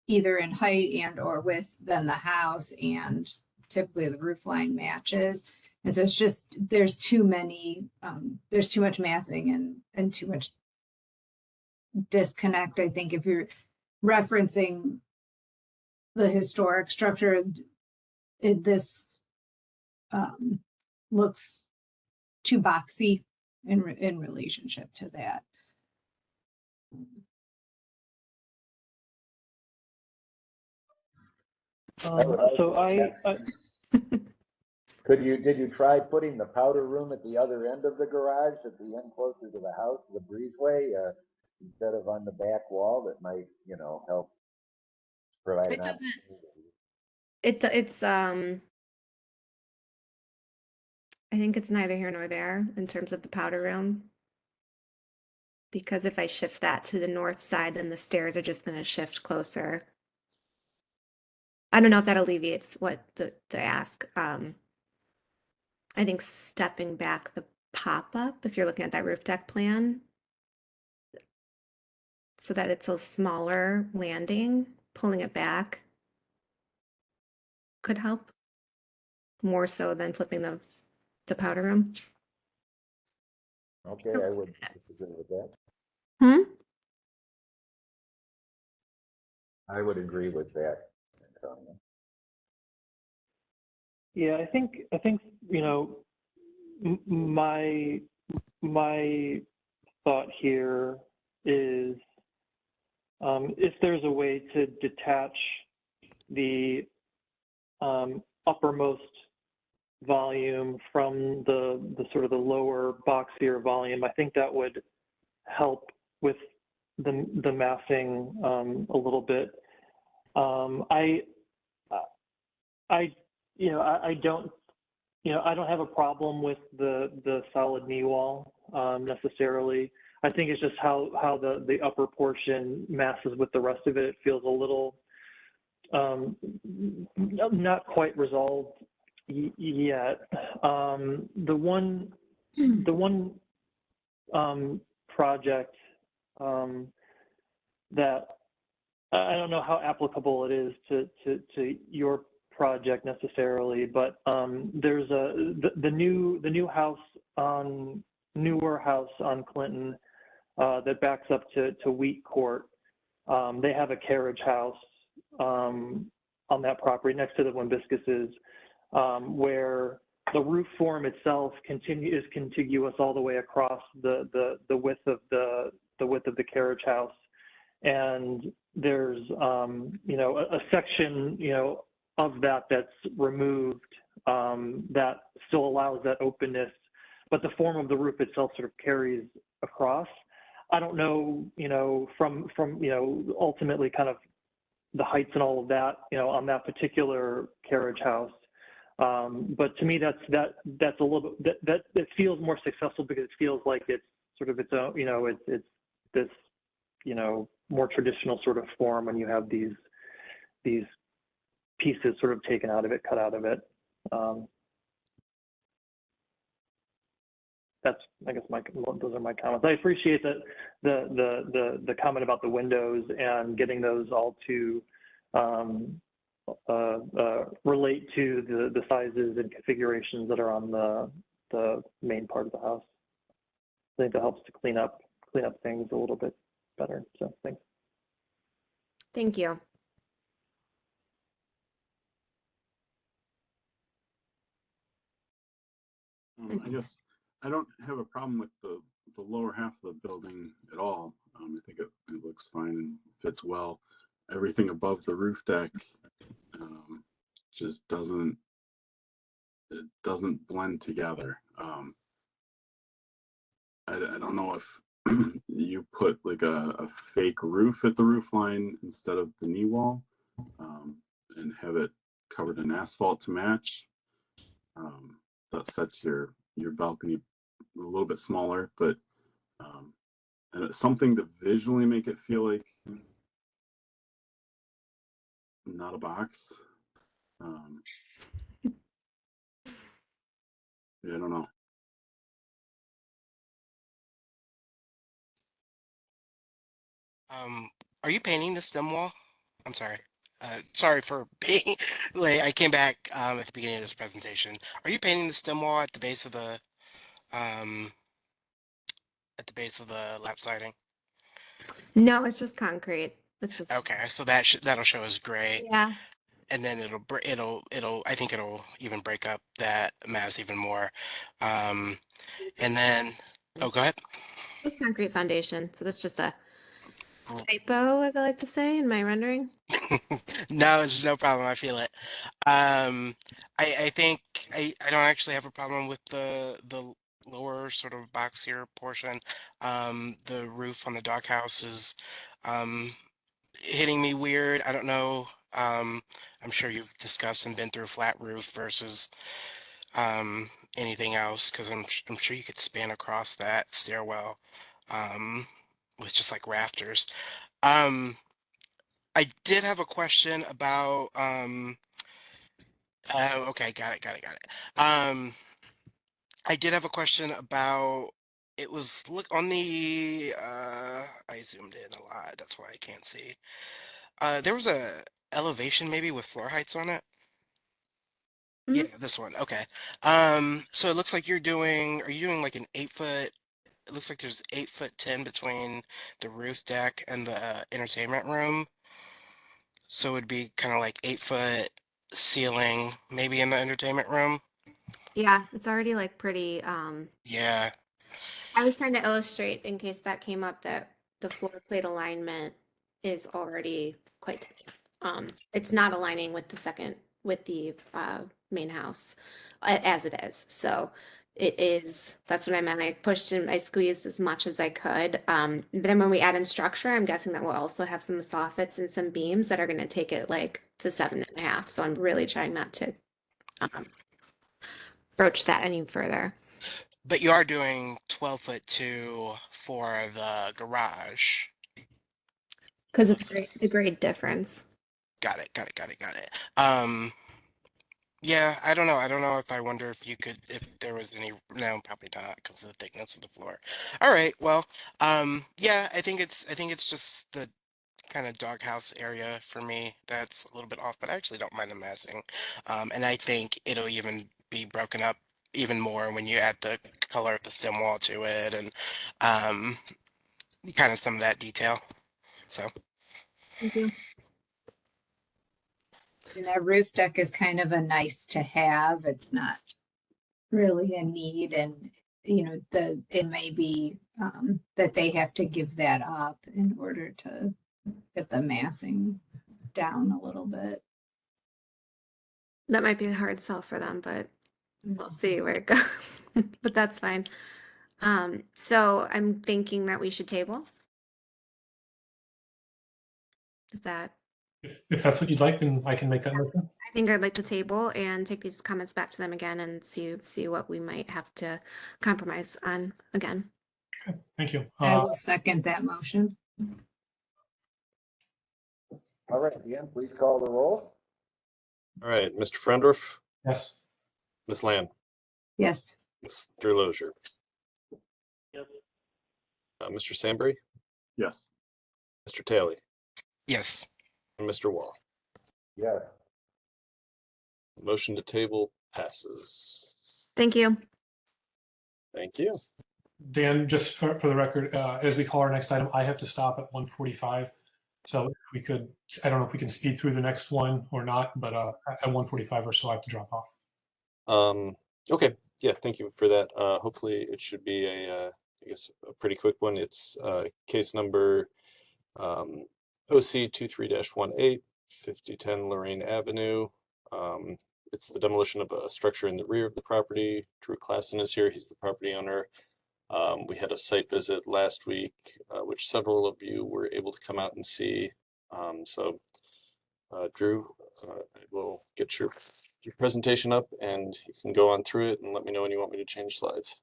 either in height and or width than the house, and typically the roof line matches. And so it's just, there's too much massing and too much disconnect. I think if you're referencing the historic structure, this looks too boxy in relationship to that. Did you try putting the powder room at the other end of the garage, at the end closer to the house, the breezeway, instead of on the back wall? That might, help provide. It doesn't. It's I think it's neither here nor there in terms of the powder room. Because if I shift that to the north side, then the stairs are just going to shift closer. I don't know if that alleviates what the ask. I think stepping back the pop-up, if you're looking at that roof deck plan, so that it's a smaller landing, pulling it back could help more so than flipping the powder room. Okay, I would disagree with that. I would agree with that. Yeah, I think my thought here is if there's a way to detach the uppermost volume from the sort of the lower boxier volume, I think that would help with the massing a little bit. I don't have a problem with the solid knee wall necessarily. I think it's just how the upper portion masses with the rest of it. It feels a little not quite resolved yet. The one project that I don't know how applicable it is to your project necessarily, but there's the newer house on Clinton that backs up to Wheat Court. They have a carriage house on that property next to the Wimbiscuses, where the roof form itself is contiguous all the way across the width of the carriage house, and there's a section of that that's removed that still allows that openness, but the form of the roof itself sort of carries across. I don't know, from ultimately kind of the heights and all of that, on that particular carriage house. But to me, that's a little bit, that it feels more successful because it feels like it's sort of its own, it's this, more traditional sort of form when you have these pieces sort of taken out of it, cut out of it. that's, I guess, those are my comments. I appreciate that the comment about the windows and getting those all to relate to the sizes and configurations that are on the main part of the house. I think that helps to clean up things a little bit better. So thanks. Thank you. I guess I don't have a problem with the lower half of the building at all. I think it looks fine and fits well. Everything above the roof deck just doesn't blend together. I don't know if you put like a fake roof at the roof line instead of the knee wall, and have it covered in asphalt to match. That sets your balcony a little bit smaller, but and it's something to visually make it feel like not a box. Yeah, I don't know. Are you painting the stem wall? I'm sorry. Sorry for being late. I came back at the beginning of this presentation. Are you painting the stem wall at the base of the lap siding? No, it's just concrete. It's just Okay, so that'll show as gray, yeah. and then I think it'll even break up that mass even more. And then oh, go ahead. It's concrete foundation, so that's just a typo, as I like to say in my rendering. No, it's no problem. I feel it. I think I don't actually have a problem with the lower sort of boxier portion. The roof on the doghouse is hitting me weird. I don't know. I'm sure you've discussed and been through flat roof versus anything else, because I'm sure you could span across that stairwell with just like rafters. I did have a question about okay, got it. I did have a question about it was look on the I zoomed in a lot, that's why I can't see. There was a elevation maybe with floor heights on it. Yeah, this one. Okay. So it looks like are you doing like an 8 foot, it looks like there's 8'10" between the roof deck and the entertainment room. So it would be kind of like 8 foot ceiling, maybe in the entertainment room. Yeah, it's already like pretty. Yeah. I was trying to illustrate in case that came up that the floor plate alignment is already quite tight. It's not aligning with the main house as it is. So it is, that's what I meant. I pushed and I squeezed as much as I could. But then when we add in structure, I'm guessing that we'll also have some soffits and some beams that are going to take it like to 7.5. So I'm really trying not to broach that any further. But you are doing 12'2" for the garage. Because of the grade difference. Got it. Yeah, I don't know. I don't know if I wonder if there was any, no, probably not because of the thickness of the floor. All right, well, yeah, I think it's just the kind of doghouse area for me that's a little bit off, but I actually don't mind the massing. And I think it'll even be broken up even more when you add the color of the stem wall to it and kind of some of that detail. So. Thank you. And that roof deck is kind of a nice to have. It's not really a need, and it may be that they have to give that up in order to get the massing down a little bit. That might be a hard sell for them, but we'll see where it goes. But that's fine. So I'm thinking that we should table. Is that? If that's what you'd like, then I can make that motion. I think I'd like to table and take these comments back to them again and see what we might have to compromise on again. Okay, thank you. I will second that motion. All right, Ian, please call the roll. All right, Mr. Frendorf, Yes. Ms. Land, Yes. Mr. Lozier, Mr. Sambry, Yes. Mr. Talley, Yes. and Mr. Wall. Yes. Motion to table passes. Thank you. Thank you. Dan, just for the record, as we call our next item, I have to stop at 1:45. So if we could, I don't know if we can speed through the next one or not, but at 1:45 or so, I have to drop off. Okay, yeah, thank you for that. Hopefully it should be I guess a pretty quick one. It's case number OC 23-18, 5010 Lorraine Avenue. It's the demolition of a structure in the rear of the property. Drew Klassen is here. He's the property owner. We had a site visit last week, which several of you were able to come out and see. So Drew, I will get your presentation up and you can go on through it and let me know when you want me to change slides.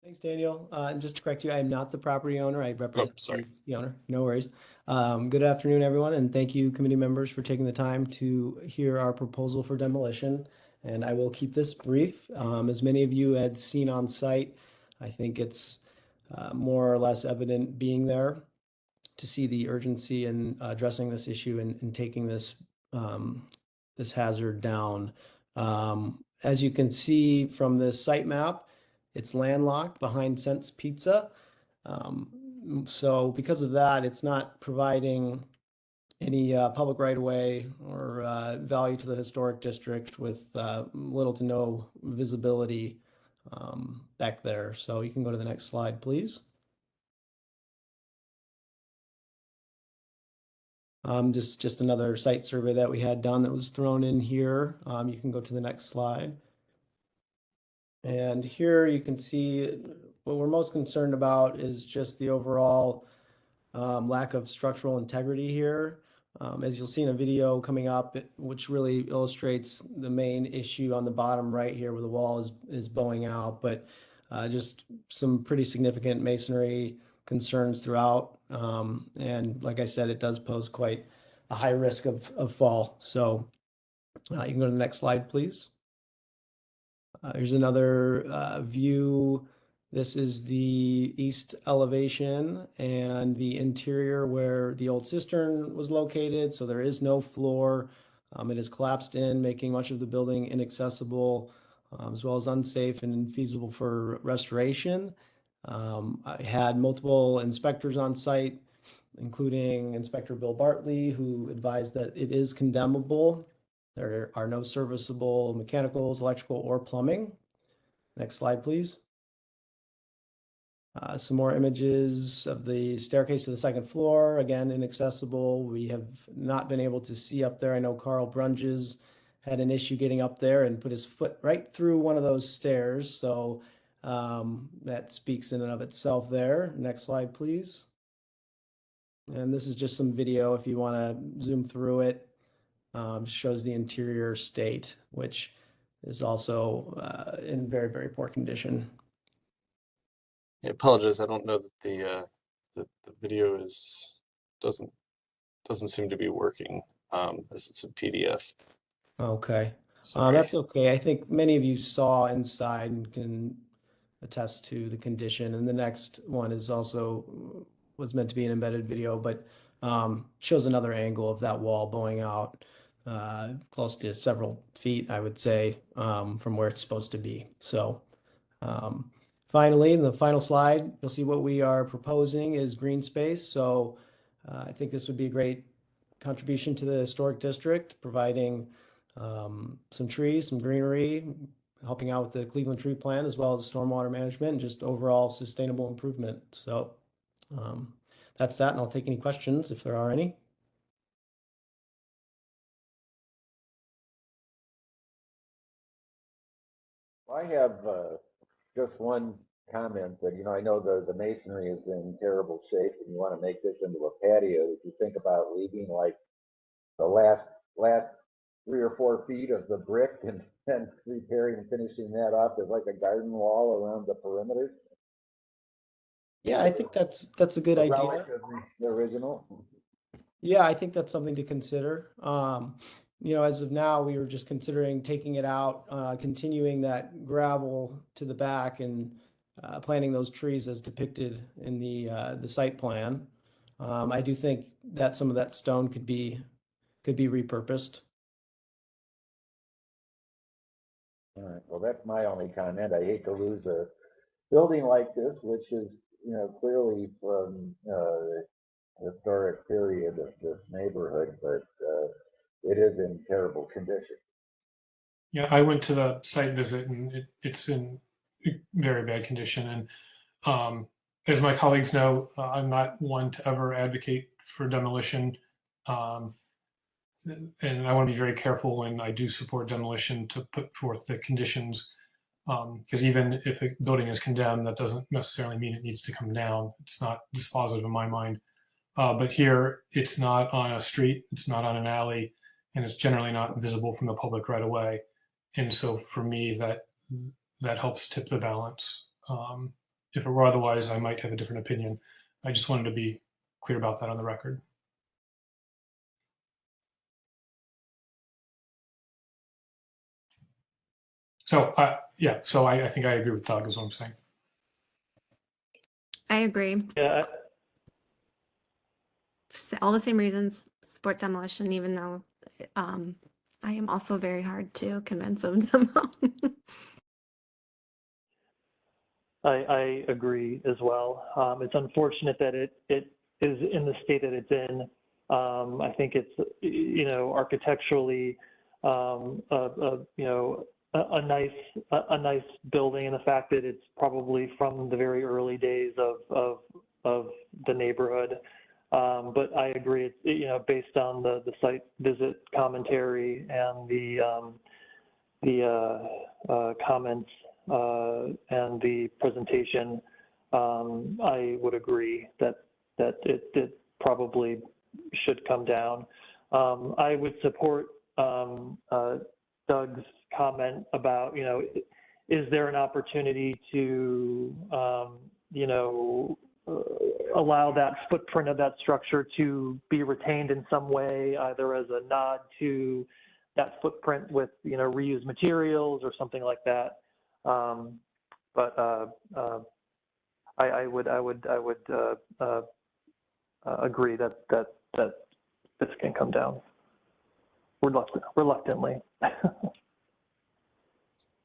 Thanks, Daniel. And just to correct you, I am not the property owner. I represent the owner. No worries. Good afternoon, everyone, and thank you, committee members, for taking the time to hear our proposal for demolition. And I will keep this brief. As many of you had seen on site, I think it's more or less evident being there to see the urgency in addressing this issue and taking this this hazard down. As you can see from the site map, it's landlocked behind Sense Pizza. So because of that, it's not providing any public right-of-way or value to the historic district with little to no visibility back there. So you can go to the next slide, please. Just another site survey that we had done that was thrown in here. You can go to the next slide. And here you can see what we're most concerned about is just the overall lack of structural integrity here. As you'll see in a video coming up, which really illustrates the main issue on the bottom right here where the wall is bowing out, but just some pretty significant masonry concerns throughout. And like I said, it does pose quite a high risk of fall. So you can go to the next slide, please. Here's another view. This is the east elevation and the interior where the old cistern was located. So there is no floor. It is collapsed in, making much of the building inaccessible, as well as unsafe and infeasible for restoration. I had multiple inspectors on site, including Inspector Bill Bartley, who advised that it is condemnable. There are no serviceable mechanicals, electrical, or plumbing. Next slide, please. Some more images of the staircase to the second floor. Again, inaccessible. We have not been able to see up there. I know Carl Brunges had an issue getting up there and put his foot right through one of those stairs. So that speaks in and of itself there. Next slide, please. And this is just some video if you want to zoom through it. Shows the interior state, which is also in very, very poor condition. I apologize. I don't know that the video doesn't seem to be working as it's a PDF. Okay. Sorry. That's okay. I think many of you saw inside and can attest to the condition. And the next one is also was meant to be an embedded video, but shows another angle of that wall bowing out close to several feet, I would say, from where it's supposed to be. So finally, in the final slide, you'll see what we are proposing is green space. So I think this would be a great contribution to the historic district, providing some trees, some greenery, helping out with the Cleveland Tree Plan, as well as stormwater management and just overall sustainable improvement. So that's that, and I'll take any questions if there are any. I have just one comment that, I know the masonry is in terrible shape and you want to make this into a patio. If you think about leaving like the last 3 or 4 feet of the brick and then repairing and finishing that off as like a garden wall around the perimeter. Yeah, I think that's a good idea. Relatively original. Yeah, I think that's something to consider. As of now, we were just considering taking it out, continuing that gravel to the back and planting those trees as depicted in the site plan. I do think that some of that stone could be repurposed. All right, well, that's my only comment. I hate to lose a building like this, which is, clearly from the historic period of this neighborhood, but it is in terrible condition. Yeah, I went to the site visit and it's in very bad condition. And as my colleagues know, I'm not one to ever advocate for demolition. And I want to be very careful when I do support demolition to put forth the conditions. Because even if a building is condemned, that doesn't necessarily mean it needs to come down. It's not dispositive in my mind. But here, it's not on a street, it's not on an alley, and it's generally not visible from the public right away. And so for me, that helps tip the balance. If it were otherwise, I might have a different opinion. I just wanted to be clear about that on the record. So yeah, so I think I agree with Doug is what I'm saying. I agree. Yeah, All the same reasons, support demolition, even though I am also very hard to convince of them. I agree as well. It's unfortunate that it is in the state that it's in. I think it's, architecturally, a nice building, and the fact that it's probably from the very early days of the neighborhood. But I agree, it's, based on the site visit commentary and the comments and the presentation, I would agree that it probably should come down. I would support Doug's comment about, is there an opportunity to, allow that footprint of that structure to be retained in some way, either as a nod to that footprint with, reused materials or something like that. But I would agree that this can come down reluctantly.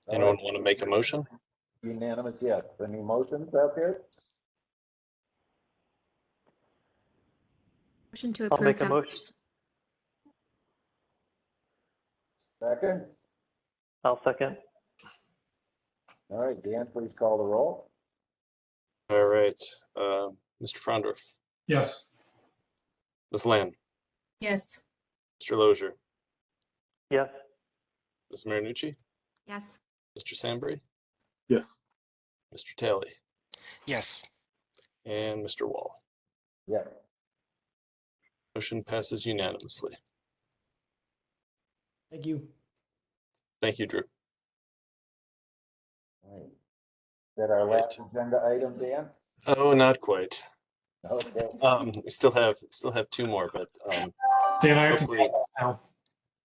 Anyone want to make a motion? Unanimous, yes. Any motions out there? Motion to I'll approve. make a motion. Second? I'll second. All right, Dan, please call the roll. All right, Mr. Frondorf, Yes. Ms. Land, Yes. Mr. Lozier, Yes. Ms. Marinucci, Yes. Mr. Sambry, Yes. Mr. Talley, Yes. and Mr. Wall. Yes. Motion passes unanimously. Thank you. Thank you, Drew. All right. Is that our last agenda item, Dan? Oh, not quite. Okay. We still have two more, but Dan, I have hopefully. to now.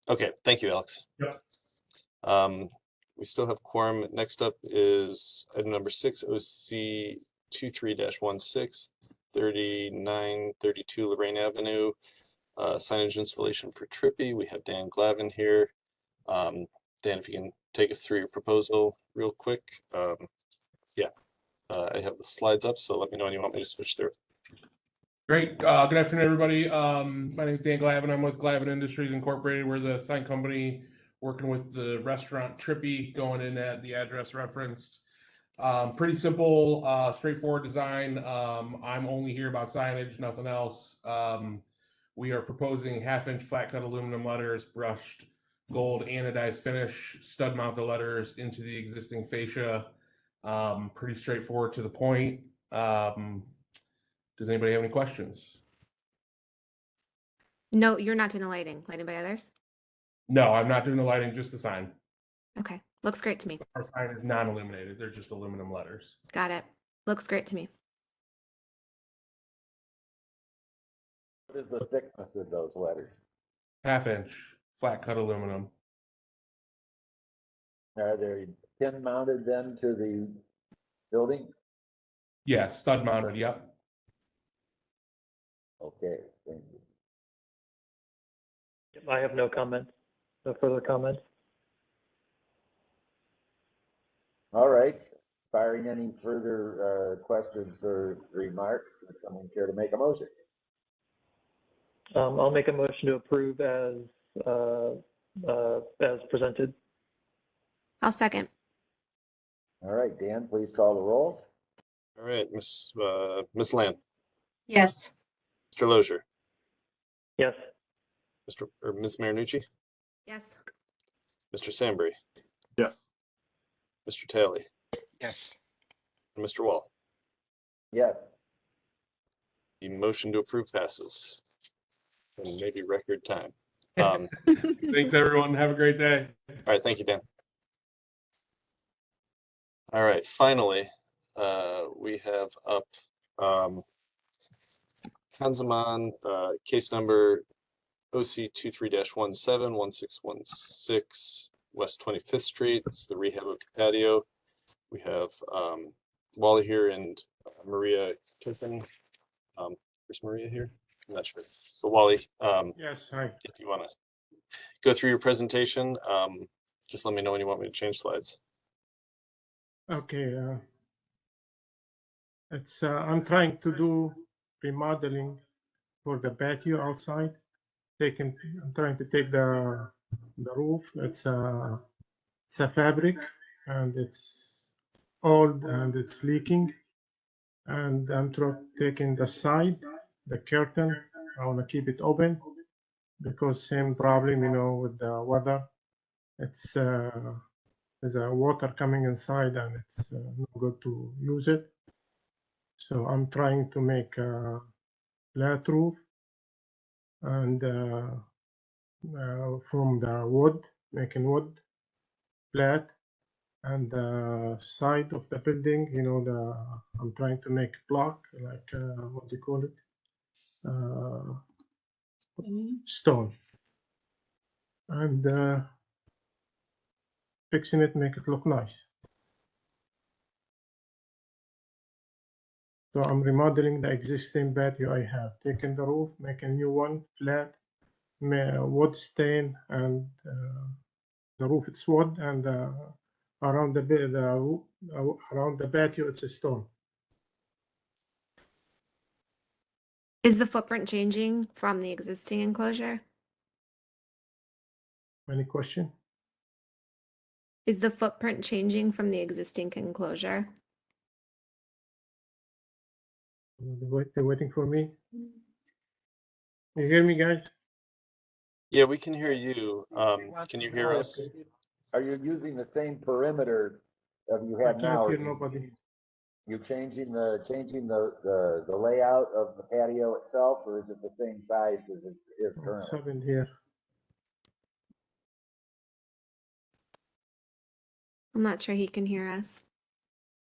Okay, thank you, Alex. Yep. We still have quorum. Next up is item number 6, OC 23-16, 3932 Lorraine Avenue, signage installation for Trippy. We have Dan Glavin here. Dan, if you can take us through your proposal real quick. I have the slides up, so let me know when you want me to switch through. Great. Good afternoon, everybody. My name is Dan Glavin. I'm with Glavin Industries Incorporated. We're the sign company working with the restaurant Trippy, going in at the address referenced. Pretty simple, straightforward design. I'm only here about signage, nothing else. We are proposing 1/2-inch flat cut aluminum letters, brushed gold anodized finish, stud mount the letters into the existing fascia. Pretty straightforward to the point. Does anybody have any questions? No, you're not doing the lighting. Lighting by others? No, I'm not doing the lighting, just the sign. Okay. Looks great to me. Our sign is non-illuminated. They're just aluminum letters. Got it. Looks great to me. What is the thickness of those letters? 1/2-inch flat cut aluminum. Are they pin mounted then to the building? Yeah, stud mounted, yep. Okay, thank you. I have no comments, no further comments. All right, firing any further questions or remarks, would someone care to make a motion? I'll make a motion to approve as presented. I'll second. All right, Dan, please call the roll. All right, Miss Land, Yes. Mr. Lozier, Yes. Ms. Marinucci, Yes. Mr. Sambry, Yes. Mr. Talley, Yes. and Mr. Wall. Yes. The motion to approve passes in maybe record time. Thanks, everyone. Have a great day. All right, thank you, Dan. All right, finally, we have up Kanzaman, case number OC 23-171616 West 25th Street. It's the rehab of patio. We have Wally here and Maria Kiffin. Where's Maria here? I'm not sure. So Wally, yes, hi. if you want to go through your presentation, just let me know when you want me to change slides. Okay. I'm trying to do remodeling for the patio outside. I'm trying to take the roof. It's a fabric and it's old and it's leaking. And I'm taking the side, the curtain. I want to keep it open because same problem, with the weather. It's there's a water coming inside and it's not good to use it. So I'm trying to make a flat roof and from the wood, making wood flat, and the side of the building, I'm trying to make block, like what do you call it? Stone. And fixing it, make it look nice. So I'm remodeling the existing patio I have, taking the roof, making a new one, flat, wood stain, and the roof it's wood, and around the patio it's a stone. Is the footprint changing from the existing enclosure? Any question? Is the footprint changing from the existing enclosure? They're waiting for me. You hear me, guys? Yeah, we can hear you. Can you hear us? Are you using the same perimeter that you I have can't now? hear nobody. You changing the layout of the patio itself, or is it the same size as it is What's currently? happened here? I'm not sure he can hear us.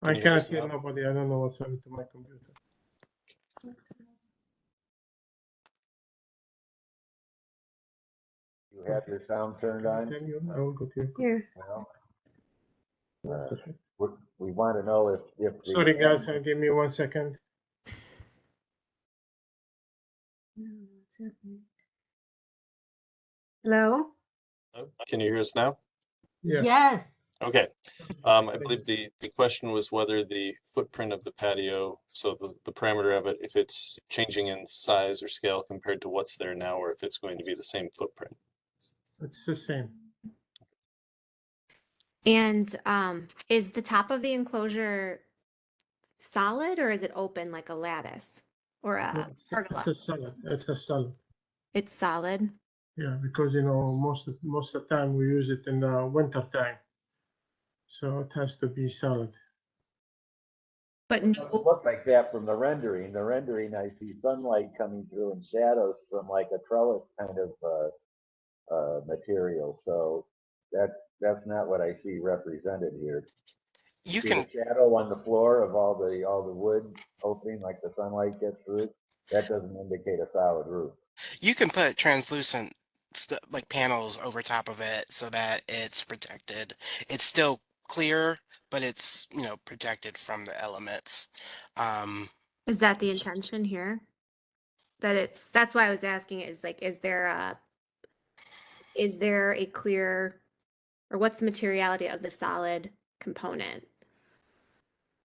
I can't hear nobody. I don't know what's happened to my computer. You have your sound turned on? I will go to your Well, we want to know if the Sorry, guys. Give me 1 second. Hello? Can you hear us now? Yes. Okay. I believe the question was whether the footprint of the patio, so the parameter of it, if it's changing in size or scale compared to what's there now, or if it's going to be the same footprint. It's the same. And is the top of the enclosure solid or is it open like a lattice or a pergola? It's a solid. It's a solid. It's solid. Yeah, because most of the time we use it in the winter time, so it has to be solid. But it doesn't look like that from the rendering. The rendering, I see sunlight coming through and shadows from like a trellis kind of material. So that's not what I see represented here. You see can the shadow on the floor of all the wood opening, like the sunlight gets through it. That doesn't indicate a solid roof. You can put translucent like panels over top of it so that it's protected. It's still clear, but it's, you know, protected from the elements. Is that the intention here? That's why I was asking, is like, is there a clear, or what's the materiality of the solid component?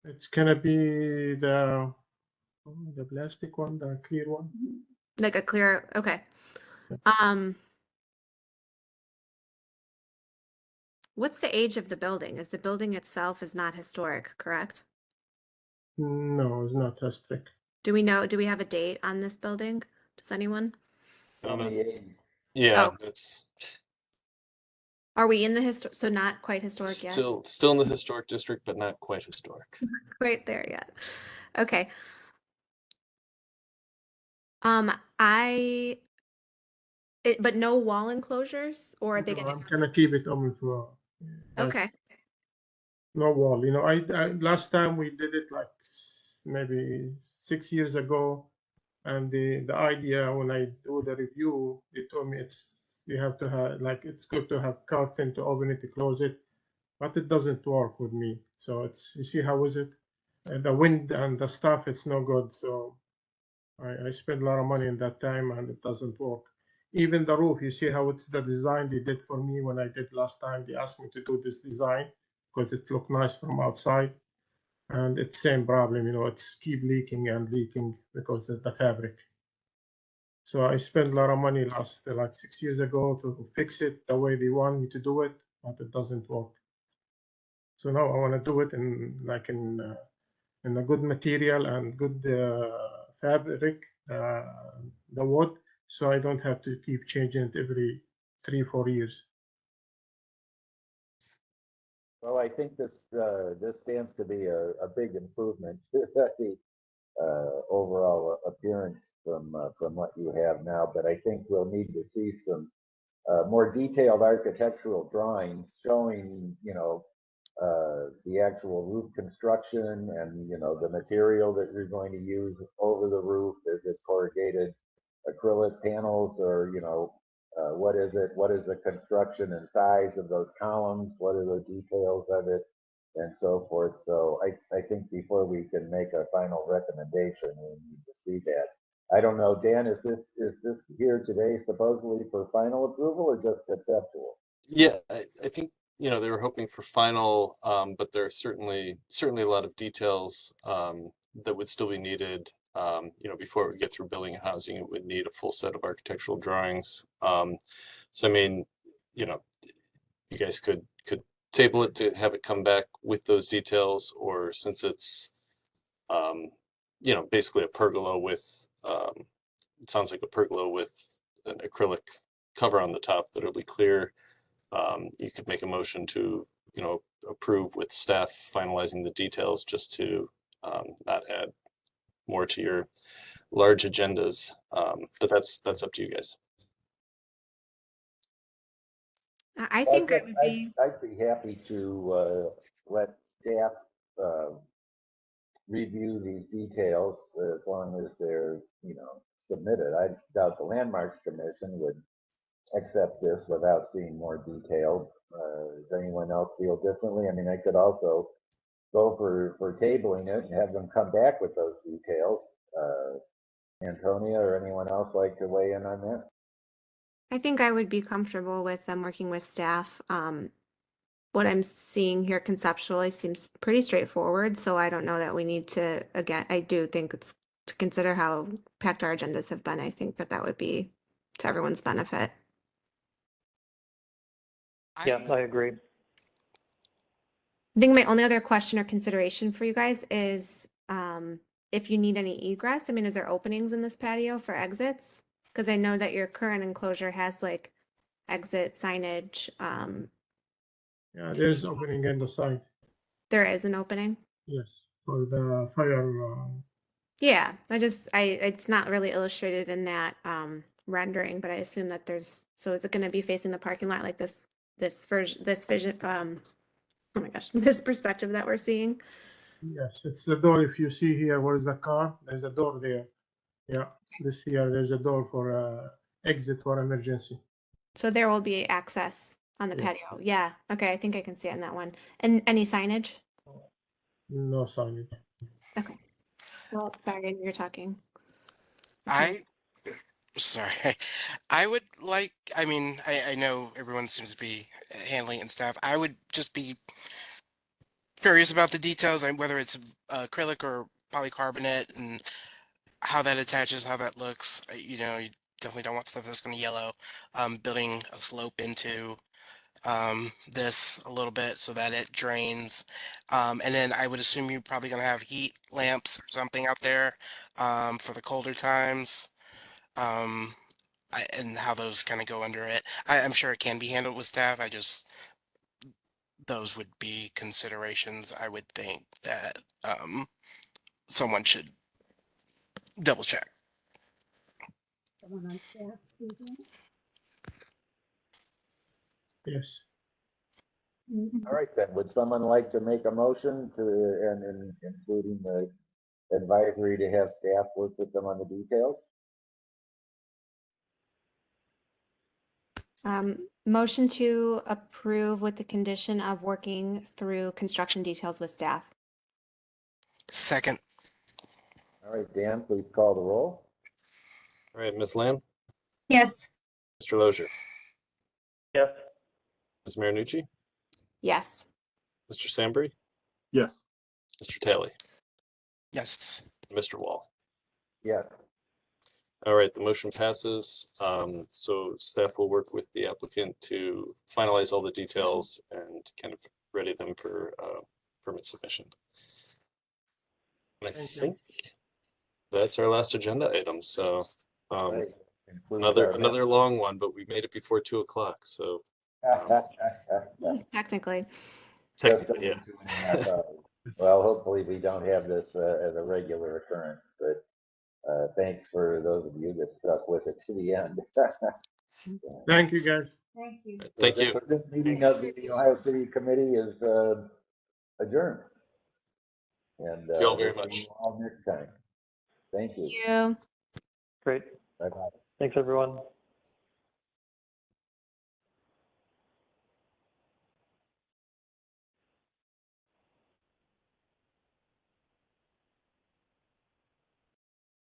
It's gonna be the plastic one, the clear one. Like a clear, okay. What's the age of the building? Is the building itself is not historic, correct? No, it's not historic. Do we have a date on this building? Does anyone? Yeah, Oh. it's Are we in the so not quite historic yet? still in the historic district, but not quite historic. Quite there yet. Okay. But no wall enclosures, or are they No, gonna? I'm gonna keep it open for. Okay. No wall. You know, I last time we did it like maybe 6 years ago, and the idea when I do the review, they told me you have to have like it's good to have curtain to open it to close it, but it doesn't work with me. So you see how is it? The wind and the stuff, it's no good. So I spent a lot of money in that time and it doesn't work. Even the roof, you see how it's the design they did for me when I did last time. They asked me to do this design because it looked nice from outside. And it's same problem, you know, it's keep leaking and leaking because of the fabric. So I spent a lot of money like 6 years ago to fix it the way they want me to do it, but it doesn't work. So now I want to do it in a good material and good fabric, the wood, so I don't have to keep changing it every 3-4 years. Well, I think this stands to be a big improvement to the overall appearance from what you have now. But I think we'll need to see some more detailed architectural drawings showing, you know, the actual roof construction and, you know, the material that you're going to use over the roof. Is it corrugated acrylic panels, or, you know, what is it? What is the construction and size of those columns? What are the details of it, and so forth? So I think before we can make a final recommendation, we need to see that. I don't know, Dan, is this here today supposedly for final approval or just conceptual? Yeah, I think, you know, they were hoping for final, but there are certainly a lot of details that would still be needed. You know, before it would get through building and housing, it would need a full set of architectural drawings. So I mean, you know, you guys could table it to have it come back with those details, or since it's you know, basically a pergola with it sounds like a pergola with an acrylic cover on the top that'll be clear. You could make a motion to, you know, approve with staff finalizing the details, just to not add more to your large agendas. But that's up to you guys. I think it would be. I'd be happy to let staff review these details as long as they're, you know, submitted. I doubt the Landmarks Commission would accept this without seeing more detail. Does anyone else feel differently? I mean, I could also go for tabling it and have them come back with those details. Antonia or anyone else like to weigh in on that? I think I would be comfortable with them working with staff. What I'm seeing here conceptually seems pretty straightforward, so I don't know that we need to, again, I do think it's to consider how packed our agendas have been. I think that would be to everyone's benefit. Yeah, I agree. I think my only other question or consideration for you guys is if you need any egress. I mean, is there openings in this patio for exits? Because I know that your current enclosure has like exit signage. Yeah, there's opening in the side. There is an opening? Yes, for the fire. Yeah, it's not really illustrated in that rendering, but I assume that so is it going to be facing the parking lot like this vision, oh my gosh, this perspective that we're seeing? Yes, it's the door. If you see here, where is the car? There's a door there. Yeah, this here, there's a door for exit for emergency. So there will be access On the Yeah. patio. Yeah. Okay. I think I can see it in that one. And any signage? No signage. Okay. Well, sorry, you're talking. Sorry. I would like, I mean, I know everyone seems to be handling it and stuff. I would just be curious about the details, and whether it's acrylic or polycarbonate and how that attaches, how that looks. You know, you definitely don't want stuff that's going to yellow. Building a slope into this a little bit so that it drains. And then I would assume you're probably going to have heat lamps or something out there for the colder times. And how those kind of go under it. I'm sure it can be handled with staff. Those would be considerations I would think that someone should double check. Someone on staff, Susan? Yes. All right, then, would someone like to make a motion to, and including the advisory to have staff work with them on the details? Motion to approve with the condition of working through construction details with staff. Second. All right, Dan, please call the roll. All right, Ms. Lamb, Yes. Mr. Lozier, Yes. Ms. Marinucci, Yes. Mr. Sambry, Yes. Mr. Talley, Yes. Mr. Wall. Yes. All right, the motion passes. So staff will work with the applicant to finalize all the details and kind of ready them for permit submission. And I Thank you. think that's our last agenda item. So Right. another long one, but we made it before 2 o'clock. So Technically. technically, yeah. 2.5 hours. Well, hopefully we don't have this as a regular occurrence, but thanks for those of you that stuck with it to the end. Thank you, guys. Thank you. Thank you. This meeting of the Ohio City Committee is adjourned. And Thank you all very we'll see much. you all next time. Thank you. Thank you. Great. Bye-bye. Thanks, everyone.